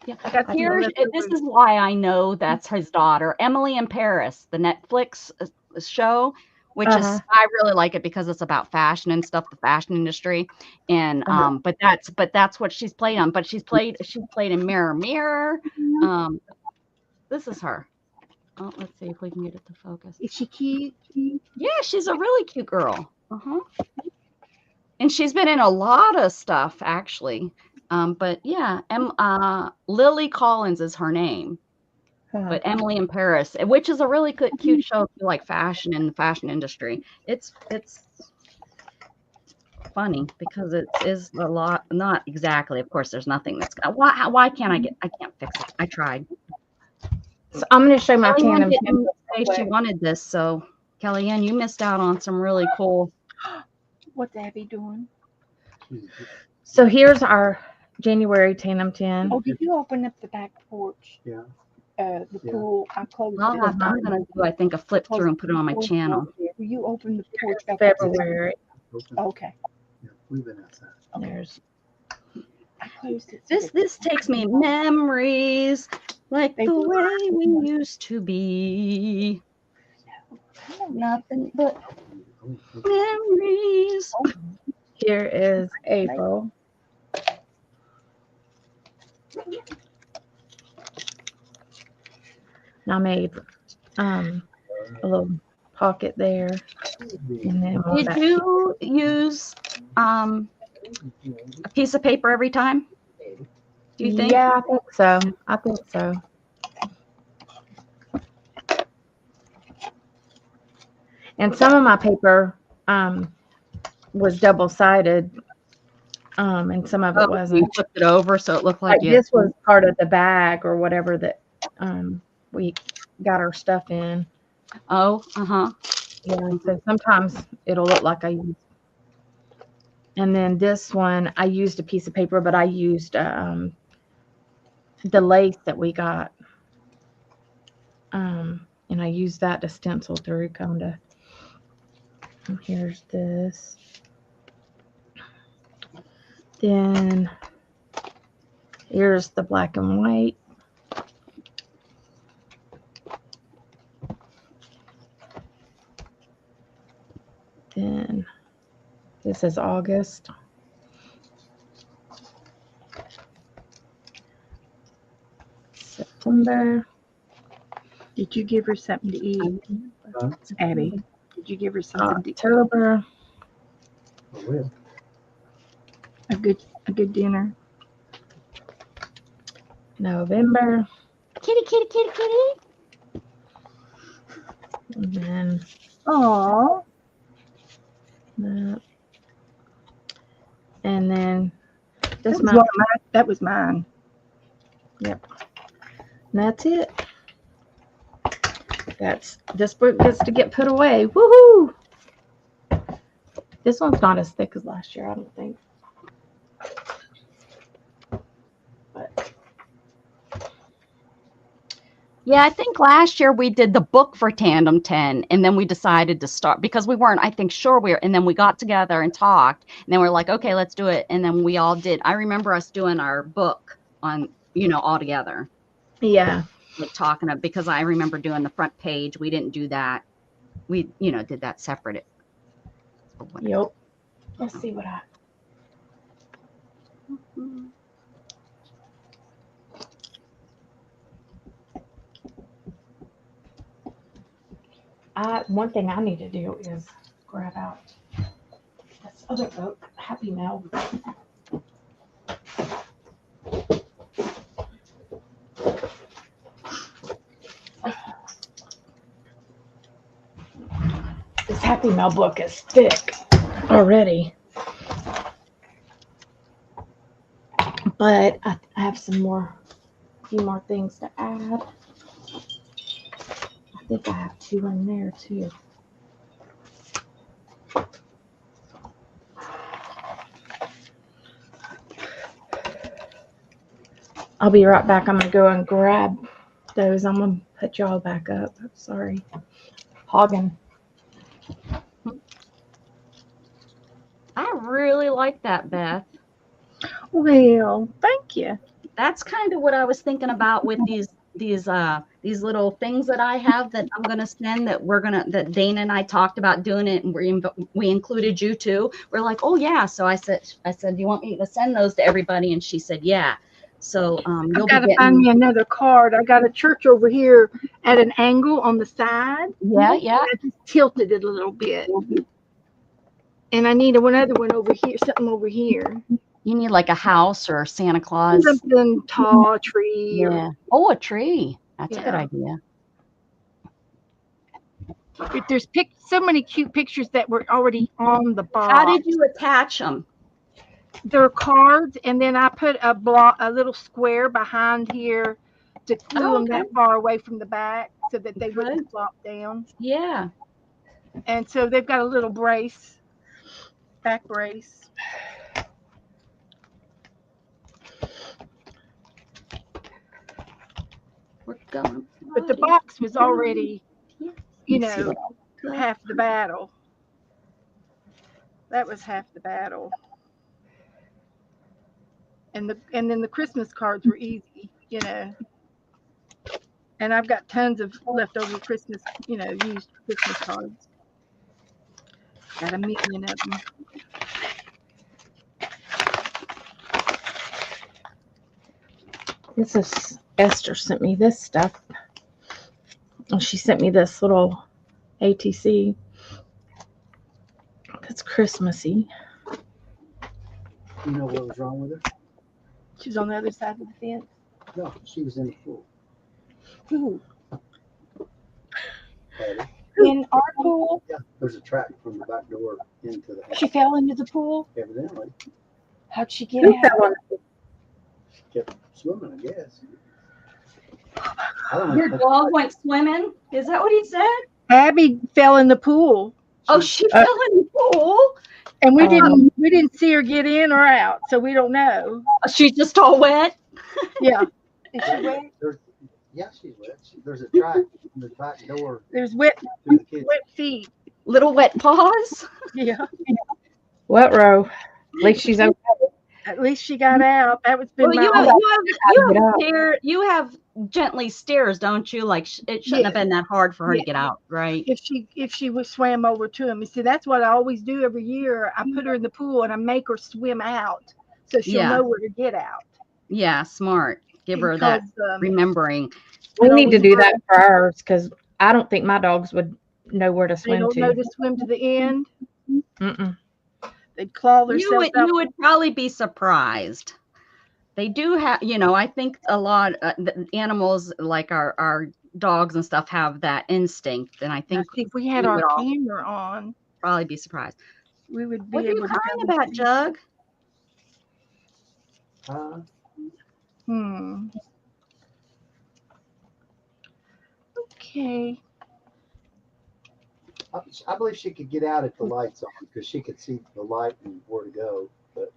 S3: Yeah.
S1: I got some
S3: Here's,
S1: leftovers.
S3: this is why I know that's his daughter, Emily in Paris, the Netflix show, which is, I really like it because it's about fashion and stuff, the fashion industry. And but that's what she's played on. But she's played in Mirror Mirror. This is her. Oh, let's see if we can get it to focus.
S1: Is she cute?
S3: Yeah, she's a really cute girl. And she's been in a lot of stuff, actually. But yeah, Lily Collins is her name. But Emily in Paris, which is a really good, cute show if you like fashion and the fashion industry. It's funny because it is a lot. Not exactly, of course. There's nothing that's. Why can't I can't fix it. I tried.
S2: So I'm going to show my
S3: Kellyanne
S2: Tandem
S3: didn't
S2: Ten.
S3: say she wanted this, so Kellyanne, you missed out on some really cool.
S1: What's Abby doing?
S2: So here's our January Tandem 10.
S1: Oh, did you open up the back porch?
S4: Yeah.
S1: The pool. I closed
S3: I'm
S1: it.
S3: gonna do, I think, a flip through and put it on my channel.
S1: Will you open the porch back up?
S2: February.
S1: Okay.
S4: Yeah, we've been outside.
S2: There's
S1: I closed it.
S3: This takes me memories like the way we used to be. Nothing but memories.
S2: here is April. And I made a little pocket there. And then one
S3: Did
S2: back.
S3: you use a piece of paper every time? Do you think?
S2: Yeah, I think so. I think so. And some of my paper was double-sided, and some of it
S3: You
S2: wasn't.
S3: flipped it over so it looked like
S2: Like
S3: you.
S2: this was part of the bag or whatever that we got our stuff in.
S3: Oh, uh-huh.
S2: Yeah, so sometimes it'll look like I used. And then this one, I used a piece of paper, but I used the lace that we got. And I used that to stencil through, kind of. And here's this. Then here's the black and white. Then this is August. September.
S1: Did you give her something to eat, Abby? Did you give her something to eat?
S2: October.
S4: I will.
S1: A good dinner?
S2: November.
S3: Kitty, kitty, kitty, kitty.
S2: And then
S1: Aw.
S2: that. And then this
S1: That was
S2: month.
S1: one of mine. That was mine.
S2: Yep. And that's it. That's this book gets to get put away. Woohoo! This one's not as thick as last year, I don't think. But
S3: Yeah, I think last year we did the book for Tandem 10, and then we decided to start because we weren't, I think, sure we were, and then we got together and talked, and then we're like, okay, let's do it. And then we all did. I remember us doing our book on, all together,
S2: yeah.
S3: like talking about, because I remember doing the front page. We didn't do that. We, did that separate.
S2: Yep. Let's see what one thing I need to do is grab out this other book, Happy Mail. This Happy Mail book is thick already. But I have a few more things to add. I think I have 2 in there too. I'll be right back. I'm going to go and grab those. I'm going to put y'all back up. Sorry. Hogging.
S3: I really like that, Beth.
S1: Well, thank you.
S3: That's kind of what I was thinking about with these little things that I have that I'm gonna send, that Dana and I talked about doing it, and we included you too. We're like, oh yeah. So I said, do you want me to send those to everybody? And she said, yeah. So you'll
S1: I've got
S3: be
S1: to find
S3: getting.
S1: me another card. I got a church over here at an angle on the side.
S3: Yeah.
S1: I just tilted it a little bit. And I need another one over here, something over here.
S3: You need like a house or Santa Claus.
S1: Something tall, tree.
S3: Yeah. Oh, a tree. That's a good
S1: Yeah.
S3: idea.
S1: But there's so many cute pictures that were already on the box.
S3: How did you attach them?
S1: They're cards, and then I put a little square behind here to glue them that far away from the back so that they wouldn't flop down.
S3: Yeah.
S1: And so they've got a little back brace.
S3: We're going.
S1: But the box was already, half the battle. That was half the battle. And then the Christmas cards were easy, And I've got tons of leftover Christmas, used Christmas cards. Got a million of them.
S2: This is Esther sent me this stuff. And she sent me this little ATC. That's Christmassy.
S4: You know what was wrong with her?
S1: She's on the other side of the fence.
S4: No, she was in the pool.
S1: Ooh.
S4: Patty.
S1: In our pool,
S4: Yeah, there's a track from the back door into the house.
S1: she fell into the pool.
S4: Evidently,
S1: How'd she get
S2: Who
S1: out?
S2: fell on the
S4: she kept swimming, I guess. I don't
S3: Your
S4: know.
S3: dog went swimming? Is that what he said?
S1: Abby fell in the pool,
S3: Oh, she fell in the pool.
S1: and we didn't see her get in or out, so we don't know.
S3: She's just all wet.
S1: Yeah. Is she wet?
S4: Yeah, she's wet. There's a track from the back door
S1: There's wet
S4: to the kitchen.
S1: feet.
S3: Little wet paws.
S1: Yeah.
S2: what row? At least she's okay.
S1: At least she got out. That was been
S3: Well, you have gently stairs, don't you? Like it shouldn't have been that hard for her to get out, right?
S1: if she was swam over to him. You see, that's what I always do every year. I put her in the pool and I make her swim out so she'll know where to get out.
S3: Yeah, smart. Give her that
S1: Because,
S3: remembering.
S2: We need to do that for ours because I don't think my dogs would know where to
S1: They
S2: swim
S1: don't know
S2: to.
S1: to swim to the end.
S2: Mm-mm.
S1: They'd claw themselves out.
S3: You would probably be surprised. They do have, I think a lot the animals like our dogs and stuff have that instinct, and I think
S1: If we had our camera on,
S3: probably be surprised.
S1: we would be
S3: What are
S1: able
S3: you
S1: to.
S3: crying about, Jug?
S1: Okay.
S4: I believe she could get out if the light's on because she could see the light and where to go. But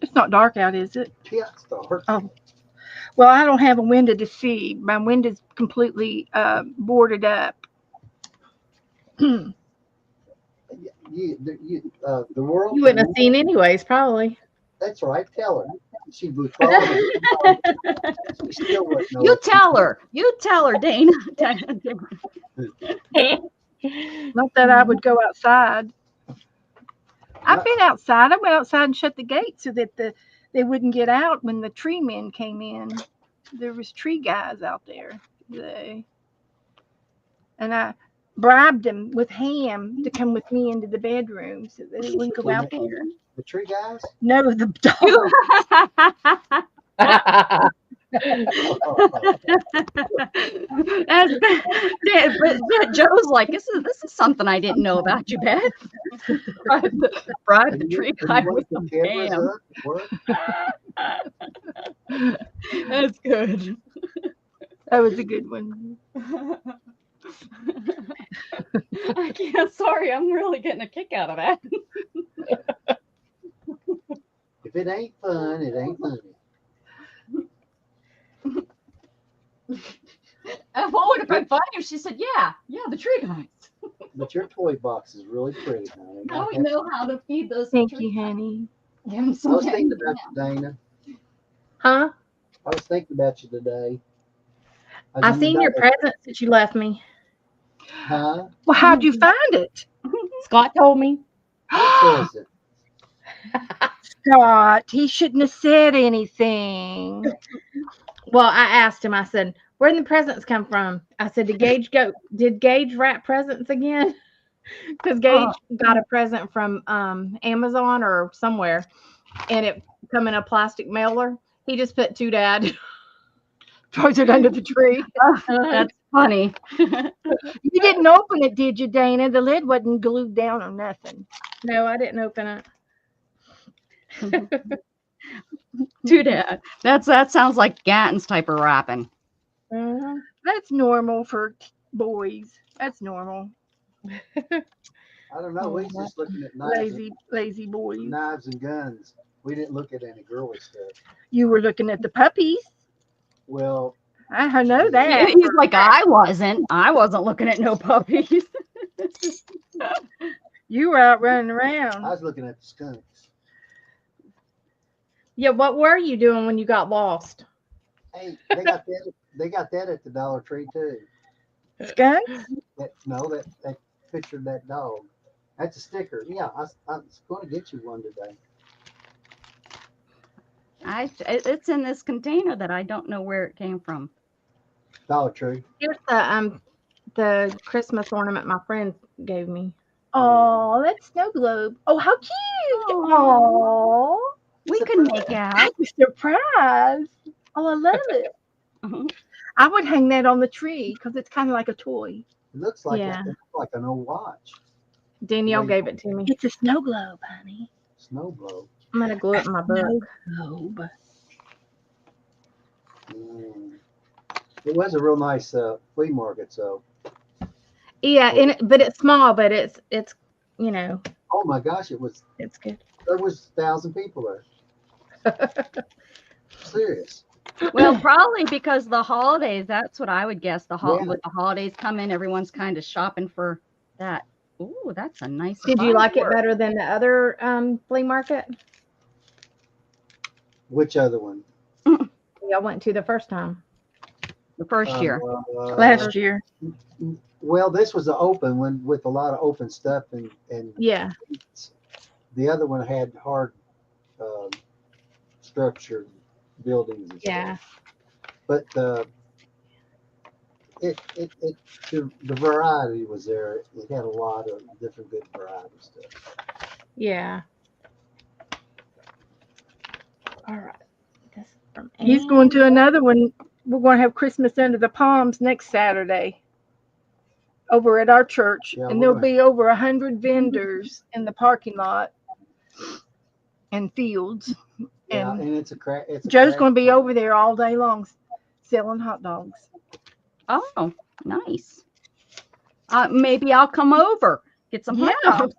S1: It's not dark out, is it?
S4: yeah, it's dark.
S1: Oh. Well, I don't have a window to see. My window's completely boarded up.
S4: The world.
S2: You wouldn't have seen anyways, probably.
S4: That's right. Tell her. She would probably. She still wouldn't know.
S3: You tell her, Dana.
S1: Not that I would go outside. I've been outside. I went outside and shut the gate so that they wouldn't get out when the tree men came in. There was tree guys out there today. And I bribed them with ham to come with me into the bedroom so that they wouldn't go out there.
S4: The tree guys?
S1: No, the dog.
S3: But Joe's like, this is something I didn't know about you, Beth. Bribe the tree guy with some ham. That's good.
S1: That was a good one.
S3: I can't. Sorry, I'm really getting a kick out of that.
S4: If it ain't fun, it ain't funny.
S3: What would have been funny if she said, yeah, the tree guys.
S4: But your toy box is really pretty, honey.
S3: Now we know how to feed those.
S1: Thank you, honey.
S3: Give them
S4: I
S3: some
S4: was thinking about you, Dana.
S2: Huh?
S4: I was thinking about you today.
S2: I seen your presents that you left me.
S4: Huh?
S1: Well, how'd you find it?
S2: Scott told me.
S4: What present?
S1: Scott, he shouldn't have said anything.
S2: Well, I asked him, I said, where did the presents come from? I said, did Gage wrap presents again? Because Gage got a present from Amazon or somewhere, and it come in a plastic mailer. He just put to Dad.
S1: Throws it under the tree.
S3: That's funny.
S1: You didn't open it, did you, Dana? The lid wasn't glued down or nothing.
S2: No, I didn't open it.
S3: To Dad. That sounds like Gatton's type of wrapping.
S1: That's normal for boys. That's normal.
S4: I don't know. We was just looking at knives,
S1: Lazy boys.
S4: knives and guns. We didn't look at any girly stuff.
S1: You were looking at the puppies.
S4: Well,
S1: I know that.
S3: He's like, I wasn't looking at no puppies.
S1: You were out running
S4: I
S1: around.
S4: was looking at the skunks.
S2: Yeah, what were you doing when you got lost?
S4: Hey, they got that. They got that at the Dollar Tree too.
S1: Skunks?
S4: That picture of that dog. That's a sticker. Yeah, I was going to get you one today.
S3: It's in this container that I don't know where it came from.
S4: Dollar Tree.
S2: Here's the the Christmas ornament my friend gave me.
S1: Oh, that's snow globe. Oh, how cute. Oh,
S3: We can make out.
S1: that's a surprise. Oh, I love it.
S3: Mhm.
S1: I would hang that on the tree because it's kind of like a toy.
S4: It looks like
S2: Yeah.
S4: it looks like an old watch.
S2: Danielle
S4: Wait.
S2: gave it to me.
S1: It's a snow globe, honey.
S4: Snow globe.
S2: I'm gonna glue it in my
S1: Snow
S2: book.
S1: globe.
S4: Mm. It was a real nice flea market. So,
S2: Yeah, but it's small, but it's you know,
S4: oh my gosh,
S2: it's good.
S4: there was 1,000 people there. Serious.
S3: Well, probably because the holidays. That's what I would guess.
S4: Yeah.
S3: With the holidays come in, everyone's kind of shopping for that. Ooh, that's a nice.
S2: Did you like it
S3: firework.
S2: better than the other flea market
S4: Which other one?
S2: y'all went to the first time?
S3: The first year.
S1: Last year.
S4: Well, this was an open one with a lot of open stuff, and
S2: Yeah.
S4: the other one had hard structured buildings and
S2: Yeah.
S4: stuff. But the variety was there. It had a lot of different good variety stuff.
S2: Yeah. All right. This is from
S1: He's
S2: Ann.
S1: going to another one. We're going to have Christmas under the palms next Saturday over at our church,
S4: Yeah,
S1: and
S4: we're
S1: there'll
S4: gonna-
S1: be over 100 vendors in the parking lot and fields.
S4: Yeah,
S1: And
S4: and it's a crack.
S1: Joe's going to be over there all day long selling hot dogs.
S3: Oh, nice. Maybe I'll come over. Get some hot
S1: Yeah.
S3: dogs.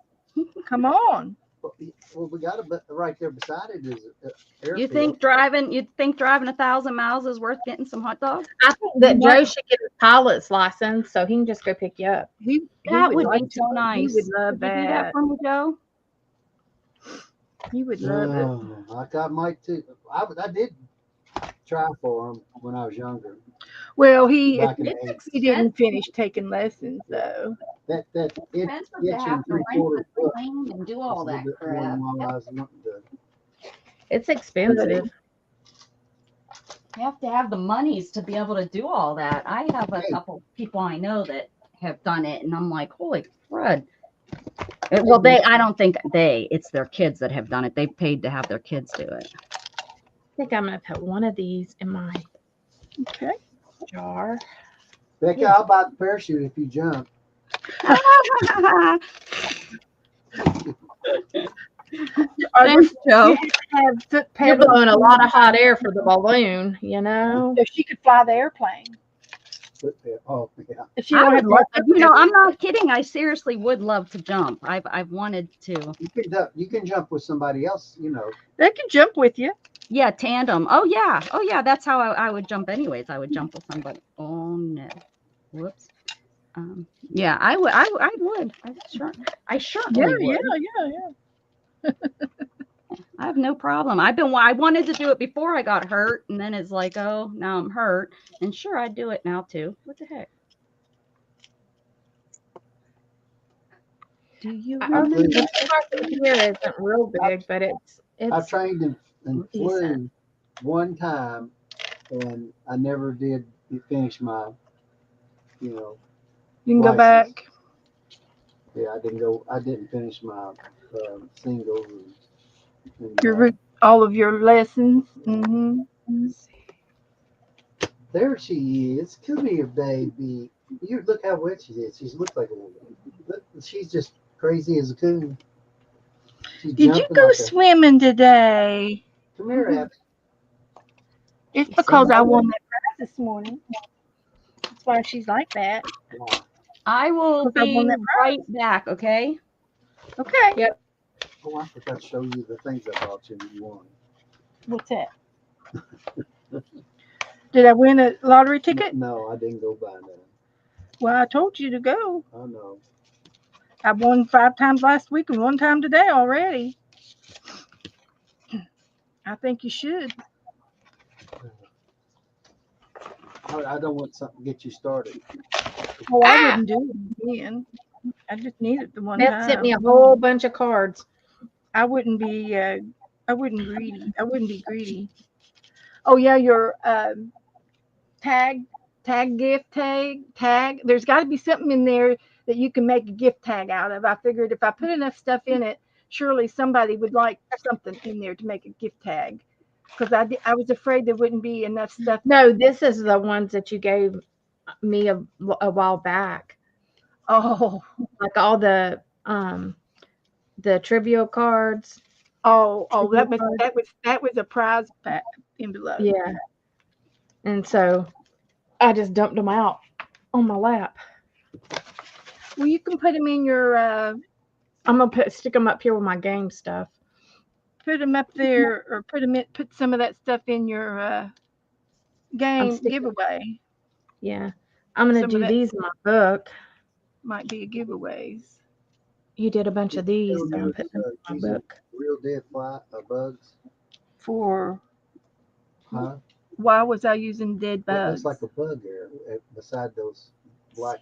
S1: Come on.
S4: Well, we got a right there beside it is an
S3: You
S4: airfield.
S3: think driving 1,000 miles is worth getting some hot dogs?
S2: I think that
S1: What?
S2: Joe should get his pilot's license so he can just go pick you up.
S1: He
S3: That would
S1: like
S3: be
S1: to.
S3: so nice.
S1: He would love
S3: Could you do that
S1: that.
S3: for me, Joe?
S1: He would love it.
S4: I might too. I did try for him when I was younger.
S1: Well, he
S4: Back in the 80s.
S1: he didn't finish taking lessons though.
S4: That
S3: Expensive to
S4: itch
S3: have
S4: and
S3: to rent
S4: 3/4
S3: the
S4: foot
S3: plane and do
S4: was
S3: all
S4: a little
S3: that
S4: bit more
S3: crap.
S4: than what I was wanting to.
S2: It's expensive.
S3: You have to have the monies to be able to do all that. I have a
S4: Hey.
S3: couple people I know that have done it, and I'm like, holy crud. Well, I don't think it's their kids that have done it. They've paid to have their kids do it.
S2: I think I'm gonna put one of these in my
S1: Okay.
S2: jar.
S4: Becca, I'll buy the parachute if you jump.
S3: Thanks, Joe.
S1: Have foot
S2: You're
S1: pedals
S2: blowing a lot of hot air for the balloon, you know.
S1: so she could fly the airplane.
S4: Oh yeah.
S1: If she
S3: I
S1: don't
S3: would
S1: have
S3: love,
S1: foot
S3: you know,
S1: pedals.
S3: I'm not kidding. I seriously would love to jump. I've wanted to.
S4: You can jump with somebody else. You know.
S1: They can jump with you.
S3: Yeah, tandem. Oh yeah. That's how I would jump anyways. I would jump with somebody. Oh no. Whoops. Yeah, I would. I would. I certainly would.
S1: Yeah.
S3: I have no problem. I wanted to do it before I got hurt, and then it's like, oh, now I'm hurt. And sure, I'd do it now too. What the heck? Do you
S2: Our
S3: remember?
S2: flea market here isn't real big, but
S4: I
S2: it's
S4: trained and flew
S2: decent.
S4: one time, and I never did finish my. You know.
S1: You can go
S4: License.
S1: back.
S4: Yeah, I didn't finish my singles. And,
S1: All of your lessons. Mm-hmm.
S4: there she is. Come here, baby. You look how wet she is. She looks like a woman. Look, she's just crazy as a coon. She's
S1: Did you
S4: jumping
S1: go
S4: like
S1: swimming today?
S4: Come here, Abby.
S1: It's because I won that prize this morning. That's why she's like that.
S4: Wow.
S3: I will
S1: Because I
S3: be
S1: won that
S3: right back. Okay.
S1: Okay.
S2: Yep.
S4: Oh, I forgot to show you the things I bought you and you won.
S1: What's that? Did I win a lottery ticket?
S4: No, I didn't go buy that.
S1: Well, I told you to go.
S4: I know.
S1: I won 5 times last week and 1 time today already. I think you should.
S4: I don't want something to get you started.
S1: Oh, I wouldn't do it again. I just needed the one
S2: Beth
S1: time.
S2: sent me a whole bunch of cards.
S1: I wouldn't be greedy. I wouldn't be greedy. Oh yeah, your tag gift tag. There's got to be something in there that you can make a gift tag out of. I figured if I put enough stuff in it, surely somebody would like something in there to make a gift tag. Because I was afraid there wouldn't be enough stuff.
S2: No, this is the ones that you gave me a while back.
S1: Oh,
S2: Like all the trivia cards.
S1: oh,
S2: Trivia
S1: that was
S2: cards.
S1: that was a prize envelope.
S2: Yeah. And so I just dumped them out on my lap.
S1: Well, you can put them in your
S2: I'm gonna stick them up here with my game stuff.
S1: put them up there, or put some of that stuff in your game
S2: sticking-
S1: giveaway.
S2: Yeah. I'm gonna
S1: Some of
S2: do
S1: that
S2: these in my book.
S1: might be giveaways.
S2: You did a bunch of these,
S4: Still
S2: so I'm
S4: use,
S2: putting them in
S4: use
S2: my book.
S4: real dead bugs.
S1: For
S4: Huh?
S1: why was I using dead
S4: It
S1: bugs?
S4: looks like a bug there beside those black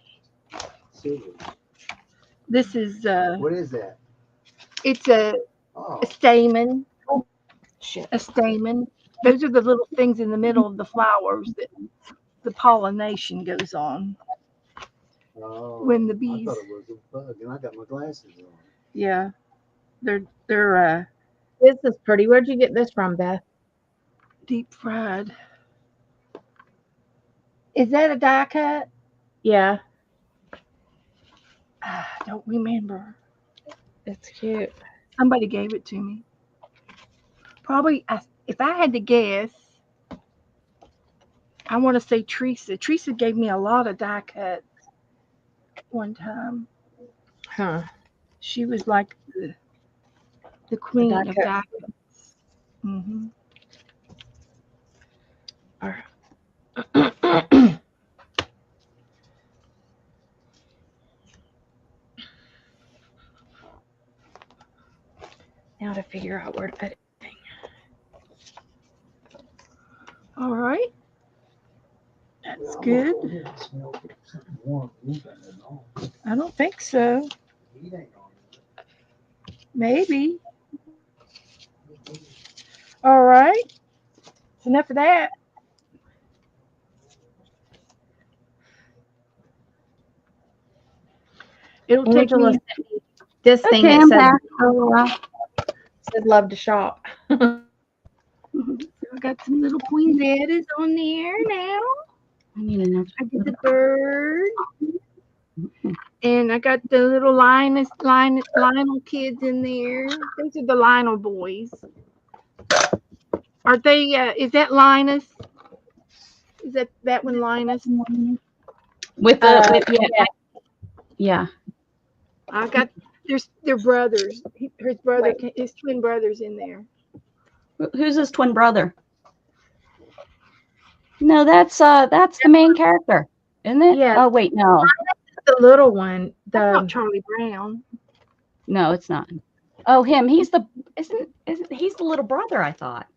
S4: silvers.
S1: This is
S4: What is that?
S1: it's a
S4: Oh,
S1: stamen.
S2: Shit.
S1: A stamen. Those are the little things in the middle of the flowers that the pollination goes on.
S4: oh.
S1: When the
S4: I
S1: bees,
S4: thought it was a bug, and I got my glasses on.
S1: yeah, they're
S2: This is pretty. Where'd you get this from, Beth?
S1: deep fried. Is that a die cut?
S2: Yeah,
S1: I don't remember.
S2: it's cute.
S1: Somebody gave it to me. Probably, if I had to guess, I want to say Teresa. Teresa gave me a lot of die cuts one time.
S2: Huh.
S1: She was like the
S2: The
S1: queen
S2: die
S1: of
S2: cut.
S1: die cuts. Hmm.
S2: Now to figure out where to put it.
S1: All right, that's
S4: Well,
S1: good.
S4: I'm gonna smell something warm moving and all.
S1: I don't think so.
S4: Heat ain't on
S1: Maybe. All right. It's enough of that. It'll take
S2: Angela
S1: me.
S2: sent me this thing
S3: Okay,
S2: that
S3: I'm
S2: says,
S3: back. Oh,
S2: says love to shop.
S1: I got some little poinsettias on there now.
S3: I need another.
S1: I did the bird. And I got the little Lionel kids in there. Those are the Lionel boys. Are they? Is that Linus? Is that one Linus?
S3: With the
S2: Yeah.
S3: yeah.
S1: I got. They're brothers. His twin brothers in there.
S3: Who's his twin brother? No, that's the main character, isn't it?
S2: Yeah.
S3: Oh wait, no,
S2: The little one.
S1: That's not
S2: The
S1: Charlie Brown.
S3: no, it's not. Oh, him. He's the isn't he's the little brother? I thought.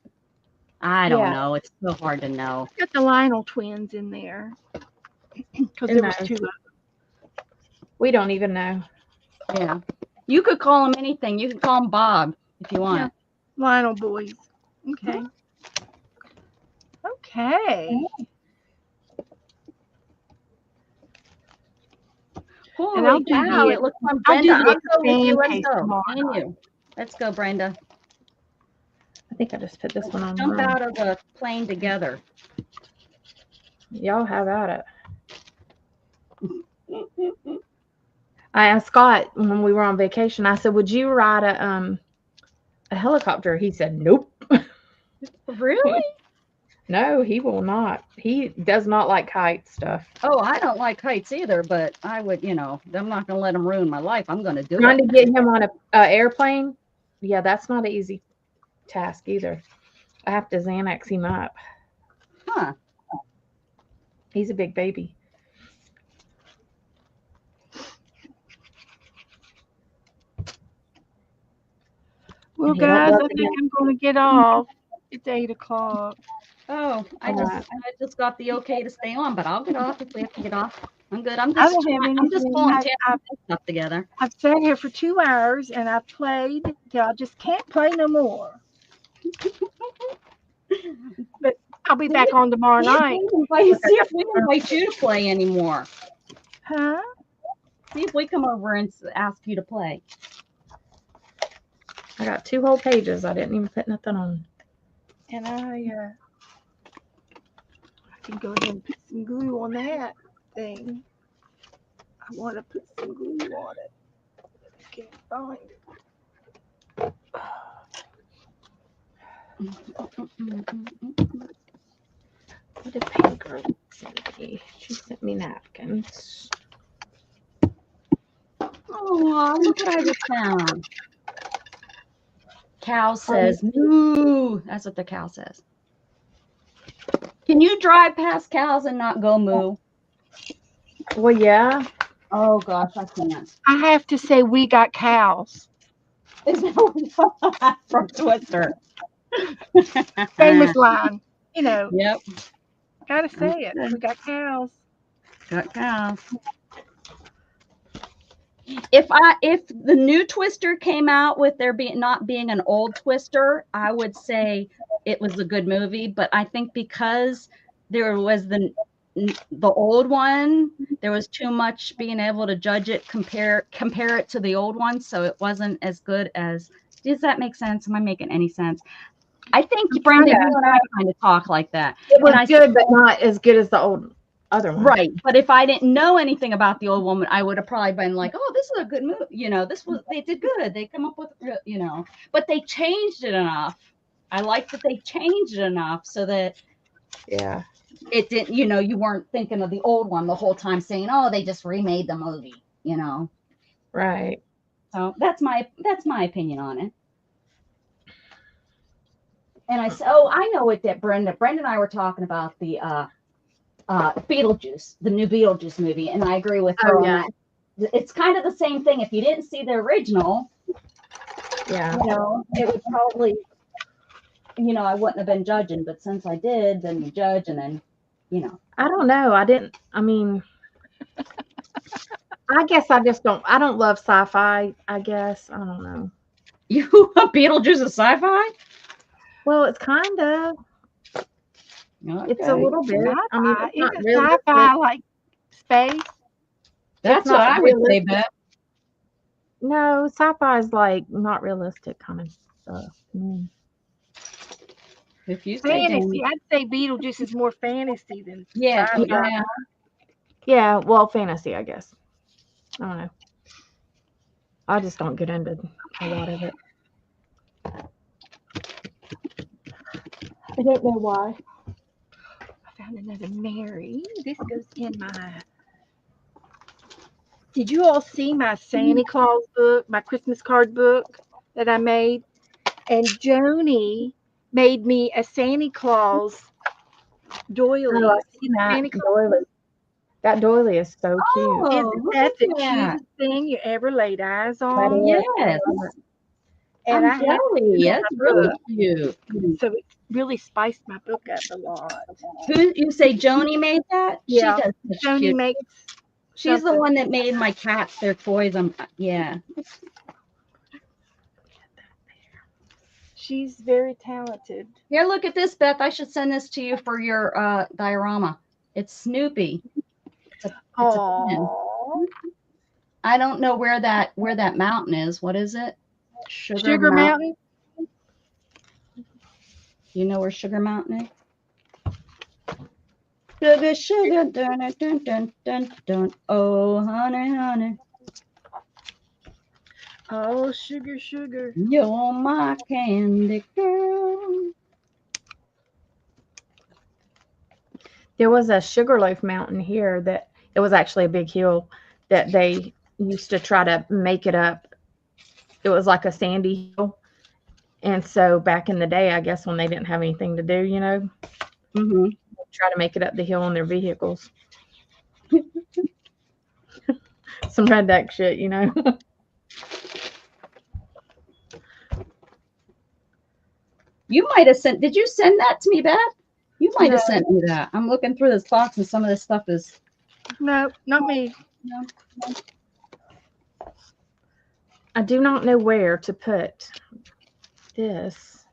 S3: I don't
S2: Yeah.
S3: know. It's so hard to know.
S1: Got the Lionel twins in there because there was
S2: knows?
S1: two of them.
S2: we don't even know.
S3: Yeah, you could call him anything. You could call him Bob if you want.
S1: Lionel boys. Okay. Okay.
S3: Holy
S1: I'll do
S3: cow!
S1: the-
S3: It looks fun,
S1: I'll do
S3: Brenda.
S1: the
S3: I'll go with you. Let's
S1: pancakes
S3: go.
S1: tomorrow
S3: Me and you. Let's go, Brenda.
S2: I think I just put this one on.
S3: Jump
S2: wrong.
S3: out of the plane together.
S2: Y'all have at it. I asked Scott when we were on vacation. I said, "Would you ride a helicopter?" He said, "Nope."
S3: Really?
S2: No, he will not. He does not like height stuff.
S3: Oh, I don't like heights either, but I would, I'm not going to let them ruin my life. I'm going to do
S2: Trying
S3: it.
S2: to get him on a airplane, yeah, that's not an easy task either. I have to Xanax him up.
S3: Huh.
S2: He's a big baby.
S1: Well,
S2: And he don't
S1: guys,
S2: love
S1: I
S2: to
S1: think I'm going to get off. It's 8 o'clock.
S3: Oh, I just got the okay to stay on, but I'll get off if we have to get off. I'm good. I'm
S1: I
S3: just
S1: don't have
S3: I'm just
S1: anything.
S3: pulling
S1: I've
S3: stuff together.
S1: sat here for 2 hours and I've played till I just can't play no more. But I'll be back on tomorrow night.
S3: see if we invite you to play anymore.
S1: Huh?
S3: See if we come over and ask you to play.
S2: I got 2 whole pages. I didn't even put nothing on.
S1: And I can go ahead and put some glue on that thing. I want to put some glue on it. I can't find it.
S2: What did Pink send me? She sent me napkins.
S3: Oh, look what I just found. Cow says moo. That's what the cow says. Can you drive past cows and not go moo?
S2: Well, yeah.
S3: Oh gosh, I can't.
S1: I have to say, we got cows.
S3: Is that from Twister?
S1: Famous line. You know,
S3: Yep,
S1: gotta say it. We got cows.
S3: got cows. If the new Twister came out with there not being an old Twister, I would say it was a good movie. But I think because there was the old one, there was too much being able to judge it, compare it to the old one, so it wasn't as good as. Does that make sense? Am I making any sense? I think Brenda, you and I kind of talk like that.
S2: It was good, but not as good as the old other one.
S3: Right. But if I didn't know anything about the old woman, I would have probably been like, oh, this is a good movie. You know, they did good. They come up with, you know, but they changed it enough. I like that they changed it enough so that it didn't, you know, you weren't thinking of the old one the whole time saying, oh, they just remade the movie, you know.
S2: Right.
S3: So that's my opinion on it. And I said, oh, I know what that Brenda and I were talking about the Beetlejuice, the new Beetlejuice movie, and I agree with her on that. It's kind of the same thing. If you didn't see the original, you know, it would probably, you know, I wouldn't have been judging, but since I did, then you judge, and then, you know.
S2: I don't know. I mean, I guess I don't love sci-fi, I guess. I don't know.
S3: You Beetlejuice is sci-fi?
S2: Well, it's kind of.
S3: Okay.
S2: It's a little bit.
S1: Sci-fi.
S2: I mean, it's not
S1: Isn't
S2: realistic.
S1: sci-fi like space?
S3: That's what I would say, Beth.
S2: No, sci-fi is like not realistic kind of stuff.
S3: If you say
S1: Fantasy. I'd say Beetlejuice is more fantasy than
S3: yeah.
S2: Yeah, well, fantasy, I guess. I don't know. I just don't get into a lot of it. I don't know why.
S1: I found another Mary. This goes in my. Did you all see my Santa Claus book, my Christmas card book that I made? And Joni made me a Santa Claus doily.
S2: Oh, I've seen that doily. That doily is so cute.
S1: Isn't that the cutest thing you ever laid eyes on?
S3: Yes.
S1: And
S3: I'm jelly. That's really cute.
S1: So it really spiced my book up a lot.
S3: Who you say Joni made that?
S1: Yeah.
S3: She does such
S1: Joni
S3: cute.
S1: makes.
S3: She's the one that made my cats their toys. Yeah.
S1: She's very talented.
S3: Here, look at this, Beth. I should send this to you for your diorama. It's Snoopy. It's a pin. I don't know where that mountain is. What is it?
S1: Sugar Mountain.
S3: You know where Sugar Mountain is? Sugar, sugar, dun, dun, dun, dun, dun. Oh, honey, honey.
S1: Oh, sugar, sugar.
S3: You're my candy girl.
S2: There was a Sugarloaf Mountain here that it was actually a big hill that they used to try to make it up. It was like a sandy hill. And so back in the day, I guess when they didn't have anything to do, you know, try to make it up the hill on their vehicles. Some redneck shit, you know.
S3: You might have sent. Did you send that to me, Beth? You might have sent me that. I'm looking through this box, and some of this stuff is.
S1: No, not me.
S3: No.
S2: I do not know where to put this.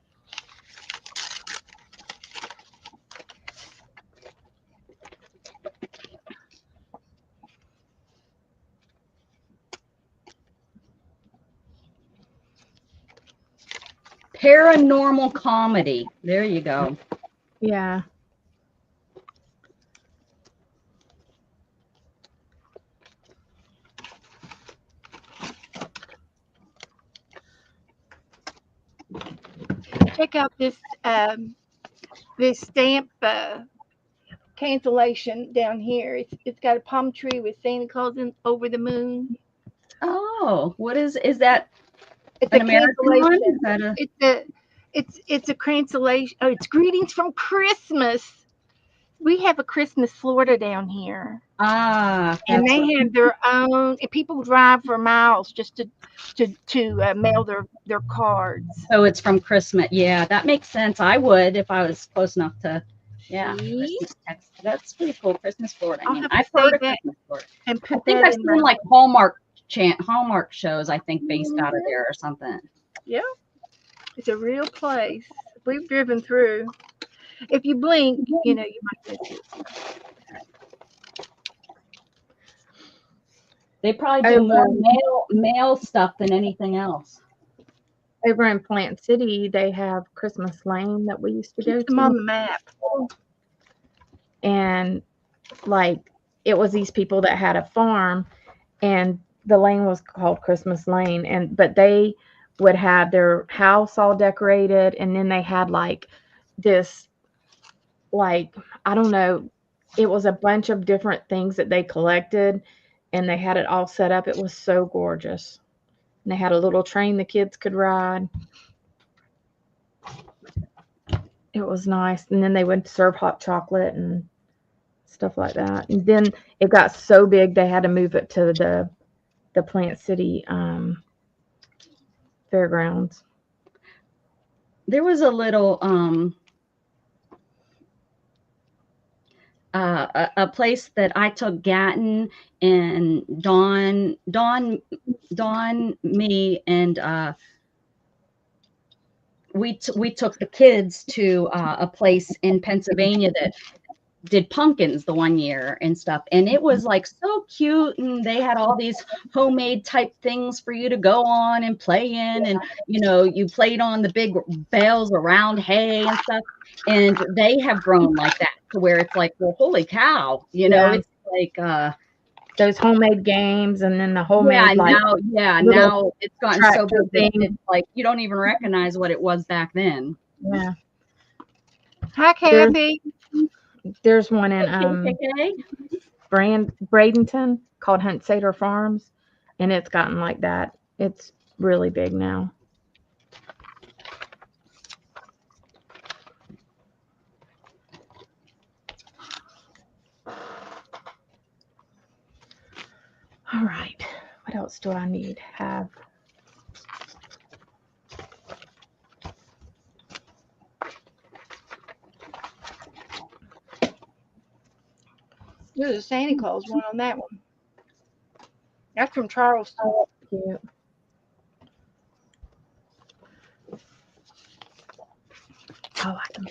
S3: Paranormal comedy. There you go.
S2: Yeah.
S1: Check out this stamp cancellation down here. It's got a palm tree with Santa Claus over the moon.
S3: Oh, what is that?
S1: It's
S3: An
S1: a
S3: American one?
S1: cancellation.
S3: Is that a
S1: It's a cancellation. Oh, it's greetings from Christmas. We have a Christmas Florida down here, and
S3: that's what.
S1: they have their own. And people drive for miles just to mail their cards.
S3: So it's from Christmas. Yeah, that makes sense. I would if I was close enough to. Yeah,
S1: See,
S3: Christmas text. That's pretty cool. Christmas Florida. I
S1: I'll
S3: mean,
S1: have to
S3: I've heard
S1: save
S3: of
S1: that
S3: Christmas Florida.
S1: and
S3: I
S1: put
S3: think
S1: that
S3: I've
S1: in
S3: seen
S1: my.
S3: like Hallmark shows. I think based out of there or something.
S1: Yeah, it's a real place. We've driven through. If you blink, you might miss it.
S3: They probably do more
S2: Over
S3: mail stuff than anything else.
S2: over in Plant City, they have Christmas Lane that we used to go
S1: Keeps them on
S2: to,
S1: the map.
S2: and like it was these people that had a farm, and the lane was called Christmas Lane, and but they would have their house all decorated, and then they had like this, like, I don't know, it was a bunch of different things that they collected, and they had it all set up. It was so gorgeous. And they had a little train the kids could ride. It was nice. And then they would serve hot chocolate and stuff like that. And then it got so big they had to move it to the Plant City fairgrounds.
S3: There was a little a place that I took Gatton and Dawn, me, and we took the kids to a place in Pennsylvania that did pumpkins the one year and stuff, and it was like so cute, and they had all these homemade type things for you to go on and play in, and you played on the big bales around hay and stuff, and they have grown like that to where it's like, well, holy cow,
S2: Yeah.
S3: it's like
S2: Those homemade games, and then the
S3: yeah,
S2: homemade like little
S3: now it's gotten so
S2: tractor
S3: big that
S2: thing.
S3: it's like you don't even recognize what it was back then.
S2: Yeah.
S1: Hi,
S2: There's
S1: Kathy.
S2: there's one in
S3: Okay.
S2: Bradenton called Hunt Sater Farms, and it's gotten like that. It's really big now. All right. What else do I need? Have
S1: There's a Santa Claus one on that one. That's from Charleston.
S2: cute. I like them.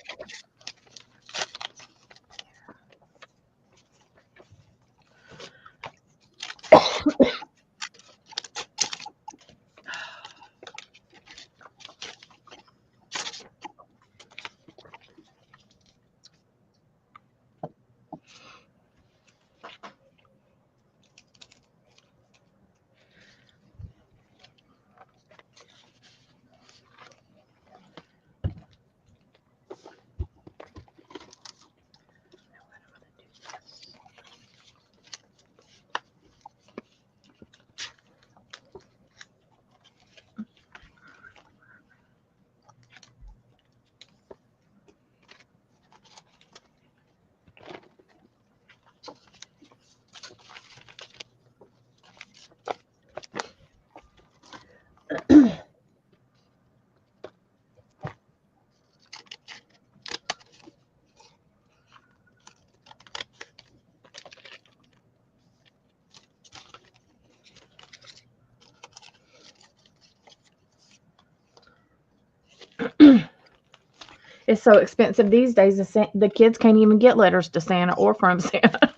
S2: It's so expensive these days. The kids can't even get letters to Santa or from Santa.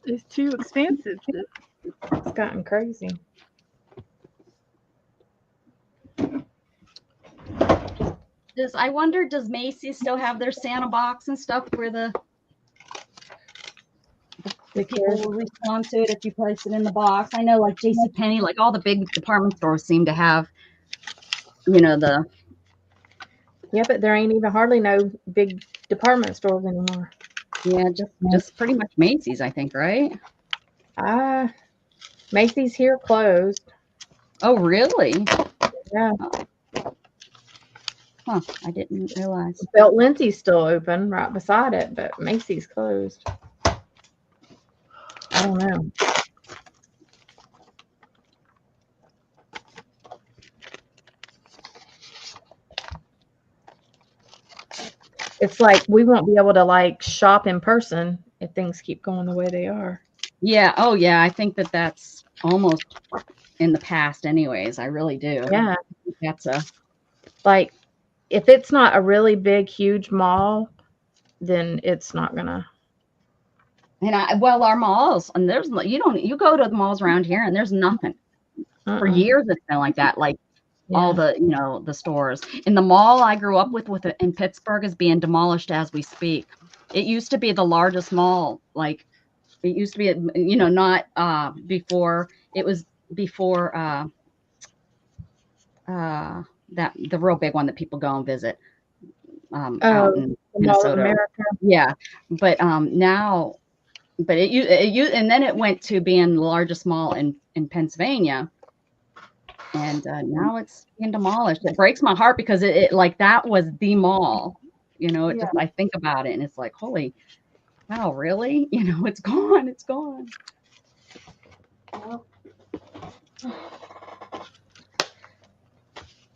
S1: It's too expensive.
S2: It's gotten crazy.
S3: I wonder, does Macy's still have their Santa box and stuff where the people will respond to it if you place it in the box? I know, like JCPenney, like all the big department stores seem to have, the.
S2: Yeah, but there ain't even hardly no big department stores anymore.
S3: Yeah, just pretty much Macy's, I think, right?
S2: Macy's here closed.
S3: Oh, really?
S2: Yeah.
S3: Huh, I didn't realize.
S2: Belt Lindsay's still open right beside it, but Macy's closed. I don't know. It's like we won't be able to like shop in person if things keep going the way they are.
S3: Yeah. Oh, yeah. I think that's almost in the past anyways. I really do.
S2: Yeah.
S3: That's
S2: like if it's not a really big, huge mall, then it's not gonna.
S3: And our malls, and you go to the malls around here and there's nothing. For years it's been like that. Like all the, the stores. And the mall I grew up with in Pittsburgh is being demolished as we speak. It used to be the largest mall. Like it used to be, not before, it was before that the real big one that people go and visit out in Minnesota.
S2: America.
S3: Yeah. But now, but it and then it went to being the largest mall in Pennsylvania. And now it's being demolished. It breaks my heart because it like that was the mall. Just I think about it and it's like, holy wow, really? It's gone. It's gone.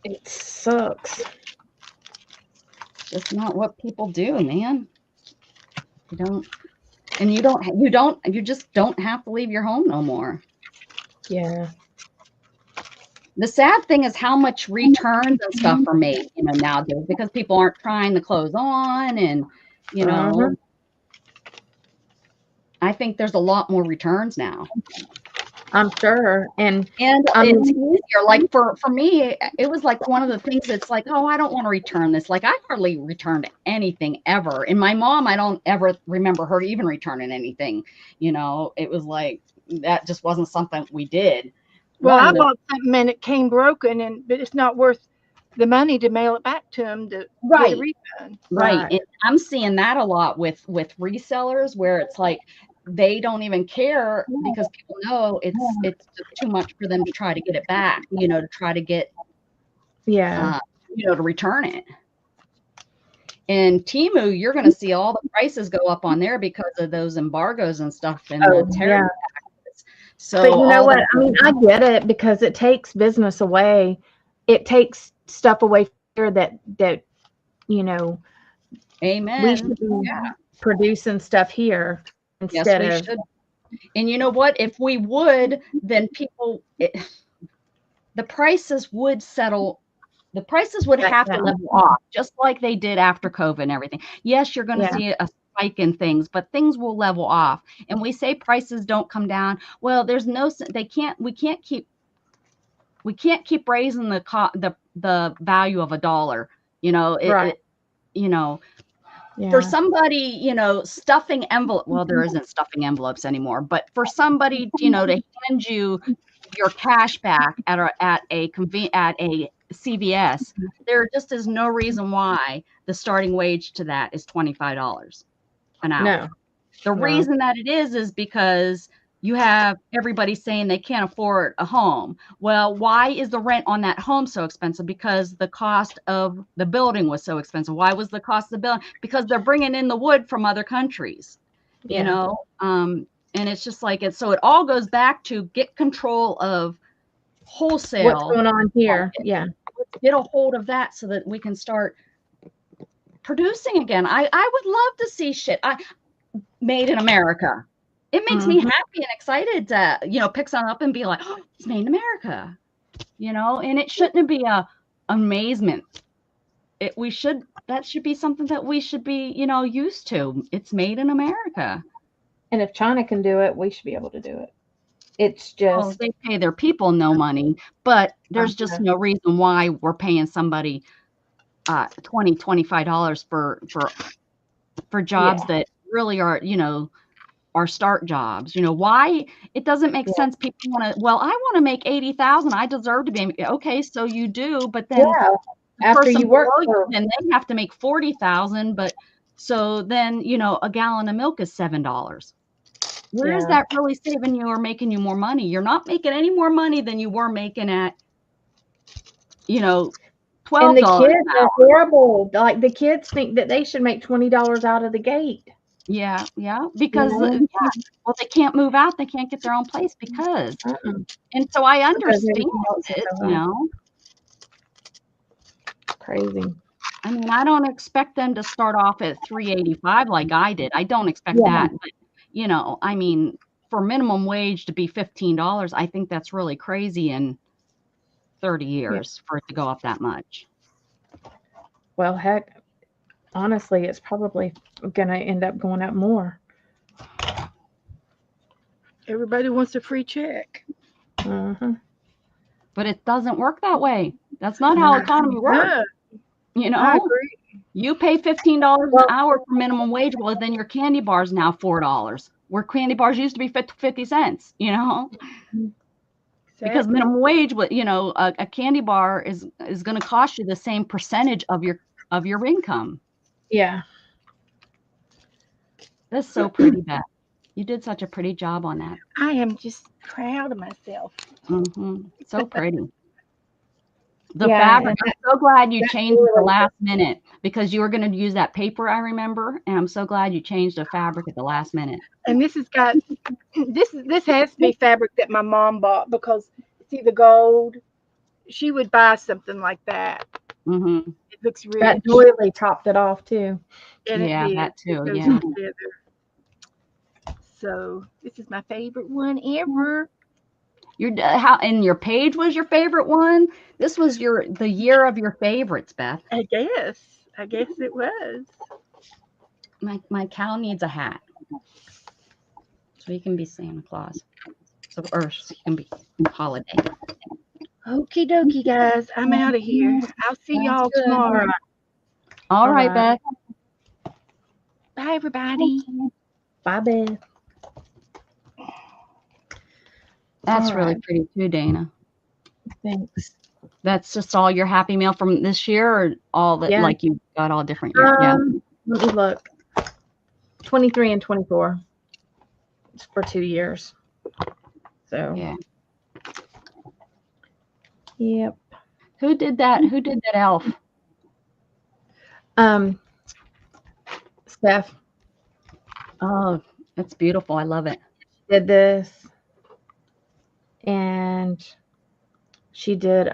S2: It sucks.
S3: Just not what people do, man. You just don't have to leave your home no more.
S2: Yeah.
S3: The sad thing is how much returns and stuff are made, nowadays because people aren't trying the clothes on and, I think there's a lot more returns now.
S2: I'm sure. And
S3: it's easier. Like for me, it was like one of the things that's like, oh, I don't want to return this. Like I hardly returned anything ever. And my mom, I don't ever remember her even returning anything. It was like, that just wasn't something we did.
S1: Well, I bought something and it came broken, but it's not worth the money to mail it back to them to get a refund.
S3: Right. And I'm seeing that a lot with resellers where it's like they don't even care because people know it's just too much for them to try to get it back, to try to get to return it. And Temu, you're going to see all the prices go up on there because of those embargoes and stuff and the tariff. So,
S2: but you know what? I mean, I get it because it takes business away. It takes stuff away here that
S3: amen.
S2: We should be producing stuff here instead of.
S3: Should. And you know what? If we would, then the prices would settle. The prices would have to level off, just like they did after COVID and everything. Yes, you're going to see a spike in things, but things will level off. And we say prices don't come down. Well, we can't keep raising the value of a dollar. For somebody, stuffing envelope. Well, there isn't stuffing envelopes anymore, but for somebody, to hand you your cash back at a CVS, there just is no reason why the starting wage to that is $25 an hour.
S2: No.
S3: The reason that it is because you have everybody saying they can't afford a home. Well, why is the rent on that home so expensive? Because the cost of the building was so expensive. Why was the cost of the building? Because they're bringing in the wood from other countries, and it's just like it. So it all goes back to get control of wholesale.
S2: What's going on here?
S3: Get a hold of that so that we can start producing again. I would love to see shit made in America. It makes me happy and excited to, pick something up and be like, oh, it's made in America, and it shouldn't be a amazement. That should be something that we should be, used to. It's made in America.
S2: And if China can do it, we should be able to do it. It's
S3: Oh,
S2: just
S3: they pay their people no money, but there's just
S2: uh-huh.
S3: no reason why we're paying somebody $25 for jobs
S2: Yeah,
S3: that really are, are start jobs. Why it doesn't make
S2: yeah,
S3: sense. People want to, well, I want to make 80,000. I deserve to be okay, so you do, but then
S2: yeah.
S3: the
S2: After
S3: person
S2: you work
S3: below you,
S2: for
S3: then they have to make 40,000, but so then, a gallon of milk is $7. Where is
S2: yeah.
S3: that really saving you or making you more money? You're not making any more money than you were making at, you know,
S2: And the
S3: $12
S2: kids
S3: an
S2: are
S3: hour.
S2: horrible. Like the kids think that they should make $20 out of the gate.
S3: Yeah, yeah,
S2: You
S3: because
S2: know,
S3: yeah, well, they can't move out. They can't get their own place because,
S2: uh-uh.
S3: and so I
S2: Because
S3: understand
S2: everything else is
S3: it,
S2: so high. Crazy.
S3: I mean, I don't expect them to start off at 385 like I did. I don't expect
S2: Yeah,
S3: that, but I mean, for minimum wage to be $15, I think that's really crazy in 30
S2: yeah.
S3: years for it to go up that much.
S2: Well, heck, honestly, it's probably gonna end up going up more.
S1: Everybody wants a free check.
S2: Uh-huh.
S3: But it doesn't work that way. That's not how
S2: No.
S3: economy works.
S1: No,
S3: You
S1: I
S3: know,
S1: agree.
S3: you pay $15 an
S2: Well,
S3: hour for minimum wage. Well, then your candy bar is now $4, where candy bars used to be 50 cents, because
S1: Exactly.
S3: minimum wage, a candy bar is going to cost you the same percentage of your income.
S2: yeah.
S3: That's so pretty, Beth. You did such a pretty job on that.
S1: I am just proud of myself.
S3: So pretty. The
S2: Yeah,
S3: fabric,
S2: and
S3: I'm so glad you
S2: that's
S3: changed at the
S2: really
S3: last minute because you were going to use that paper, I remember, and I'm so glad you changed the fabric at the last minute.
S1: And this has got this has to be fabric that my mom bought because see the gold. She would buy something like that.
S3: Hmm.
S1: It looks
S2: that
S1: rich,
S2: doily topped it off too.
S1: and it
S3: Yeah,
S1: did.
S3: that
S1: It
S3: too.
S1: goes
S3: Yeah.
S1: together. So this is my favorite one ever.
S3: And your page was your favorite one. This was the year of your favorites, Beth.
S1: I guess. I guess it was.
S3: My cow needs a hat, so he can be Santa Claus. So he can be holiday.
S1: Okie dokie, guys. I'm out of here. I'll see
S3: Sounds
S1: y'all
S3: good.
S2: All
S1: tomorrow.
S2: right.
S3: All
S2: All
S3: right,
S2: right.
S3: Beth.
S1: Bye, everybody.
S2: Bye, Beth.
S3: That's
S2: All
S3: really
S2: right.
S3: pretty too, Dana.
S2: Thanks.
S3: That's just all your Happy Meal from this year, or all that
S2: Yeah.
S3: like you got all different years? Yeah.
S2: Let me look. 23 and 24. It's for 2 years. So,
S3: Yeah.
S2: yep.
S3: Who did that? Who did that elf?
S2: Um, Steph
S3: Oh, that's beautiful. I love it.
S2: did this, and she did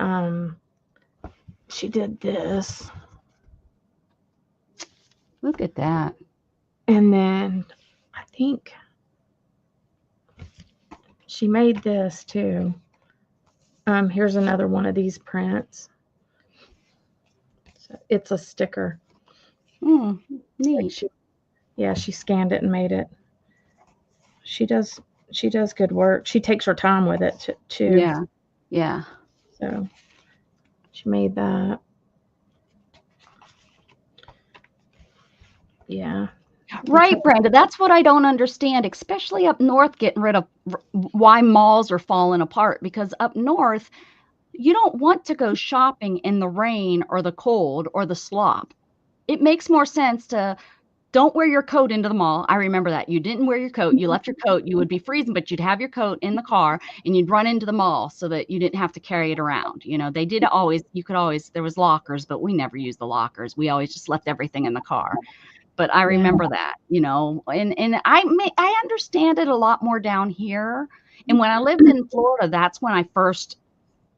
S2: this,
S3: Look at that.
S2: and then I think she made this too. Here's another one of these prints. So it's a sticker. Like
S3: Neat.
S2: she scanned it and made it. She does good work. She takes her time with it too.
S3: Yeah. Yeah.
S2: So she made that. Yeah.
S3: Right, Brenda. That's what I don't understand, especially up north, getting rid of why malls are falling apart. Because up north, you don't want to go shopping in the rain or the cold or the slop. It makes more sense to don't wear your coat into the mall. I remember that. You didn't wear your coat. You left your coat. You would be freezing, but you'd have your coat in the car and you'd run into the mall so that you didn't have to carry it around. They did always, you could always, there was lockers, but we never used the lockers. We always just left everything in the car. But I
S2: Yeah.
S3: remember that, and I understand it a lot more down here. And when I lived in Florida, that's when I first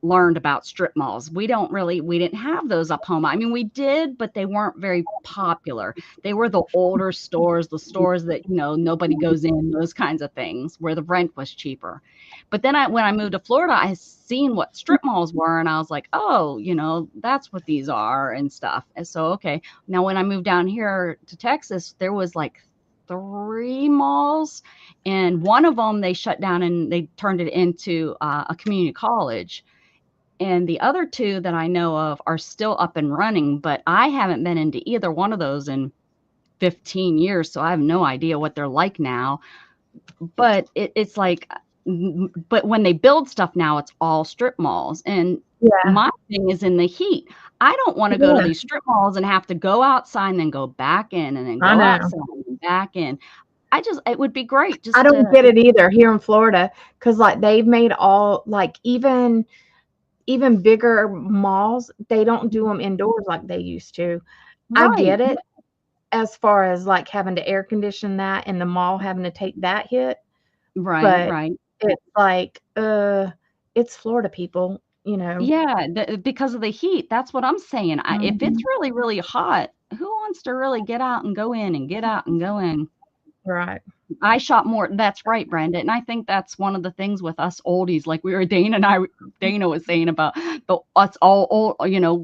S3: learned about strip malls. We didn't have those up home. I mean, we did, but they weren't very popular. They were the older stores, the stores that, nobody goes in, those kinds of things where the rent was cheaper. But then when I moved to Florida, I seen what strip malls were and I was like, oh, that's what these are and stuff. And so, okay. Now, when I moved down here to Texas, there was like 3 malls, and one of them they shut down and they turned it into a community college. And the other 2 that I know of are still up and running, but I haven't been into either one of those in 15 years, so I have no idea what they're like now. But it's like, but when they build stuff now, it's all strip malls. And
S2: Yeah.
S3: my thing is in the heat. I don't want to go to these strip malls and have to go outside and then go back in and then
S2: I
S3: go
S2: know.
S3: outside and back in. It would be great just
S2: I don't
S3: to,
S2: get it either here in Florida, because like they've made all like even bigger malls, they don't do them indoors like they used to. I
S3: right,
S2: get it as far as like having to air condition that and the mall having to take that hit,
S3: right,
S2: but
S3: right.
S2: it's like it's Florida people, you know.
S3: Yeah, because of the heat. That's what I'm saying. If it's
S2: Mhm.
S3: really, really hot, who wants to really get out and go in and get out and go in?
S2: Right.
S3: I shop more. That's right, Brenda. And I think that's one of the things with us oldies, like we were Dana was saying about us all old,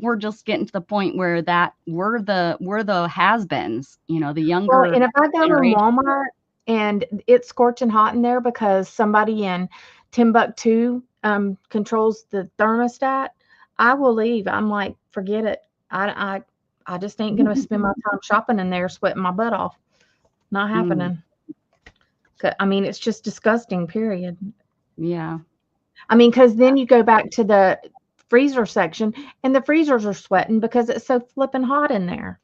S3: we're just getting to the point where we're the has-beens, the
S2: Well,
S3: younger
S2: and if I go in
S3: generation.
S2: Walmart and it's scorching hot in there because somebody in Timbuktu controls the thermostat, I will leave. I'm like, forget it. I just ain't gonna spend my time shopping in there sweating my butt off. Not
S3: Mm,
S2: happening. I mean, it's just disgusting, period.
S3: yeah.
S2: I mean, because then you go back to the freezer section and the freezers are sweating because it's so flipping hot in there.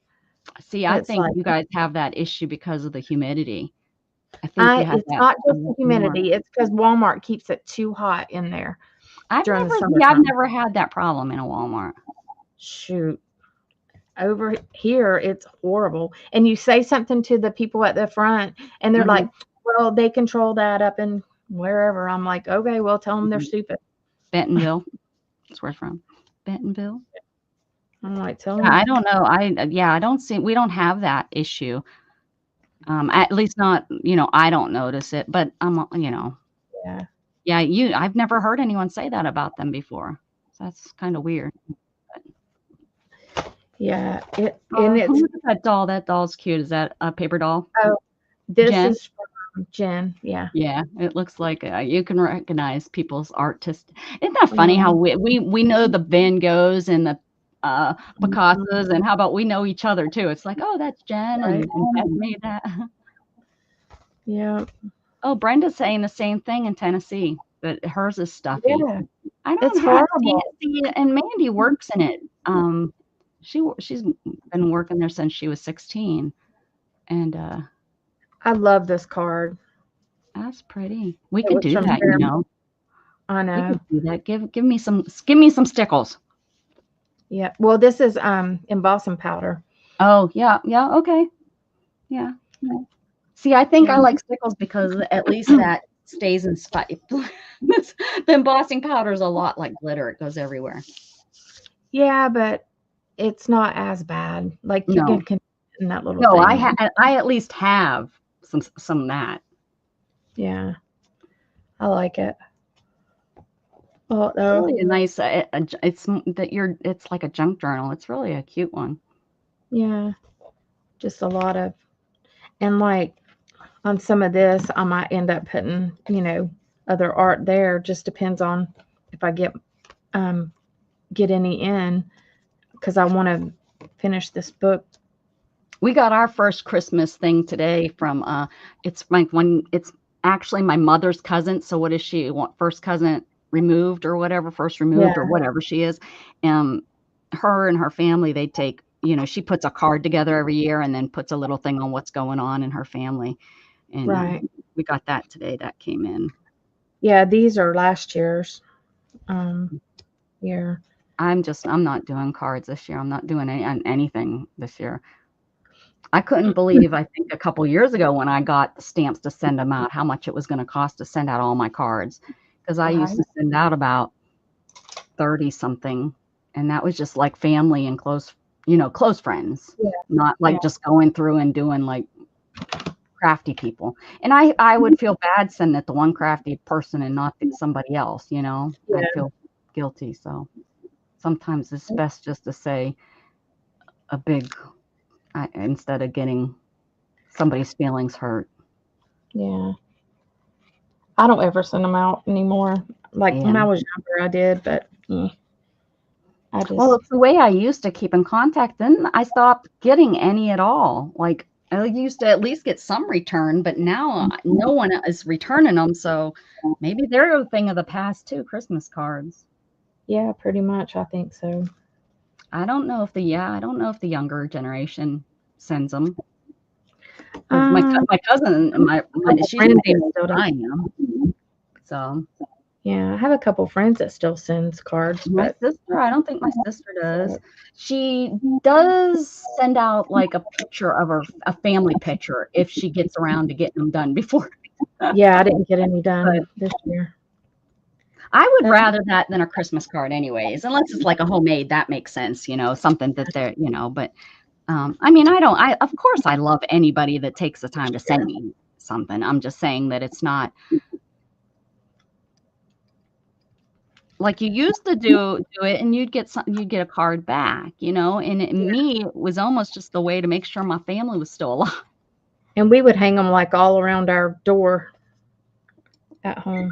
S3: See, I
S2: It's
S3: think
S2: like,
S3: you guys have that issue because of the humidity. I think you have
S2: it's
S3: that
S2: not
S3: a
S2: just the
S3: lot more.
S2: humidity, it's because Walmart keeps it too hot in there during the
S3: I've
S2: summertime.
S3: never had that problem in a Walmart.
S2: Shoot. Over here, it's horrible. And you say something to the people at the front, and they're
S3: Mhm,
S2: like, well, they control that up in wherever. I'm like, okay, well, tell them they're
S3: mhm.
S2: stupid.
S3: Bentonville, that's where it's from. Bentonville.
S2: I'm like, tell
S3: Yeah,
S2: them.
S3: I don't know. I don't see we don't have that issue. At least not, I don't notice it, but
S2: Yeah.
S3: yeah, I've never heard anyone say that about them before. So that's kind of weird.
S2: Yeah. And it's,
S3: Look at that doll. That doll's cute. Is that a paper doll?
S2: oh, this
S3: Jen?
S2: is from Jen. Yeah.
S3: Yeah, it looks like you can recognize people's artist. Isn't that funny how
S2: Mhm.
S3: we know the Van Goghs and the
S2: Mhm.
S3: Picassos, and how about we know each other too? It's like, oh, that's Jen,
S2: Right.
S3: and Beth made that.
S2: Yeah.
S3: Oh, Brenda's saying the same thing in Tennessee, that hers is stuffy.
S2: Yeah.
S3: I
S2: It's
S3: don't have
S2: horrible.
S3: see, and Mandy works in it. She's been working there since she was 16, and
S2: I love this card.
S3: that's pretty. We
S2: It
S3: could
S2: was
S3: do
S2: from
S3: that,
S2: Fairmont.
S3: We
S2: I know.
S3: could do that. Give me some stickles.
S2: Yeah. Well, this is embossing powder.
S3: Oh, yeah, yeah, okay. Yeah, yeah. See, I think I
S2: Yeah.
S3: like stickles because at least that stays in spot. The embossing powder is a lot like glitter. It goes everywhere.
S2: Yeah, but it's not as bad. Like you
S3: No,
S2: can in that little
S3: no,
S2: thing. And
S3: I at least have some of that.
S2: yeah, I like it. Oh,
S3: It's
S2: no.
S3: really a nice. It's like a junk journal. It's really a cute one.
S2: Yeah, just a lot of, and like on some of this, I might end up putting, other art there. Just depends on if I um get any in because I want to finish this book.
S3: We got our first Christmas thing today from it's actually my mother's cousin. So what is she? First cousin removed or whatever, first removed or
S2: Yeah,
S3: whatever she is. Um, her and her family, they take, she puts a card together every year and then puts a little thing on what's going on in her family. And
S2: right.
S3: we got that today. That came in.
S2: Yeah, these are last year's. Um, here.
S3: I'm not doing cards this year. I'm not doing anything this year. I couldn't believe, I think a couple years ago when I got the stamps to send them out, how much it was going to cost to send out all my cards. Because I used
S2: Right.
S3: to send out about 30 something, and that was just like family and close friends,
S2: Yeah.
S3: not
S2: Yeah.
S3: like just going through and doing like crafty people. And I would feel bad sending it to one crafty person and not to somebody else, I'd
S2: Yeah.
S3: feel guilty. So sometimes it's best just to say a big, instead of getting somebody's feelings hurt.
S2: Yeah. I don't ever send them out anymore. Like when I
S3: Yeah.
S2: was younger, I did, but I
S3: Well,
S2: just,
S3: it's the way I used to keep in contact. Then I stopped getting any at all. Like I used to at least get some return, but now no one is returning them. So maybe they're a thing of the past too. Christmas cards.
S2: yeah, pretty much. I think so.
S3: I don't know if I don't know if the younger generation sends them. 'Cause
S2: Um,
S3: my cousin,
S2: couple
S3: she's
S2: friends
S3: the
S2: that
S3: same age
S2: still
S3: as
S2: do.
S3: I am. So
S2: Yeah, I have a couple friends that still sends cards,
S3: my
S2: but
S3: sister, I don't think my sister does. She does send out like a picture of a family picture if she gets around to getting them done before.
S2: yeah, I didn't get any
S3: But
S2: done this year.
S3: I would
S2: That's,
S3: rather that than a Christmas card anyways, unless it's like a homemade, that makes sense, something that they're, but I mean, of course I love anybody that takes the time to send me something. I'm just saying that it's not like you used to do it and you'd get a card back, and me, it was almost just the way to make sure my family was still alive.
S2: and we would hang them like all around our door at home.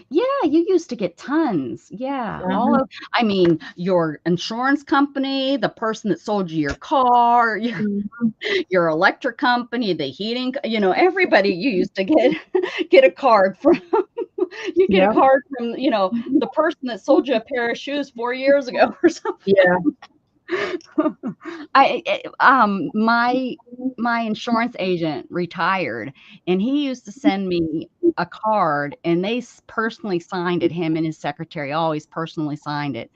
S3: Yeah, you used to get tons. Yeah.
S2: Uh-huh.
S3: I mean, your insurance company, the person that sold you your car,
S2: Mhm.
S3: your electric company, the heating, everybody you used to get a card from. You get a
S2: Yep.
S3: card from, the person that sold you a pair of shoes 4 years ago or something.
S2: Yeah.
S3: My insurance agent retired, and he used to send me a card, and they personally signed it. Him and his secretary always personally signed it.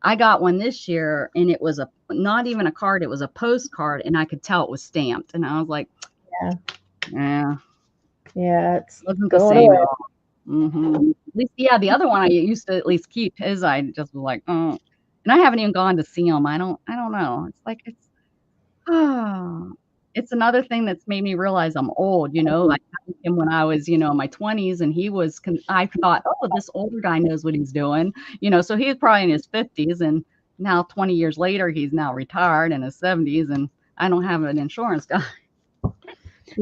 S3: I got one this year, and it was not even a card; it was a postcard, and I could tell it was stamped. And I was like,
S2: Yeah.
S3: "Yeah,
S2: Yeah. It's
S3: wasn't the
S2: going
S3: same at
S2: away.
S3: all." At least, yeah, the other one I used to at least keep his. I just was like, oh, and I haven't even gone to see him. I don't know. It's like oh, it's another thing that's made me realize I'm old. I met him when I was, in my 20s, and I thought, oh, this older guy knows what he's doing. So he's probably in his 50s, and now 20 years later, he's now retired in his 70s, and I don't have an insurance guy.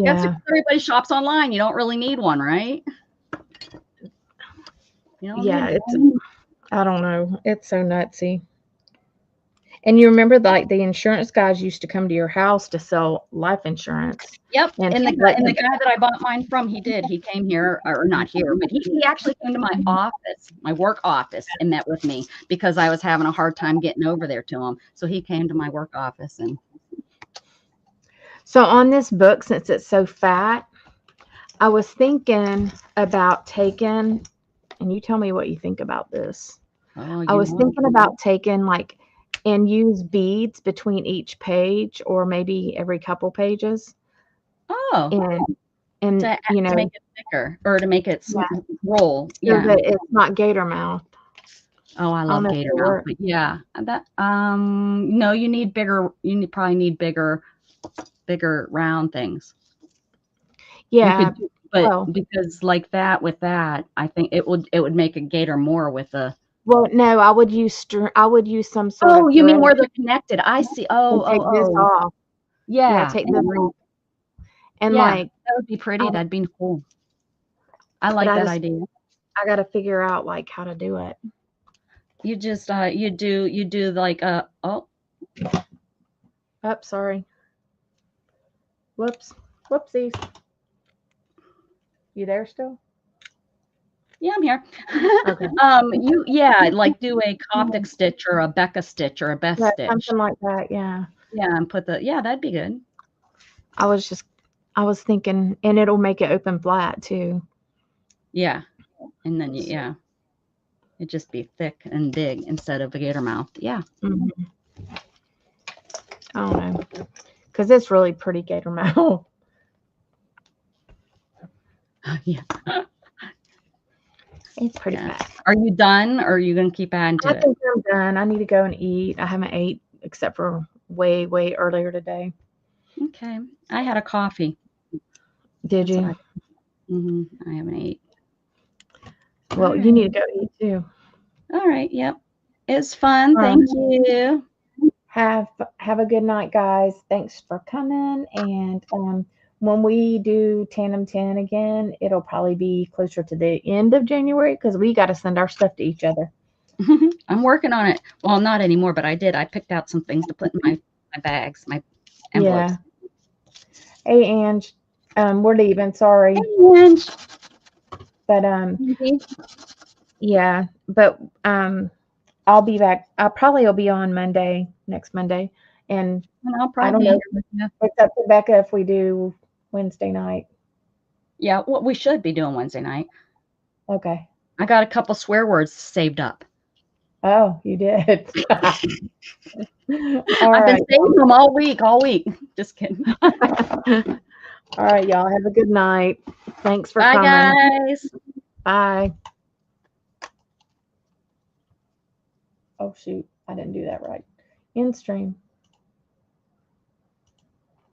S3: That's
S2: Yeah.
S3: because everybody shops online. You don't really need one, right? You don't
S2: Yeah.
S3: need
S2: I don't know. It's so nutsy. And you remember, like, the insurance guys used to come to your house to sell life insurance.
S3: Yep,
S2: And
S3: and the
S2: let
S3: and the
S2: you,
S3: guy that I bought mine from, he did. He came here, or not here, but he actually came to my office, my work office, and met with me because I was having a hard time getting over there to him. So he came to my work office, and
S2: so on this book, since it's so fat, I was thinking about taking, and you tell me what you think about this.
S3: oh,
S2: I was thinking about taking like and use beads between each page or maybe every couple pages.
S3: oh,
S2: And
S3: to make it thicker or to make it
S2: yeah,
S3: roll,
S2: so
S3: yeah.
S2: that it's not gator mouth.
S3: Oh, I
S2: I don't
S3: love
S2: know if
S3: gator
S2: they
S3: mouth,
S2: work.
S3: but yeah, that no, you need bigger. Probably need bigger round things. You
S2: Yeah.
S3: could, but
S2: Well,
S3: because like that with that, I think it would make a gator more with the.
S2: well, no, I would use some sort
S3: Oh,
S2: of
S3: you mean
S2: thread
S3: where they're connected? I see.
S2: and
S3: Oh,
S2: take
S3: oh,
S2: this
S3: oh.
S2: off. Yeah,
S3: Yeah,
S2: take this off. And
S3: yeah,
S2: like,
S3: that would be pretty.
S2: I,
S3: That'd be cool. I
S2: but
S3: like that idea.
S2: I got to figure out like how to do it.
S3: You just you do like oh,
S2: Oh, sorry. Whoops. Whoopsies. You there still?
S3: yeah, I'm here.
S2: Okay.
S3: Like do a Coptic stitch or a Becca stitch or a Beth
S2: Yeah,
S3: stitch.
S2: something like that. Yeah.
S3: Yeah, and that'd be good.
S2: I was just, I was thinking, and it'll make it open flat too.
S3: Yeah, and then
S2: So,
S3: it'd just be thick and big instead of a gator mouth. Yeah.
S2: mhm. I don't know. Because it's really pretty gator mouth.
S3: Yeah.
S2: It's pretty
S3: Yeah.
S2: fat.
S3: Are you done or are you gonna keep adding
S2: I
S3: to it?
S2: think I'm done. I need to go and eat. I haven't ate except for way, way earlier today.
S3: Okay. I had a coffee.
S2: Did
S3: That's what
S2: you?
S3: I haven't ate.
S2: Well,
S3: All
S2: you need
S3: right.
S2: to go eat too.
S3: All right. Yep. It's fun.
S2: All
S3: Thank
S2: right.
S3: you.
S2: Have a good night, guys. Thanks for coming, and when we do Tandem 10 again, it'll probably be closer to the end of January because we got to send our stuff to each other.
S3: I'm working on it. Well, not anymore, but I did. I picked out some things to put in my bags, my envelopes.
S2: Yeah. Hey, Ange, we're leaving. Sorry,
S3: And
S2: but yeah, but I'll be back. I probably will be on Monday, next Monday, and
S3: I'll
S2: I
S3: probably
S2: don't
S3: be
S2: know.
S3: here with you.
S2: It's up to Becca if we do Wednesday night.
S3: Yeah, what we should be doing Wednesday night.
S2: Okay.
S3: I got a couple swear words saved up.
S2: Oh, you did. All
S3: I've been
S2: right.
S3: saving them all week. Just kidding.
S2: All right, y'all. Have a good night. Thanks for
S3: Bye,
S2: coming.
S3: guys.
S2: Bye. Oh, shoot. I didn't do that right. End stream.